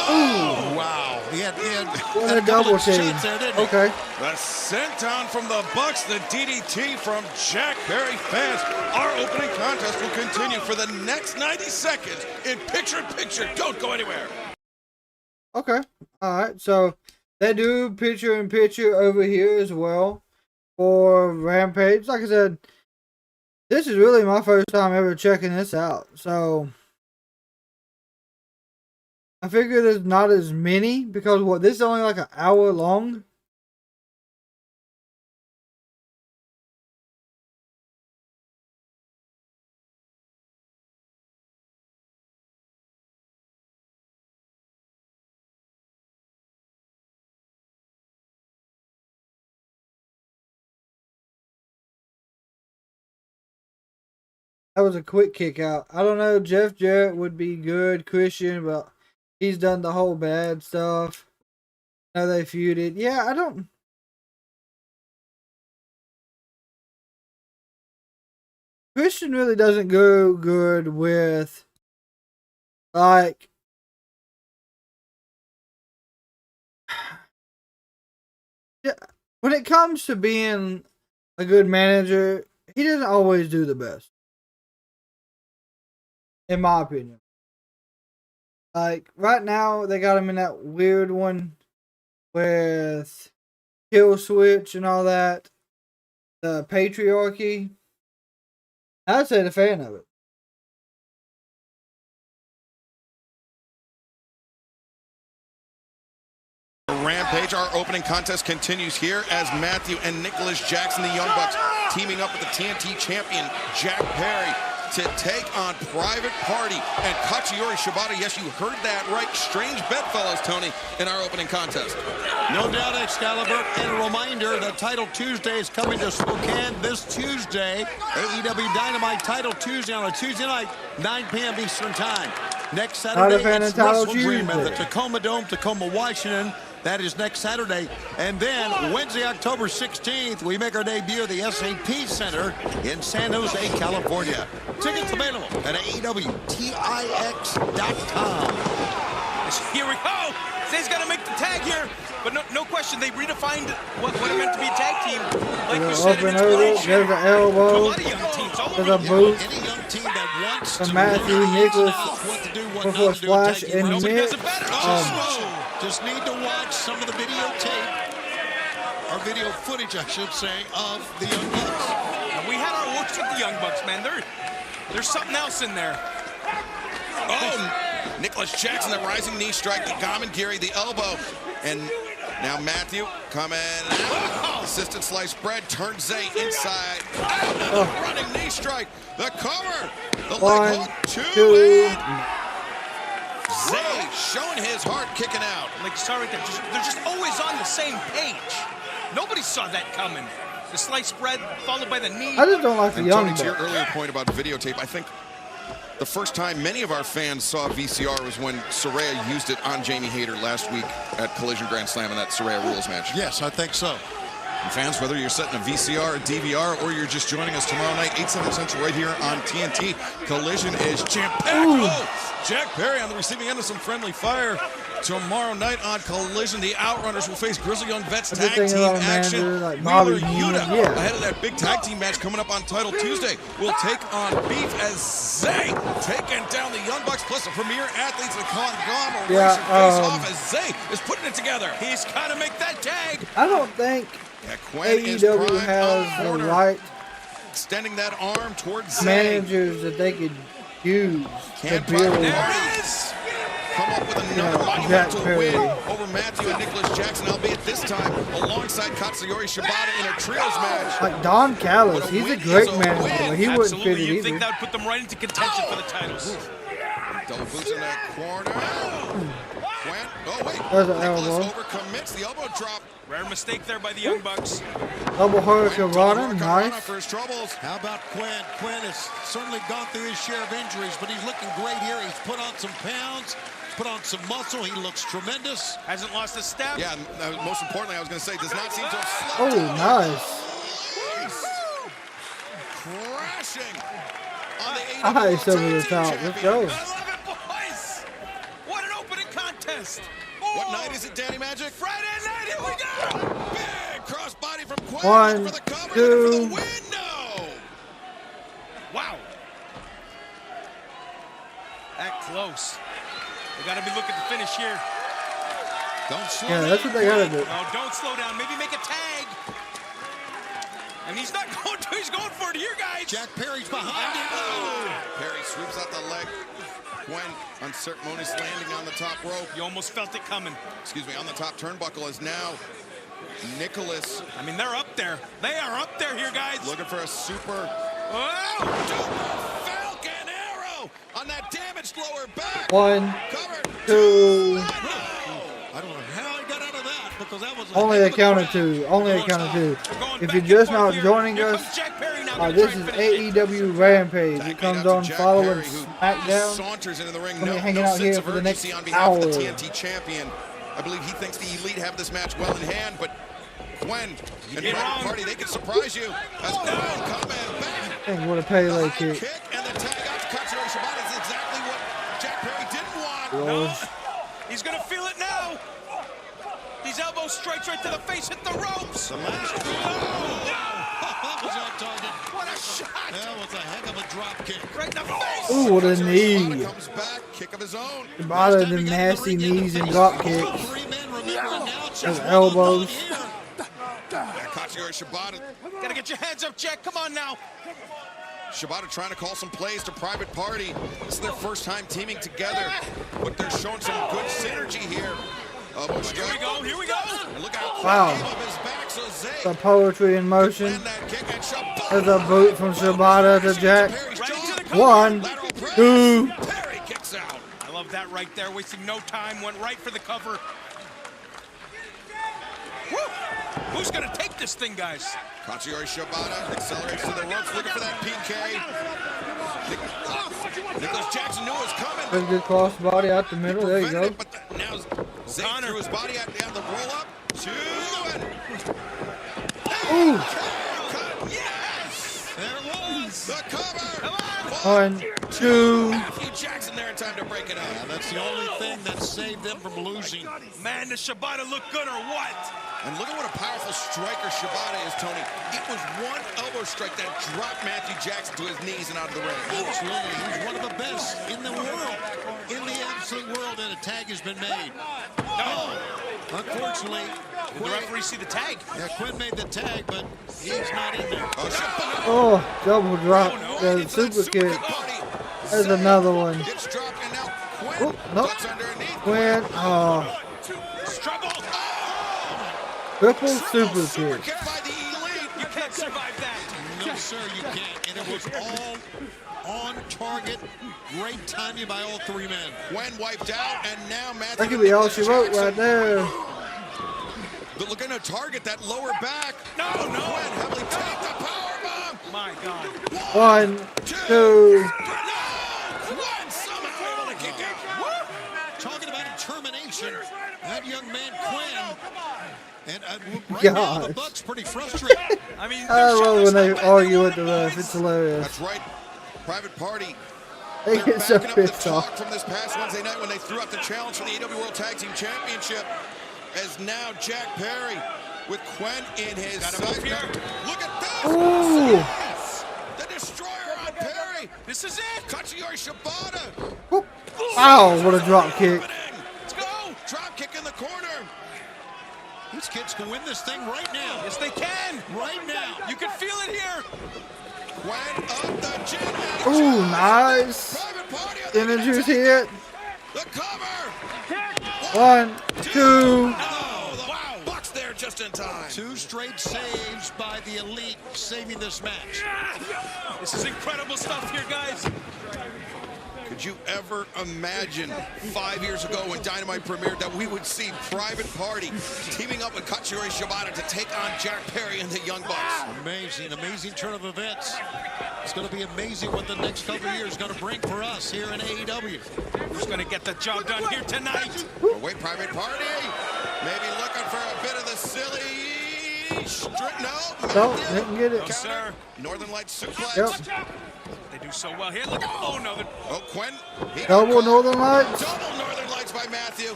Oh, wow. He had What a double team. shots there, didn't he? Okay. The senton from the Bucks, the DDT from Jack Perry fans. Our opening contest will continue for the next 90 seconds in picture-in-picture. Don't go anywhere. Okay. All right. So they do picture-in-picture over here as well for Rampage. Like I said, this is really my first time ever checking this out. So I figure there's not as many because this is only like an hour long. That was a quick kick out. I don't know. Jeff Jarrett would be good. Christian, but he's done the whole bad stuff. Now they feuded. Yeah, I don't. Christian really doesn't go good with, like, yeah, when it comes to being a good manager, he doesn't always do the best. In my opinion. Like, right now, they got him in that weird one with Kill Switch and all that. The patriarchy. I'd say the fan of it. Rampage, our opening contest continues here as Matthew and Nicholas Jackson, the Young Bucks, teaming up with the TNT champion, Jack Perry, to take on Private Party and Katsuyori Shibata. Yes, you heard that right. Strange bedfellows, Tony, in our opening contest. No doubt, Excalibur. And a reminder that Title Tuesday is coming to Spokane this Tuesday. AEW Dynamite Title Tuesday on a Tuesday night, 9 p.m. Eastern Time. Next Not a Saturday, fan it's of Title Wrestle Dream at the Tuesday. Tacoma Dome, Tacoma, Washington. That is next Saturday. And then Wednesday, October 16th, we make our debut at the SAP Center in San Jose, California. Tickets available at AEWTIX.com. Here we go. Zay's got to make the tag here. But no question, they redefined what it meant to be a tag team. Like we said in There's an elbow. There's a boot. From Matthew, Nicholas, before Splash, and Nick. Just need to watch some of the videotape, or video footage, I should say, of the Young Bucks. And we had our looks with the Young Bucks, man. There's something else in there. Oh, Nicholas Jackson, the rising knee strike, the Gamengiri, the elbow. And now Matthew coming out. Assisted slice bread, turns Zay inside. Another running knee strike. The cover. The leg hook, two. Zay showing his heart, kicking out. Like you saw right there, they're just always on the same page. Nobody saw that coming. The slice spread followed by the knee. I just don't like the Young Tony, to your Bucks. earlier point about videotape, I think the first time many of our fans saw VCR was when Saraya used it on Jamie Hayter last week at Collision Grand Slam in that Saraya Rules match. Yes, I think so. And fans, whether you're setting a VCR, a DVR, or you're just joining us tomorrow night, 8, 7 Central right here on TNT, Collision is jam-packed. Oh, Jack Perry on the receiving end of some friendly fire. Tomorrow night on Collision, the Outrunners will face Grizzly Young Vets tag team action. Like Wheeler Yuta, ahead of that big tag team match coming up on Title Tuesday, will take on Beef as Zay taking down the Young Bucks plus the premier athletes of the conglomeration face off as Zay is putting it together. He's got to make that tag. I don't think Quinn is AEW has the right extending that arm towards Zay. managers that they could use to build. There it is. Come up with another monumental win over Matthew and Nicholas Jackson, albeit this time alongside Katsuyori Shibata in a trios match. Like Don Callis, he's a great manager, but he wouldn't fit it You either. think that would put them right into contention for the titles? Double boots in that corner. Quinn, oh wait, There's an Nicholas elbow. overcommits the elbow drop. Rare mistake there by the Young Bucks. Double Hurricane Rana, nice. For his troubles. How about Quinn? Quinn has certainly gone through his share of injuries, but he's looking great here. He's put on some pounds, put on some muscle. He looks tremendous. Hasn't lost a step. Yeah, most importantly, I was going to say, does not seem to have slept. Oh, nice. Crashing on the Nice over the top. Let's go. I love it, boys. What an opening contest. What night is it, Danny Magic? Friday night. Here we go. Big crossbody from Quinn. One, for the cover, two. for the win. No. Wow. That close. We got to be looking to finish here. Don't slow Yeah, down. that's what they gotta do. No, don't slow down. Maybe make a tag. And he's not going to. He's going for it here, guys. Jack Perry's behind him. Oh. Perry sweeps out the leg. Quinn unceremonious landing on the top rope. You almost felt it coming. Excuse me, on the top turnbuckle is now Nicholas. I mean, they're up there. They are up there here, guys. Looking for a super Falcon arrow on that damaged lower back. 1, Covered. 2. I don't know how he got out of that, because that was Only a count of 2. Only a count of 2. If you're just now joining us, this is AEW Rampage. It comes on following Smackdown. Saunters into the ring. Gonna be No hanging out sense here of for the next urgency on behalf hour. of the TNT champion. I believe he thinks the Elite have this match well in hand, but Quinn and Private Party, they can surprise you. As Quinn coming back. Dang, what a Pele kick. Kick and the tag out to Katsuyori Shibata is exactly what Jack Perry didn't want. No, he's going to feel it now. These elbow strikes right to the face, hit the ropes. The last that was on target. What a shot. That was a heck of a drop kick. Right in the face. Ooh, what a knee. Comes back, kick of his own. Shibata, the nasty knees and drop kicks. Those elbows. Katsuyori Shibata. Got to get your hands up, Jack. Come on now. Shibata trying to call some plays to Private Party. This is their first time teaming together, but they're showing some good synergy here. Here we go. Here we go. And look out. Wow. The poetry in motion. There's a boot from Shibata to Jack. 1, 2. Perry kicks out. I love that right there. Wasting no time. Went right for the cover. Woo! Who's going to take this thing, guys? Katsuyori Shibata accelerates to the ropes, looking for that PK. Nicholas Jackson knew it was coming. Pretty good cross body out the middle. There you go. Now Zayn threw his body out down the roll up. 2 and ooh. Yes! There it was. The cover. 1, 2. Matthew Jackson there in time to break it up. Yeah, that's the only thing that saved them from losing. Man, does Shibata look good or what? And look at what a powerful striker Shibata is, Tony. It was one elbow strike that dropped Matthew Jackson to his knees and out of the ring. Absolutely. He's one of the best in the world. In the absolute world, and a tag has been made. No. Unfortunately, did the referee see the tag? Yeah, Quinn made the tag, but he's not in there. Oh, double drop. The super kick. There's another one. Oh, nope. Quinn. Oh. Triple super kick. You can't survive that. No, sir, you can't. And it was all on target. Great timing by all 3 men. Quinn wiped out, and now Matthew. That could be all she wrote right there. But looking to target that lower back. No. Quinn heavily tapped the powerbomb. My God. 1, 2. Quinn somehow able to kick out. Talking about determination, that young man Quinn. And right now, the Bucks pretty frustrated. I mean, I love when they argue with the ref. It's hilarious. That's right. Private Party. They get so pissed talk off. from this past Wednesday night when they threw out the challenge for the AEW World Tag Team Championship. As now Jack Perry with Quinn in his sight. Look at this. Ooh. Yes. The destroyer on Perry. This is it. Katsuyori Shibata. Wow, what a drop kick. Let's go. Drop kick in the corner. These kids can win this thing right now. Yes, they can. Right now. You can feel it here. Quinn up the chin. Ooh, nice. Energy's hit. The cover. 1, 2. Wow. Bucks there just in time. 2 straight saves by the Elite, saving this match. This is incredible stuff here, guys. Could you ever imagine 5 years ago when Dynamite premiered that we would see Private Party teaming up with Katsuyori Shibata to take on Jack Perry and the Young Bucks? Amazing turn of events. It's going to be amazing what the next couple of years is going to bring for us here in AEW. Who's going to get the job done here tonight? Wait, Private Party. Maybe looking for a bit of the silly strip. No, didn't get it. No, sir. Northern Lights suplex. Yep. They do so well here. Look. Oh, no. Oh, Quinn. Double Northern Lights. Double Northern Lights by Matthew.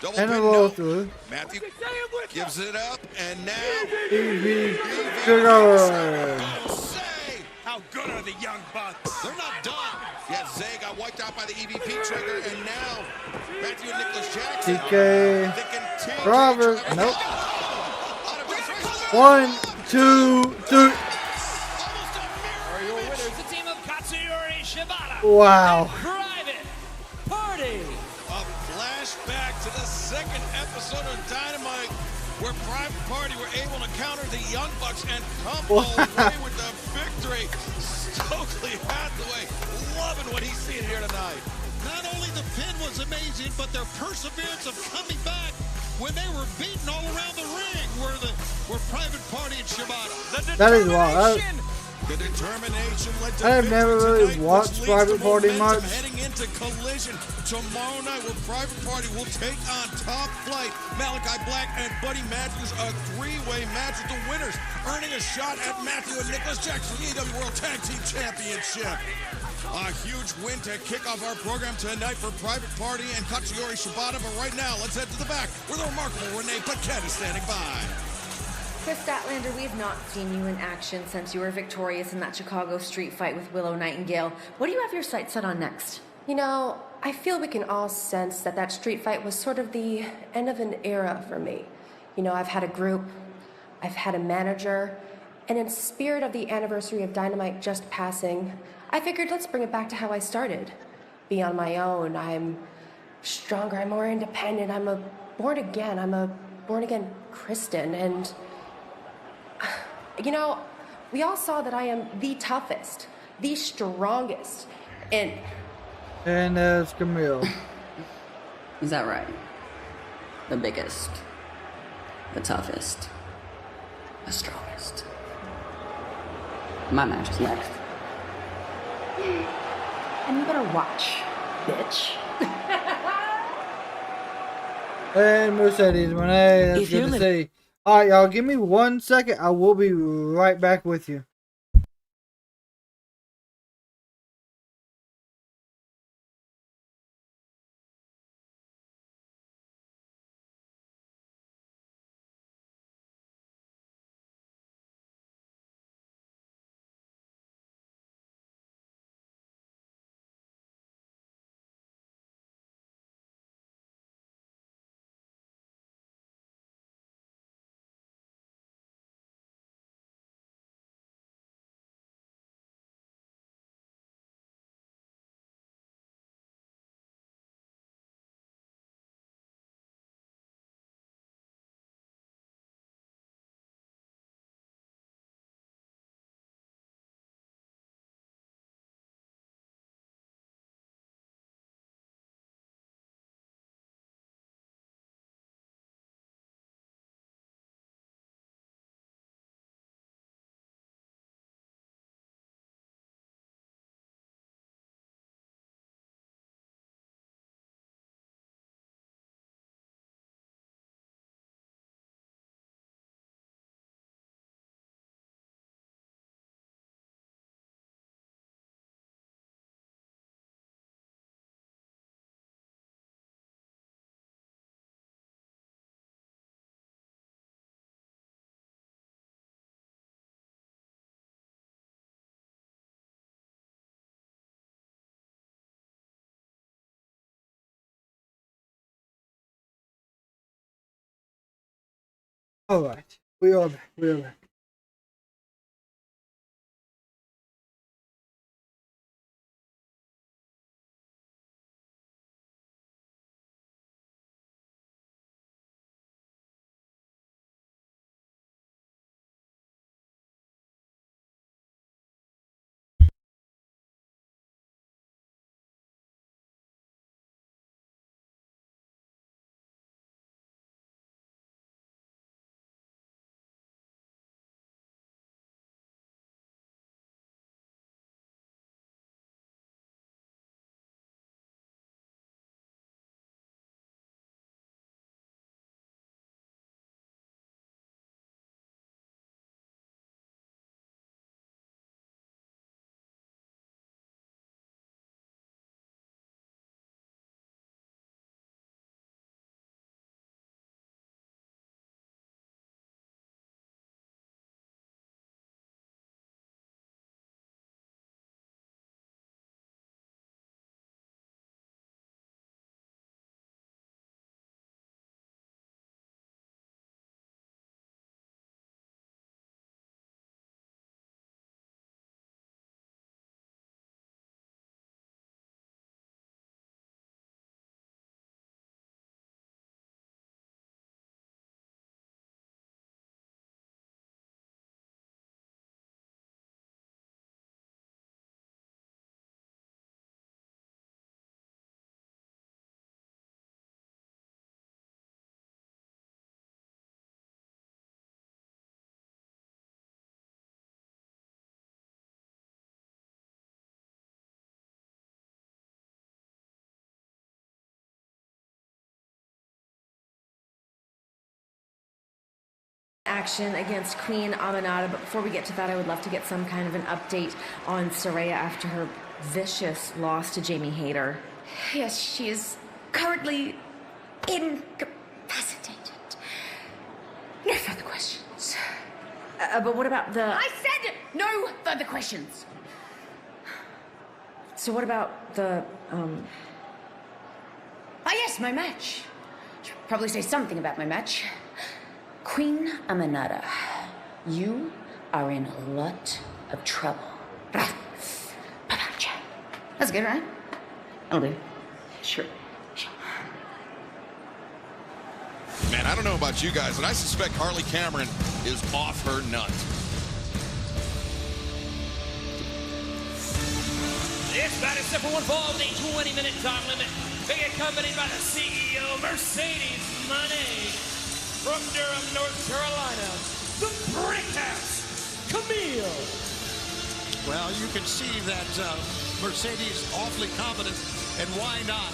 Double And a pin, roll no. through. Matthew gives it up, and now EV Sugar. How good are the Young Bucks? They're not done. Yeah, Zay got wiped out by the EVP trigger, and now Matthew and Nicholas Jackson. TK. Robert. Nope. 1, 2, 3. Are your winners the team of Katsuyori Shibata. Wow. Private Party. A flashback to the second episode of Dynamite, where Private Party were able to counter the Young Bucks and come away with the victory. Stokely Hathaway loving what he's seeing here tonight. Not only the pin was amazing, but their perseverance of coming back when they were beaten all around the ring were Private Party and Shibata. That is wild. The determination led to I have never really tonight, watched which leads Private to Party momentum much. Heading into Collision tomorrow night, where Private Party will take on Top Flight, Malachi Black, and Buddy Matthews. A 3-way match with the winners earning a shot at Matthew and Nicholas Jackson, the AEW World Tag Team Championship. A huge win to kick off our program tonight for Private Party and Katsuyori Shibata. But right now, let's head to the back where the remarkable Renee Paquette is standing by. Chris Statlander, we have not seen you in action since you were victorious in that Chicago street fight with Willow Nightingale. What do you have your sights set on next? You know, I feel we can all sense that that street fight was sort of the end of an era for me. You know, I've had a group, I've had a manager, and in spirit of the anniversary of Dynamite just passing, I figured let's bring it back to how I started. Be on my own, I'm stronger, I'm more independent, I'm a born again Kristen, and you know, we all saw that I am the toughest, the strongest, and there's Camille. Is that right? The biggest, the toughest, the strongest. My match is next. And you better watch, bitch. And Mercedes Moné, that's good to see. Alright, y'all, give me 1 second. I will be right back with you. Alright, we are back. We are back. Action against Queen Aminata, but before we get to that, I would love to get some kind of an update on Saraya after her vicious loss to Jamie Hayter. Yes, she is currently incapacitated. No further questions. But what about the... I said no further questions. So what about the, Oh, yes, my match. Should probably say something about my match. Queen Aminata, you are in a lot of trouble. That's good, right? I'll do. Sure. Man, I don't know about you guys, but I suspect Harley Cameron is off her nut. This match is set for one fall with a 20-minute time limit. Being accompanied by the CEO, Mercedes Moné. From Durham, North Carolina, the Brickhouse, Camille Well, you can see that Mercedes awfully confident, and why not?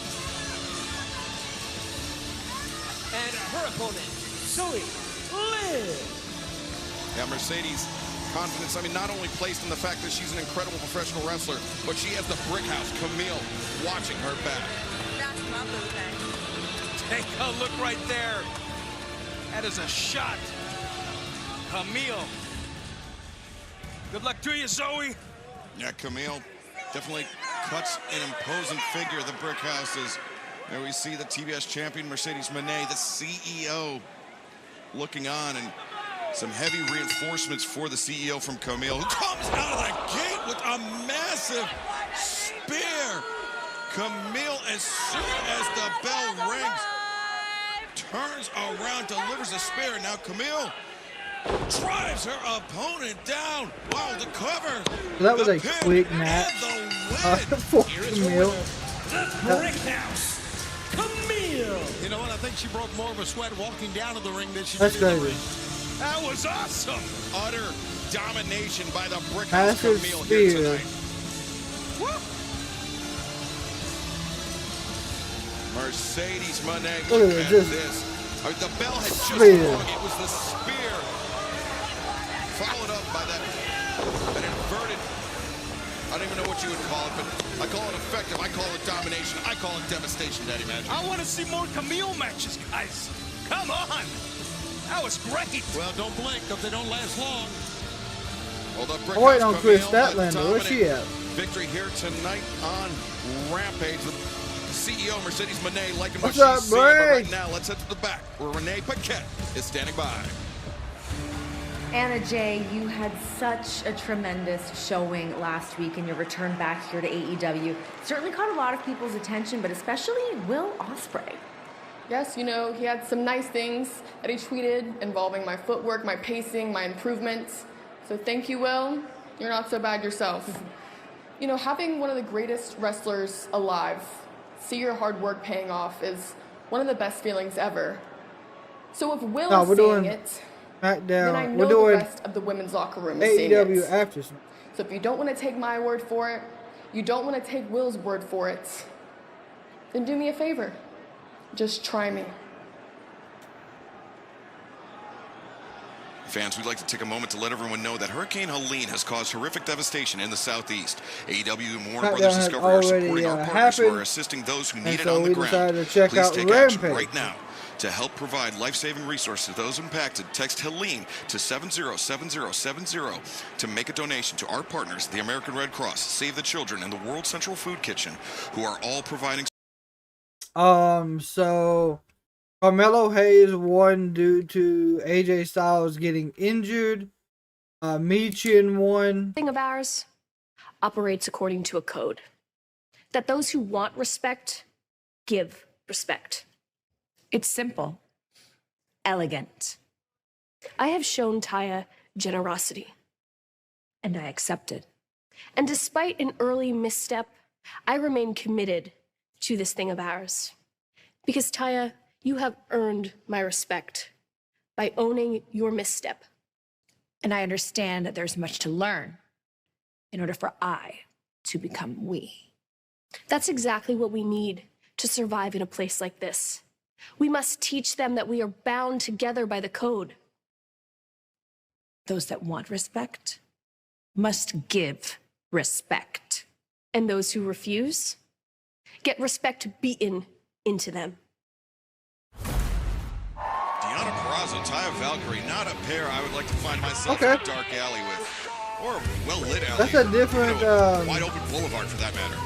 And her opponent, Zoe Liv. Yeah, Mercedes' confidence, I mean, not only placed in the fact that she's an incredible professional wrestler, but she has the brick house, Camille, watching her back. That's my boo thing. Take a look right there. That is a shot. Camille. Good luck to you, Zoe. Yeah, Camille definitely cuts an imposing figure. The brick house is. There we see the TBS champion, Mercedes Moné, the CEO, looking on, and some heavy reinforcements for the CEO from Camille, who comes out of the gate with a massive spear. Camille, as soon as the bell rings, turns around, delivers a spear. Now Camille drives her opponent down. Wow, the cover. That was a quick match for Camille. The brick house. Camille. You know what? I think she broke more of a sweat walking down to the ring than she That's did in the crazy. ring. That was awesome. Utter domination by the brick house Massive Camille here spear. tonight. Woo! Mercedes Moné, Look look at at this. this. I mean, the bell had just Spear. rung. It was the spear, followed up by that inverted. I don't even know what you would call it, but I call it effective. I call it domination. I call it devastation, Daddy Magic. I want to see more Camille matches, guys. Come on. That was great. Well, don't blink because they don't last long. Well, the brick Oh, wait, house on Chris Camille, a Statlander. Where's she dominant at? victory here tonight on Rampage with CEO Mercedes Moné liking what What's up, she's seeing. But Bray? right now, let's head to the back where Renee Paquette is standing by. Anna Jay, you had such a tremendous showing last week in your return back here to AEW. Certainly caught a lot of people's attention, but especially Will Ospreay. Yes, you know, he had some nice things that he tweeted involving my footwork, my pacing, my improvements. So thank you, Will. You're not so bad yourself. You know, having one of the greatest wrestlers alive, see your hard work paying off, is one of the best feelings ever. So if Will is saying it, then I SmackDown. know We're the doing rest of the women's locker room is saying it. AEW after Smackdown. So if you don't want to take my word for it, you don't want to take Will's word for it, then do me a favor. Just try me. Fans, we'd like to take a moment to let everyone know that Hurricane Helene has caused horrific devastation in the southeast. AEW and Warner SmackDown Brothers has Discovery are supporting already, our partners who happened, are assisting those who and need it so on the we ground. decided to check Please out take action Rampage. right now. To help provide life-saving resources to those impacted, text Helene to 707070 to make a donation to our partners, the American Red Cross, Save the Children, and the World Central Food Kitchen, who are all providing. So Carmelo Hayes won due to AJ Styles getting injured. Michin won. Thing of ours operates according to a code that those who want respect give respect. It's simple, elegant. I have shown Taya generosity, and I accept it. And despite an early misstep, I remain committed to this thing of ours. Because Taya, you have earned my respect by owning your misstep. And I understand that there's much to learn in order for I to become we. That's exactly what we need to survive in a place like this. We must teach them that we are bound together by the code. Those that want respect must give respect. And those who refuse get respect beaten into them. Deonna Purrazzo, Taya Valkyrie, not a pair I would like to find myself in a dark alley with. Or a well-lit alley. That's a different, wide open boulevard for that matter.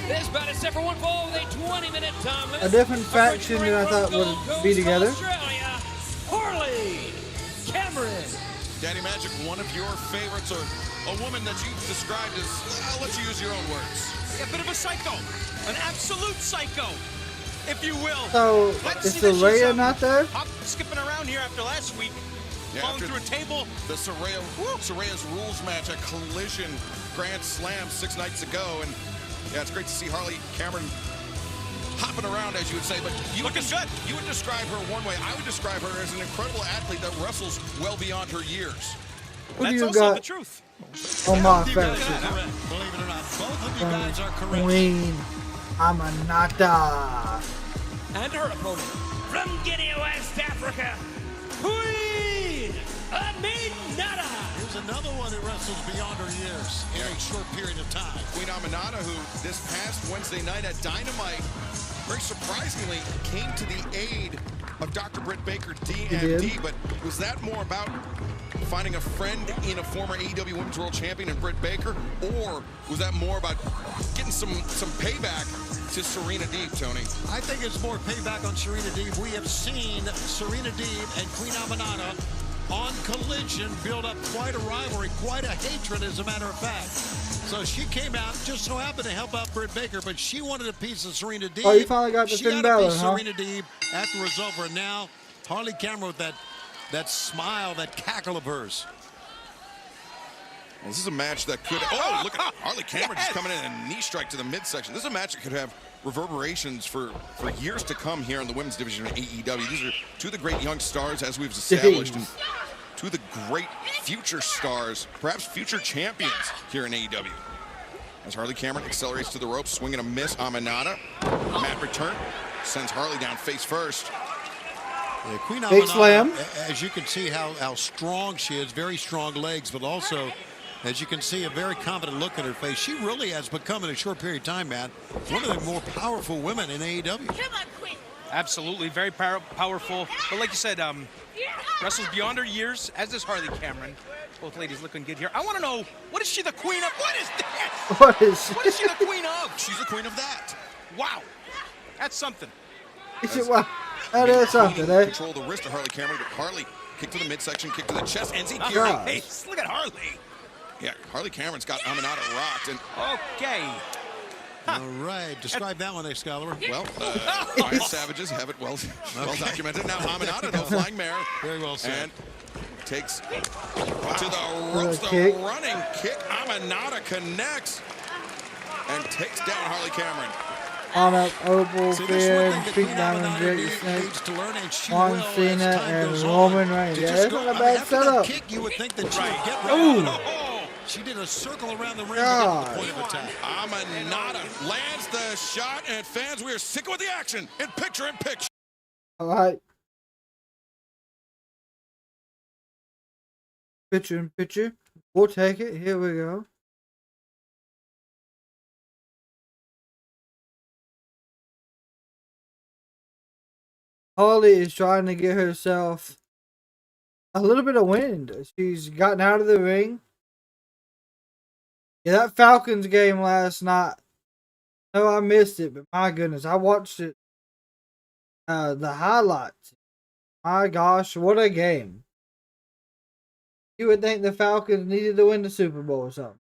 This bout is set for one fall with a 20-minute time limit. A different faction than I thought would be together. Australia, Harley Cameron. Daddy Magic, one of your favorites, or a woman that you've described as, I'll let you use your own words. A bit of a psycho, an absolute psycho, if you will. So is Saraya not there? Skipping around here after last week. Falling through a table. The Saraya's rules match at Collision Grand Slam 6 nights ago, and yeah, it's great to see Harley Cameron hopping around, as you would say, but you would describe her one way. I would describe her as an incredible athlete that wrestles well beyond her years. Who do That's you also got? the truth. on my affection. Believe it or not, both of you guys are correct. Queen Aminata. And her opponent from Guinea, West Africa, Queen Aminata. Here's another one who wrestles beyond her years in a short period of time. Queen Aminata, who this past Wednesday night at Dynamite, very surprisingly, came to the aid of Dr. Britt Baker, DMD, but was that more about finding a friend in a former AEW Women's World Champion in Britt Baker, or was that more about getting some payback to Serena Deeb, Tony? I think it's more payback on Serena Deeb. We have seen Serena Deeb and Queen Aminata on Collision build up quite a rivalry, quite a hatred, as a matter of fact. So she came out, just so happened to help out Britt Baker, but she wanted a piece of Serena Deeb. Oh, you finally got the She Finn got a Balor, piece huh? of Serena Deeb after it was over. And now Harley Cameron with that smile, that cackle of hers. Well, this is a match that could... Oh, look at Harley Cameron just coming in and knee strike to the midsection. This is a match that could have reverberations for years to come here in the women's division of AEW. These are two of the great young stars, as we've established, and two of the great future stars, perhaps future champions here in AEW. As Harley Cameron accelerates to the ropes, swinging a miss. Aminata. Mat return. Sends Harley down face first. Yeah, Queen Big Aminata, slam. as you can see how strong she is, very strong legs, but also, as you can see, a very confident look in her face. She really has become, in a short period of time, Matt, one of the more powerful women in AEW. Absolutely, very powerful. But like you said, wrestles beyond her years, as does Harley Cameron. Both ladies looking good here. I want to know, what is she the queen of? What is that? What is she the queen of? She's the queen of that. Wow. That's something. Wow. That is something, eh? Control the wrist of Harley Cameron, but Harley kick to the midsection, kick to the chest, NZ God. Kiri. Hey, look at Harley. Yeah, Harley Cameron's got Aminata rocked. And Okay. All right, describe that one, Excalibur. well, Iron Savages have it well documented. Now Aminata, no flying mare. Very well said. And takes to the ropes, the kick. running kick. Aminata connects and takes down Harley Cameron. On up, Opal, See, this is one Finn, thing that Pink Queen Diamond, Aminata Jake needs Snake, to learn, and she John will Cena, as time and goes Roman on. Reigns. To Yeah, just it's go- not a I mean, bad after that setup. kick, you would think that she would get Ooh. right. She did a circle around the ring God. to get to the point of attack. Aminata lands the shot, and fans, we are sticking with the action in picture-in-picture. All right. Picture in picture. We'll take it. Here we go. Harley is trying to get herself a little bit of wind. She's gotten out of the ring. Yeah, that Falcons game last night. No, I missed it, but my goodness, I watched it. The highlights. My gosh, what a game. You would think the Falcons needed to win the Super Bowl or something.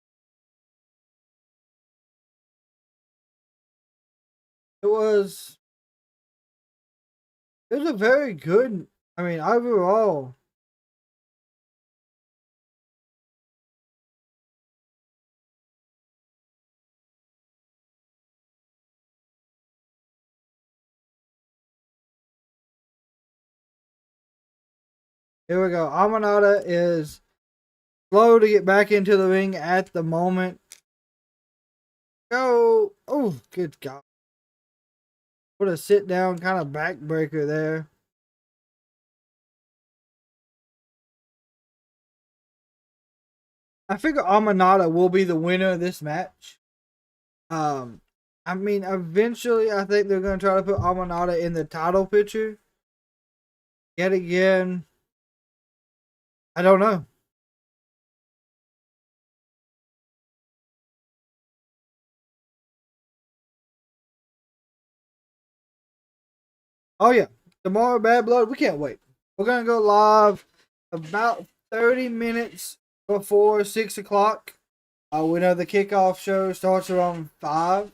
It was a very good, I mean, overall. Here we go. Aminata is slow to get back into the ring at the moment. Go. Oh, good God. What a sit down kind of backbreaker there. I figure Aminata will be the winner of this match. I mean, eventually I think they're going to try to put Aminata in the title picture. Yet again, I don't know. Oh yeah, tomorrow Bad Blood, we can't wait. We're going to go live about 30 minutes before 6 o'clock. We know the kickoff show starts around 5.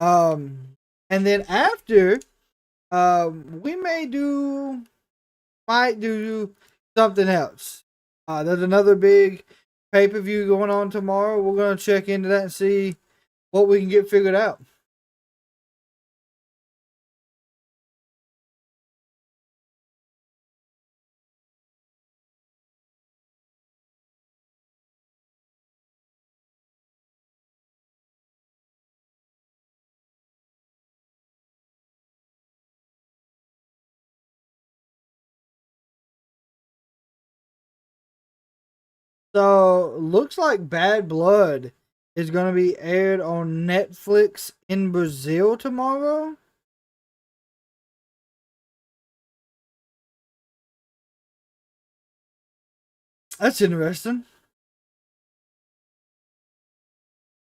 And then after, we might do something else. There's another big pay-per-view going on tomorrow. We're going to check into that and see what we can get figured out. So, looks like Bad Blood is going to be aired on Netflix in Brazil tomorrow. That's interesting.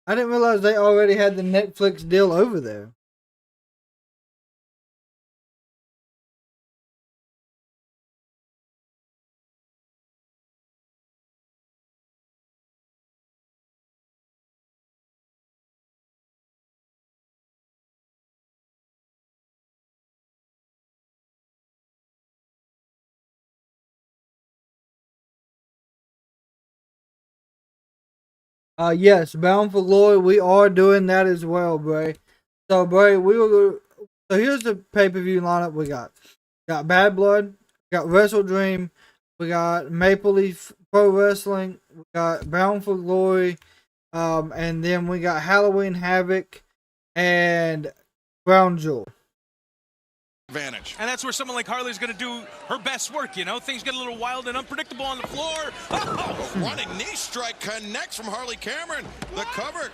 I didn't realize they already had the Netflix deal over there. Yes, Bound for Glory, we are doing that as well, Bray. So, Bray, so here's the pay-per-view lineup we got. Got Bad Blood, got Wrestle Dream, we got Maple Leaf Pro Wrestling, we got Bound for Glory, and then we got Halloween Havoc and Crown Jewel. Advantage. And that's where someone like Harley's going to do her best work, you know? Things get a little wild and unpredictable on the floor. Oh, running knee strike connects from Harley Cameron. The cover,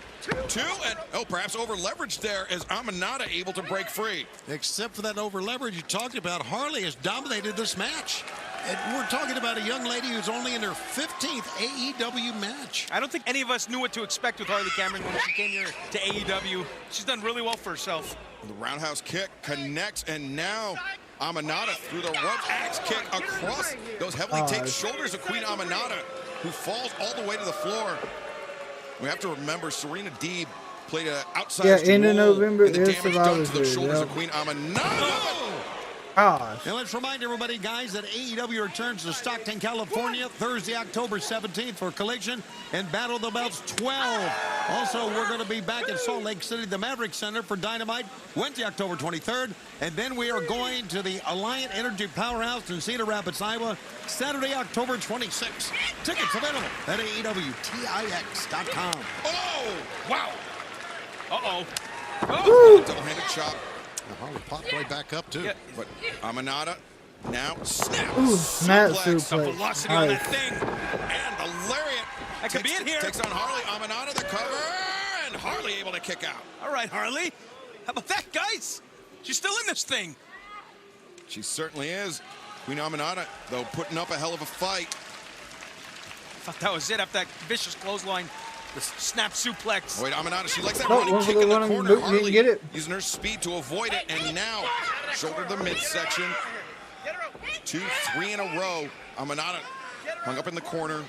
two, and perhaps over leveraged there as Amanada able to break free. Except for that over leverage you talked about, Harley has dominated this match. And we're talking about a young lady who's only in her 15th AEW match. I don't think any of us knew what to expect with Harley Cameron when she came here to AEW. She's done really well for herself. The roundhouse kick connects, and now Amanada through the rope. Axe kick across those heavily taped shoulders of Queen Amanada, who falls all the way to the floor. We have to remember Serena Deeb played an outsized in role November in the damage done to the Series, shoulders of Queen Amanada. Gosh. And let's remind everybody, guys, that AEW returns to Stockton, California, Thursday, October 17th for Collision and Battle of the Belts 12. Also, we're going to be back at Salt Lake City, the Maverick Center for Dynamite, Wednesday, October 23rd. And then we are going to the Alliant Energy Powerhouse in Cedar Rapids, Iowa, Saturday, October 26th. Tickets available at AEWTIX.com. Oh, wow. Uh-oh. Oh, double-handed chop. Harley popped right back up, too. Yeah, but Amanada now snaps. Ooh, snap suplex. The velocity on that thing. And the lariat. That could be it here. Takes on Harley. Amanada the cover. And Harley able to kick out. All right, Harley. How about that, guys? She's still in this thing. She certainly is. Queen Amanada, though, putting up a hell of a fight. I thought that was it after that vicious clothesline. The snap suplex. Wait, Amanada, she likes that running kick in the corner. Harley get it. using her speed to avoid it, and now shoulder to the midsection. 2, 3 in a row. Amanada hung up in the corner.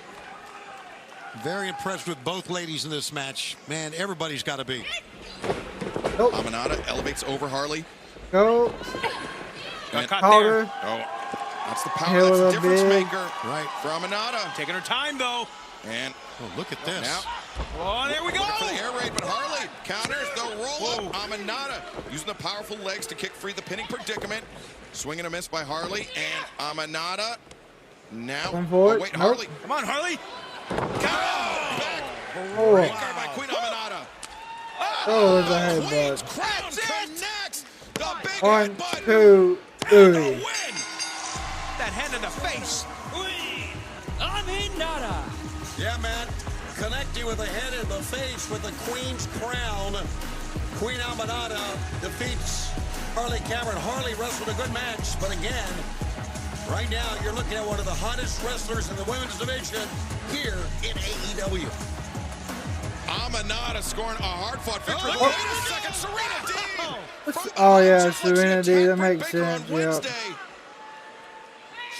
Very impressed with both ladies in this match. Man, everybody's got to be. Nope. Amanada elevates over Harley. Go. Got caught there. Oh, that's the power. That's the difference maker. Right. For Amanada. Taking her time, though. And look at this. Now, there we go. For the air raid, but Harley counters the roll up. Amanada using the powerful legs to kick free the pinning predicament. Swing and a miss by Harley, and Amanada now. Wait, Harley. Come on, Harley. Back. Breaker by Queen Amanada. Oh, it's a headbutt. Crown connects. The big 1, headbutt. 2, 3. That hand in the face. Amanada. Yeah, man. Connecting with the head in the face with the Queen's crown. Queen Amanada defeats Harley Cameron. Harley wrestled a good match, but again, right now you're looking at one of the hottest wrestlers in the women's division here in AEW. Amanada scoring a hard-fought victory. Wait a second, Serena Deeb. Oh yeah, Serena Deeb. That makes sense. Yeah.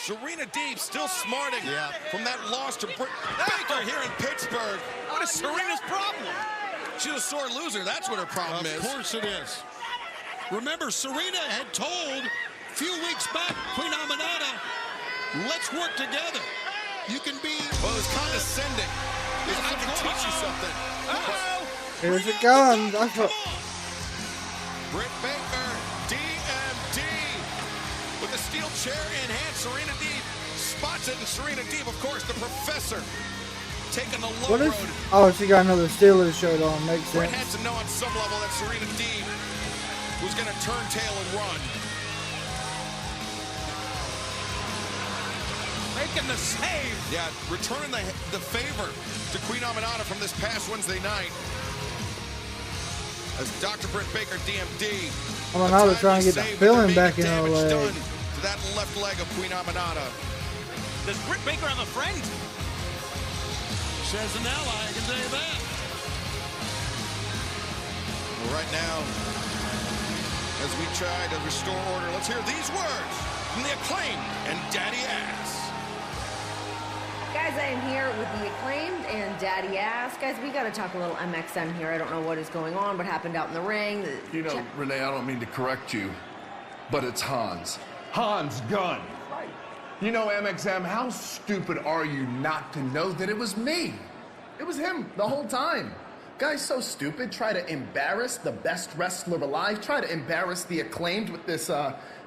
Serena Deeb still smarting from that loss to Baker here in Pittsburgh. What is Serena's problem? She's a sore loser. That's what her problem is. Of course it is. Remember, Serena had told a few weeks back, Queen Amanada, let's work together. You can be... Well, it's condescending. I can teach you something. Here's it comes. Britt Baker, DMD. With a steel chair in hand, Serena Deeb spots it, and Serena Deeb, of course, the professor, taking the low road. Oh, she got another Steelers shirt on. Makes Britt sense. had to know on some level that Serena Deeb was going to turn tail and run. Make making the save. Yeah, returning the favor to Queen Aminata from this past Wednesday night. As Dr. Britt Baker, DMD. Aminata trying to get the feeling back in her leg. Done to that left leg of Queen Aminata. Does Britt Baker have a friend? She has an ally, I can tell you that. Well, right now, as we try to restore order, let's hear these words from the Acclaimed and Daddy Ass. Guys, I am here with the Acclaimed and Daddy Ass. Guys, we got to talk a little MXM here. I don't know what is going on, what happened out in the ring. You know, Renee, I don't mean to correct you, but it's Hans. Hans Gunn. You know, MXM, how stupid are you not to know that it was me? It was him the whole time. Guy's so stupid, try to embarrass the best wrestler alive, try to embarrass the Acclaimed with this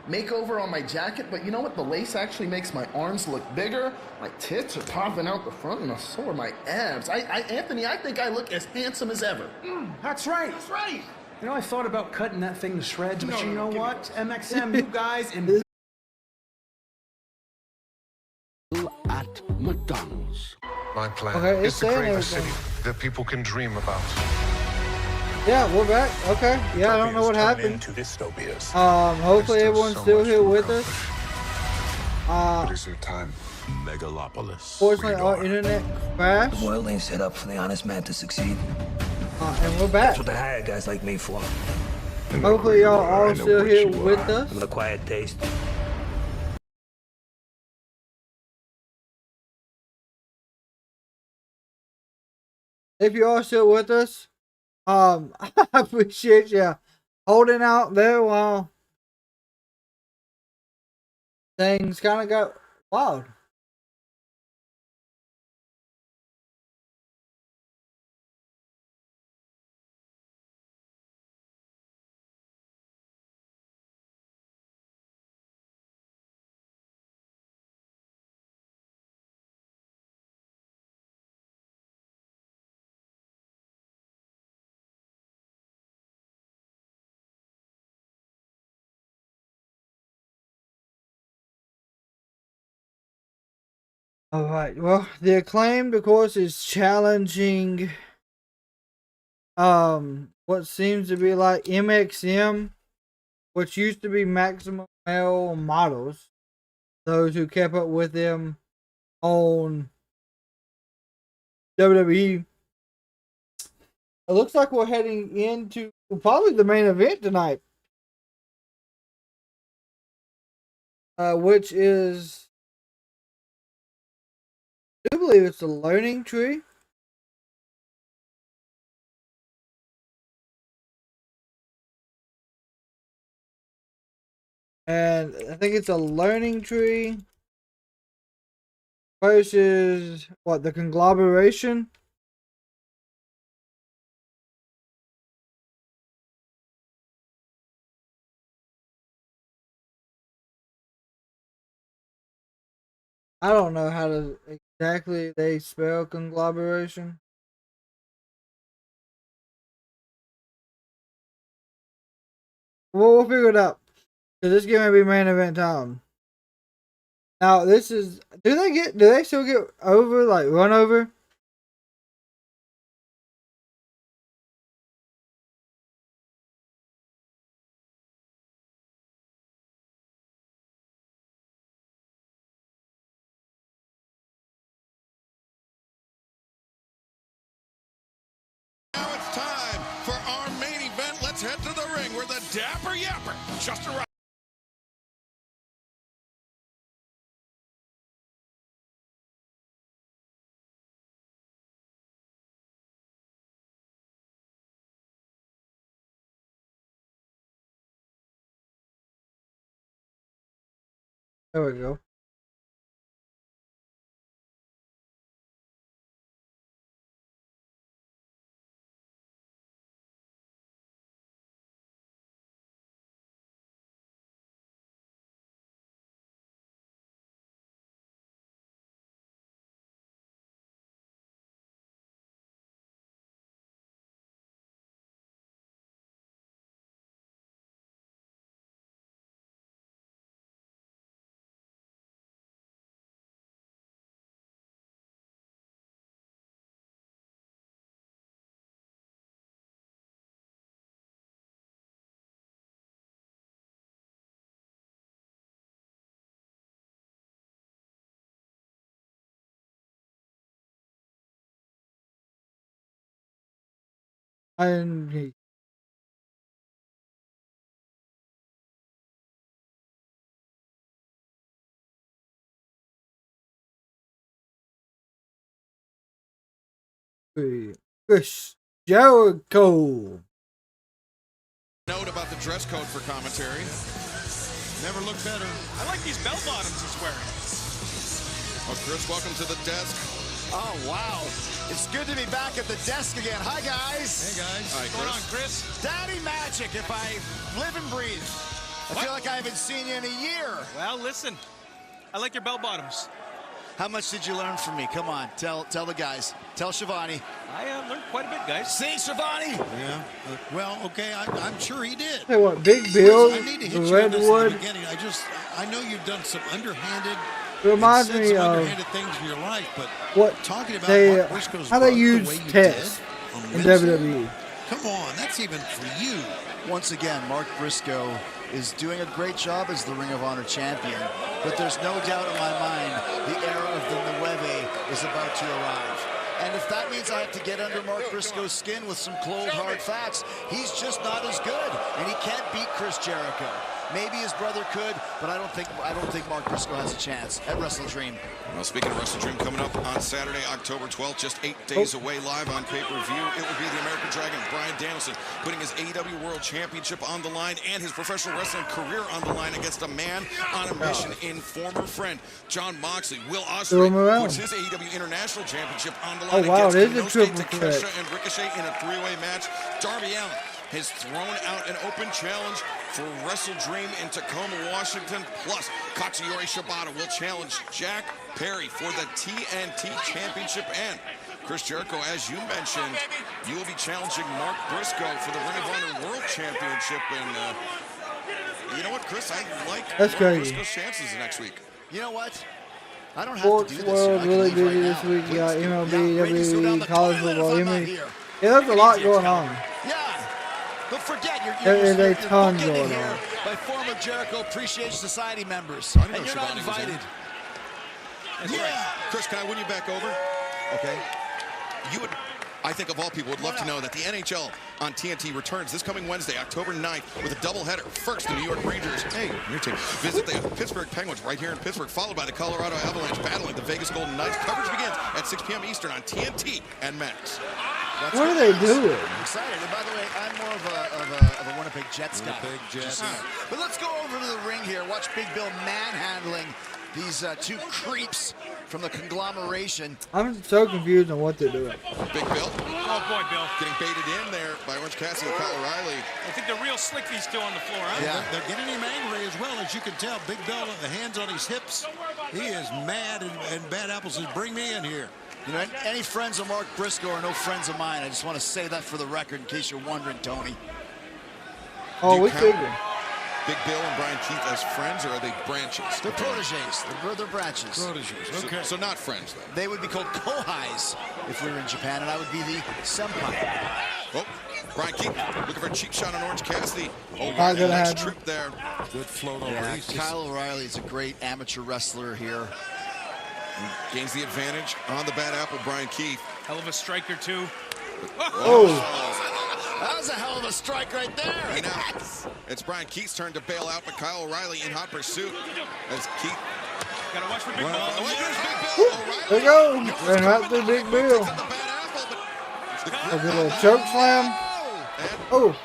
makeover on my jacket, but you know what? The lace actually makes my arms look bigger, my tits are popping out the front, and so are my abs. Anthony, I think I look as handsome as ever. That's right. That's right. You know, I thought about cutting that thing to shreds, but you know what? MXM, you guys, at McDonald's. My plan Okay, is to create a everything. city that people can dream about. Yeah, we're back. Okay. Yeah, I don't know what happened. Hopefully everyone's still here with us. What is your time? Megalopolis. Fortunately, our internet crashed. The world ain't set up for the honest man to succeed. And we're back. That's what they hire guys like me for. Hopefully y'all all still here with us. I'm the quiet taste. If you are still with us, I appreciate you holding out there while things kind of got wild. Alright, well, the Acclaimed, of course, is challenging what seems to be like MXM, which used to be Maximum Male Models. Those who kept up with them on WWE. It looks like we're heading into probably the main event tonight. Which is, I do believe it's a learning tree. And I think it's a learning tree versus what, the conglomeration? I don't know how to exactly they spell conglomeration. We'll figure it out. Cause this game may be main event time. Now this is, do they still get over, like run over? Now it's time for our main event. Let's head to the ring where the Dapper Yapper just arrived. There we go. And Chris Jericho. Note about the dress code for commentary. Never looked better. I like these bell bottoms he's wearing. Well, Chris, welcome to the desk. Oh, wow. It's good to be back at the desk again. Hi, guys. Hey, guys. All right, What's going on, Chris? Daddy Magic, if I live and breathe. I feel like I haven't seen you in a year. Well, listen. I like your bell bottoms. How much did you learn from me? Come on, tell the guys. Tell Shivani. I learned quite a bit, guys. See, Shivani? Yeah. Well, okay, I'm sure he did. Hey, what? Big Bill, I need to hit you on this in Redwood. the beginning. I know you've done some underhanded. It reminds said me some of underhanded things in your life, but what talking about they Mark Briscoe's how they book the use way you tests did on in Wednesday, WWE. Come on, that's even for you. Once again, Mark Briscoe is doing a great job as the Ring of Honor champion, but there's no doubt in my mind the era of the Nueve is about to arrive. And if that means I have to get under Mark Briscoe's skin with some cold, hard facts, he's just not as good, and he can't beat Chris Jericho. Maybe his brother could, but I don't think Mark Briscoe has a chance at Wrestle Dream. Well, speaking of Wrestle Dream, coming up on Saturday, October 12th, just 8 days away, live on pay-per-view, it will be the American Dragon, Bryan Danielson, putting his AEW World Championship on the line and his professional wrestling career on the line against a man on a mission in former friend Jon Moxley. Will Ospreay puts his AEW International Championship on the line wow, against it is a Inosuke triple threat. Takeshita and Ricochet in a three-way match. Darby Allin has thrown out an open challenge for Wrestle Dream in Tacoma, Washington. Plus, Katsuyori Shibata will challenge Jack Perry for the TNT Championship. And Chris Jericho, as you mentioned, you will be challenging Mark Briscoe for the Ring of Honor World Championship. And you know what, Chris? I like That's Mark crazy. Briscoe's chances next week. You know what? I don't have Sports to do this. world I can really leave busy right this now. week. You got MLB, Ratings go down the WWE, college toilet if football, I'm not MMA. here. Yeah, there's a lot going on. Yeah. Don't forget, There is a you're ton bookended going here on. by former Jericho Appreciation Society members. I didn't know And you're not Shivani was in. invited. That's right. Chris, can I win you back over? Okay. You would, I think of all people, would love to know that the NHL on TNT returns this coming Wednesday, October 9th, with a doubleheader. First, the New York Rangers, your team, visit the Pittsburgh Penguins right here in Pittsburgh, followed by the Colorado Avalanche battling the Vegas Golden Knights. Coverage begins at 6 p.m. Eastern on TNT and Max. What are they doing? I'm excited. And by the way, I'm more of a Winnipeg Jets guy. Winnipeg Jets. But let's go over to the ring here. Watch Big Bill manhandling these two creeps from the conglomeration. I'm so confused on what they're doing. Big Bill. Oh, boy, Bill. Getting baited in there by Orange Cassidy and Kyle O'Reilly. I think they're real slick, these two on the floor, huh? Yeah. They're getting him angry as well, as you can tell. Big Bill, the hands on his hips. He is mad, and Bad Apple says, bring me in here. You know, any friends of Mark Briscoe are no friends of mine. I just want to say that for the record in case you're wondering, Tony. Oh, we figured. Big Bill and Brian Keith as friends, or are they branches? They're proteges. They're branches. Proteges, okay. So not friends, then. They would be called kohais if we were in Japan, and I would be the senpai. Oh, Brian Keith looking for a cheap shot on Orange Cassidy. Oh, Not gonna nice happen. trip there. Good float over. Yeah, He's just- Kyle O'Reilly is a great amateur wrestler here. Gains the advantage on the Bad Apple, Brian Keith. Hell of a striker, too. That was a hell of a strike right there. And now it's Brian Keith's turn to bail out, but Kyle O'Reilly in hot pursuit as Keith. Gotta watch for Big Oh, Bill. there's Big Bill. O'Reilly. There you go. Ran right through Big Bill. A good little choke slam. Oh.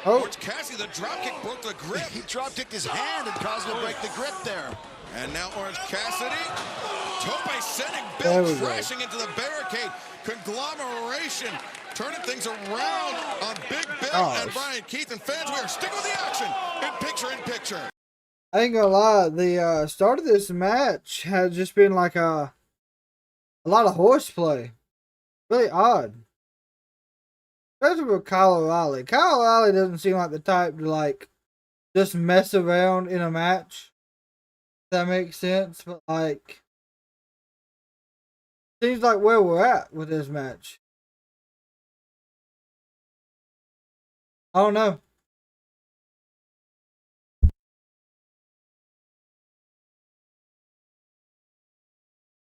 Orange Cassidy, the dropkick broke the grip. He drop kicked his hand and caused him to break the grip there. And now Orange Cassidy. Tope sending There Bill we go. crashing into the barricade. Conglomeration turning things around on Big Bill and Brian Keith. And fans, we are sticking with the action in picture. I ain't gonna lie, the start of this match has just been like a lot of horseplay. Really odd. Especially with Kyle O'Reilly. Kyle O'Reilly doesn't seem like the type to like just mess around in a match. If that makes sense, but like seems like where we're at with this match. I don't know.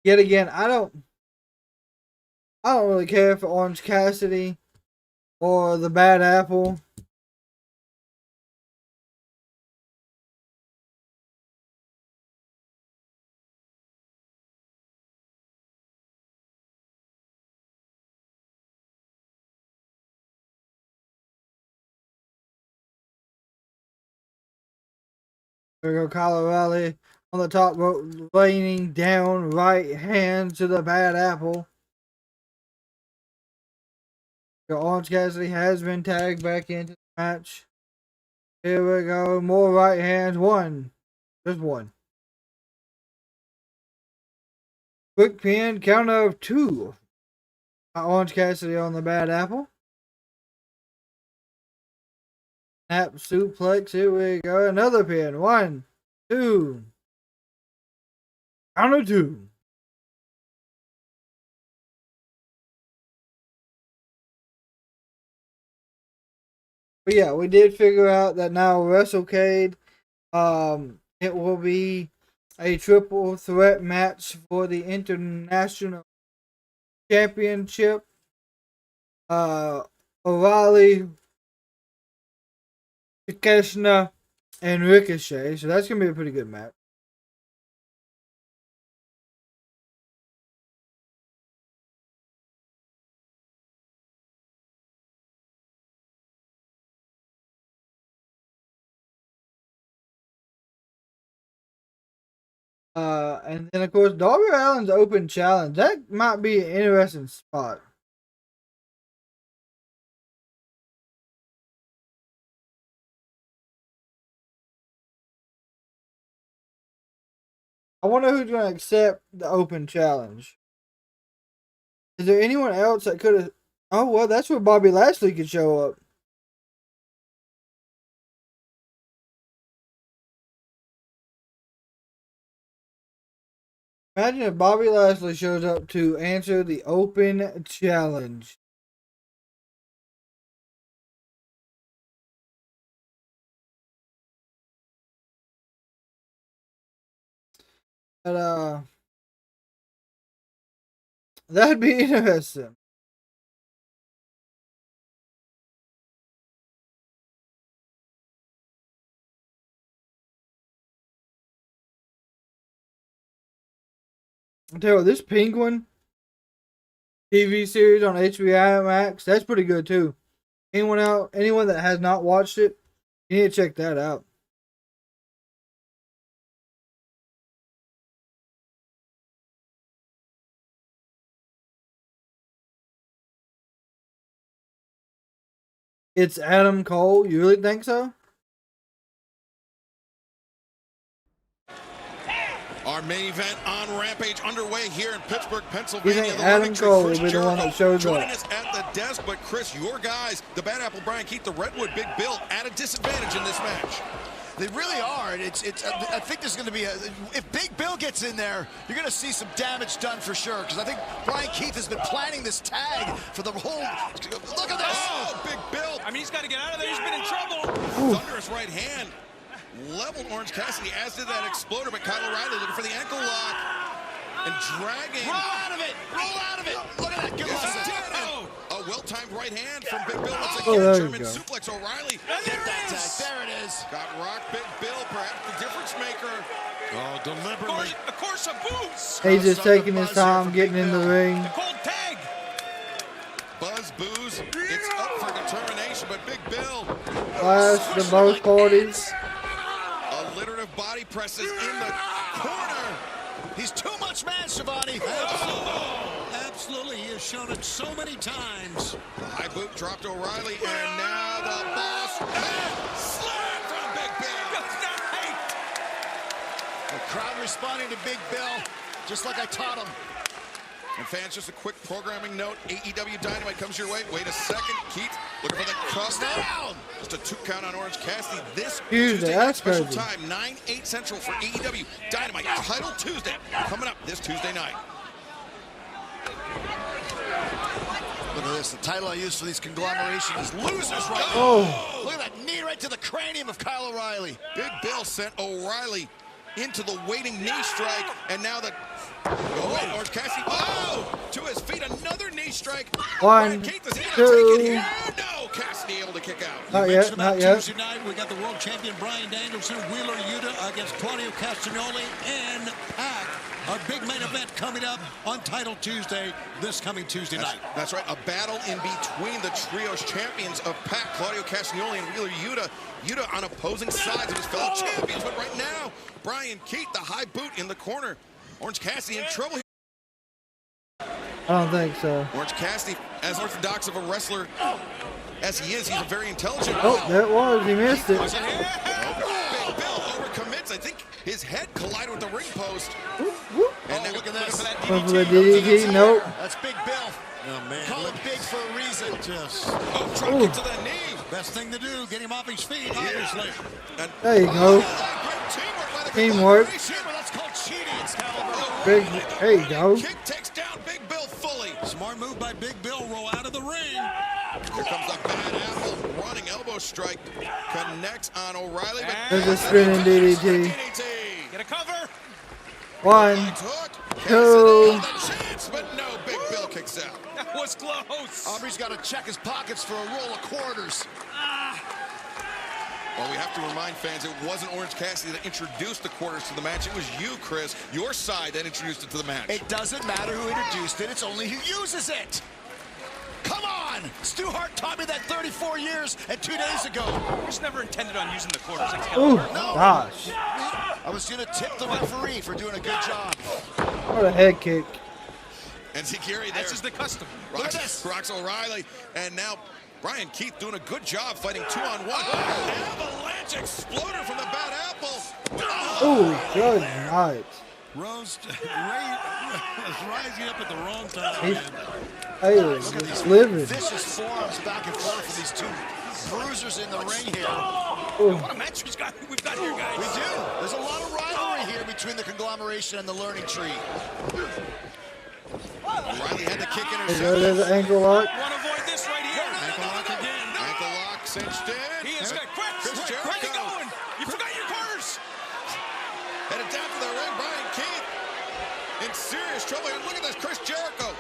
Yet again, I don't really care for Orange Cassidy. or the Bad Apple. There we go, Kyle O'Reilly on the top rope, laying down right hand to the Bad Apple. Orange Cassidy has been tagged back into the match. Here we go, more right hands. One, just one. Quick pin, count of 2. Orange Cassidy on the Bad Apple. Snap suplex. Here we go. Another pin. 1, 2. Count of 2. But yeah, we did figure out that now WrestleCade, it will be a triple threat match for the International Championship. O'Reilly, Takeshita, and Ricochet. So that's going to be a pretty good match. And then of course Darby Allin's open challenge. That might be an interesting spot. I wonder who's going to accept the open challenge. Is there anyone else that could have... Oh, well, that's where Bobby Lashley could show up. Imagine if Bobby Lashley shows up to answer the open challenge. But, that'd be interesting. I'll tell you what, this Penguin TV series on HBO Max, that's pretty good too. Anyone that has not watched it, you need to check that out. It's Adam Cole. You really think so? Our main event on Rampage underway here in Pittsburgh, You Pennsylvania. think Adam Cole will be the one that shows joining up? us at the desk, but Chris, your guys, the Bad Apple, Brian Keith, the Redwood, Big Bill, at a disadvantage in this match. They really are. I think there's going to be if Big Bill gets in there, you're going to see some damage done for sure. Because I think Brian Keith has been planning this tag for the whole. Look at this! Oh, Big Bill! I mean, he's got to get out of there. He's been in trouble. Thunderous right hand leveled Orange Cassidy, as did that exploder. But Kyle O'Reilly looking for the ankle lock and dragging. Roll out of it! Roll out of it! Look at that! Good lesson. A well-timed right hand from Big Bill once Oh, again. there you German go. suplex. O'Reilly. Get that tag. There it is. Got rocked. Big Bill, perhaps the difference maker. Oh, deliberately. Of course, a boost. He's just taking his time getting in the ring. The cold tag. Buzz boos. It's up for determination, but Big Bill. Flash to both parties. Alliterative body presses in the corner. He's too much man, Shivani. Absolutely. He has shown it so many times. The high boot dropped O'Reilly, and now the boss. Slam from Big Bill. The crowd responding to Big Bill, just like I taught him. And fans, just a quick programming note. AEW Dynamite comes your way. Wait a second. Keith looking for the cuff down. Just a 2 count on Orange Cassidy this Tuesday. That's special crazy. time, 9/8 Central for AEW Dynamite Title Tuesday. Coming up this Tuesday night. Look at this. The title I use for these conglomerations is losers right now. Oh. Look at that knee right to the cranium of Kyle O'Reilly. Big Bill sent O'Reilly into the waiting knee strike, and now the Orange Cassidy to his feet, another knee knee strike. One, Keith, does he two. take it here? No, Cassidy able to kick out. Not yet, not yet. Tuesday night, we got the world champion Bryan Danielson, Wheeler Yuta against Claudio Castagnoli and Pac. Our big main event coming up on Title Tuesday, this coming Tuesday night. That's right, a battle in between the trios champions of Pac, Claudio Castagnoli and Wheeler Yuta. Yuta on opposing sides of his fellow champions, but right now, Bryan Keith, the high boot in the corner. Orange Cassidy in trouble here. I don't think so. Orange Cassidy, as orthodox of a wrestler as he is, he's a very intelligent. Oh, there it was. He missed it. Big Bill overcommits. I think his head collided with the ring post. And now look at this. Went for the DDT. Nope. That's Big Bill. Oh, man. Call it big for a reason. Just drop kick to the knee. Best thing to do, get him off his feet, obviously. There you go. Teamwork. That's called cheating. Big, there you go. Kick takes down Big Bill fully. Smart move by Big Bill. Roll out of the ring. Here comes the bad apple. Running elbow strike. Connects on O'Reilly. There's a spinning DDT. Get a cover. 1, 2. But no, Big Bill kicks out. That was close. Aubrey's got to check his pockets for a roll of quarters. Well, we have to remind fans it wasn't Orange Cassidy that introduced the quarters to the match. It was you, Chris, your side that introduced it to the match. It doesn't matter who introduced it. It's only who uses it. Come on! Stu Hart taught me that 34 years and 2 days ago. I was never intended on using the quarters. Oh, gosh. I was going to tip the referee for doing a good job. What a head kick. And Zikiri there. This is the custom. Rocks O'Reilly. And now Bryan Keith doing a good job fighting 2-on-1. Avalanche exploder from the bad apple. Oh, good night. Rose rising up at the wrong time. Hey, just living. Vicious forearms back and forth for these two bruisers in the ring here. What a match we've got here, guys. We do. There's a lot of rivalry here between the conglomeration and the learning tree. O'Reilly had the kick There's intercepted. an ankle lock. Want to avoid this right here. Ankle lock again. Ankle lock cinched in. He is Chris Jericho. where are you going? You forgot your quarters. Headed down to the ring, Bryan Keith in serious trouble. And look at this, Chris Jericho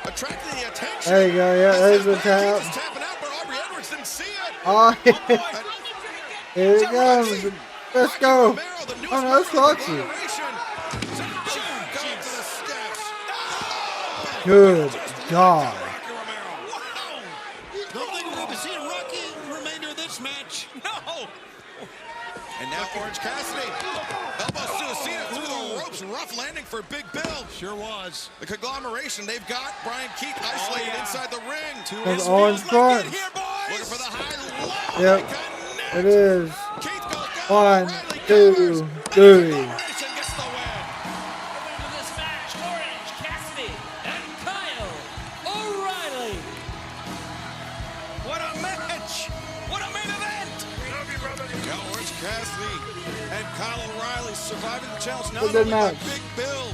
attracting the attention. There you go, yeah, there's the tap. He's tapping out, but Aubrey Edwards didn't see it. Oh, here it comes. Let's go. Oh, no, it's Foxy. Good God. Don't think we're going to see a rocky remainder of this match. No. And now Orange Cassidy. Elbows to the seat through the ropes. Rough landing for Big Bill. Sure was. The conglomeration, they've got Bryan Keith isolated inside the ring. There's Orange Crunch. Looking for the high low. Yep, it is. 1, 2, 3. Surviving the challenge now Good only by match. Big Bill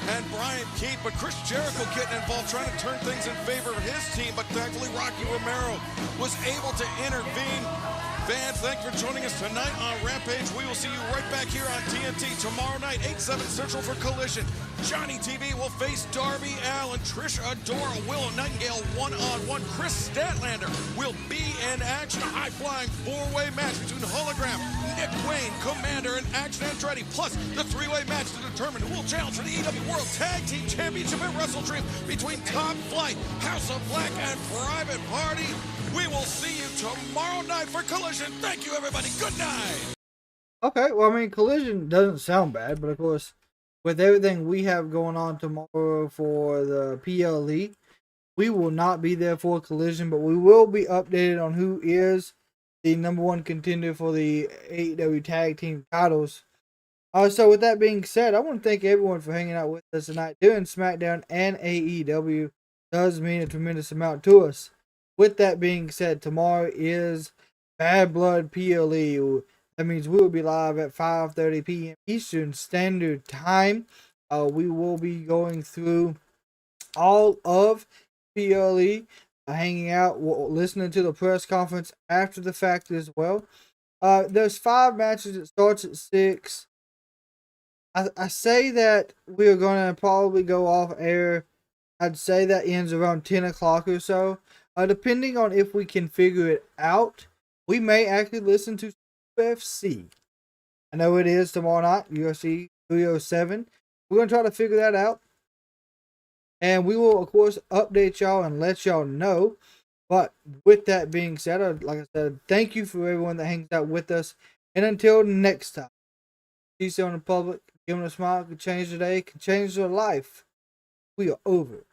and Bryan Keith, but Chris Jericho getting involved, trying to turn things in favor of his team, but thankfully Rocky Romero was able to intervene. Fans, thanks for joining us tonight on Rampage. We will see you right back here on TNT tomorrow night, 8/7 Central for Collision. Johnny TV will face Darby Allin, Trish Adora, Willow Nightingale one-on-one. Chris Statlander will be in action. A high-flying four-way match between Hologram, Nick Wayne, Commander, and Action Andretti. Plus, the three-way match to determine who will challenge for the EW World Tag Team Championship at Wrestle Dream between Top Flight, House of Black, and Private Party. We will see you tomorrow night for Collision. Thank you, everybody. Good night. Okay, well, I mean, Collision doesn't sound bad, but of course, with everything we have going on tomorrow for the PLE, we will not be there for Collision, but we will be updated on who is the #1 contender for the AEW Tag Team titles. So with that being said, I want to thank everyone for hanging out with us tonight. Doing SmackDown and AEW does mean a tremendous amount to us. With that being said, tomorrow is Bad Blood PLE. That means we will be live at 5:30 p.m. Eastern Standard Time. We will be going through all of PLE, hanging out, listening to the press conference after the fact as well. There's 5 matches. It starts at 6. I say that we're going to probably go off air I'd say that ends around 10 o'clock or so. Depending on if we can figure it out, we may actually listen to UFC. I know it is tomorrow night, UFC 307. We're going to try to figure that out. And we will, of course, update y'all and let y'all know. But with that being said, like I said, thank you for everyone that hangs out with us. And until next time, peace out in the public. Giving a smile can change the day, can change their life. We are over.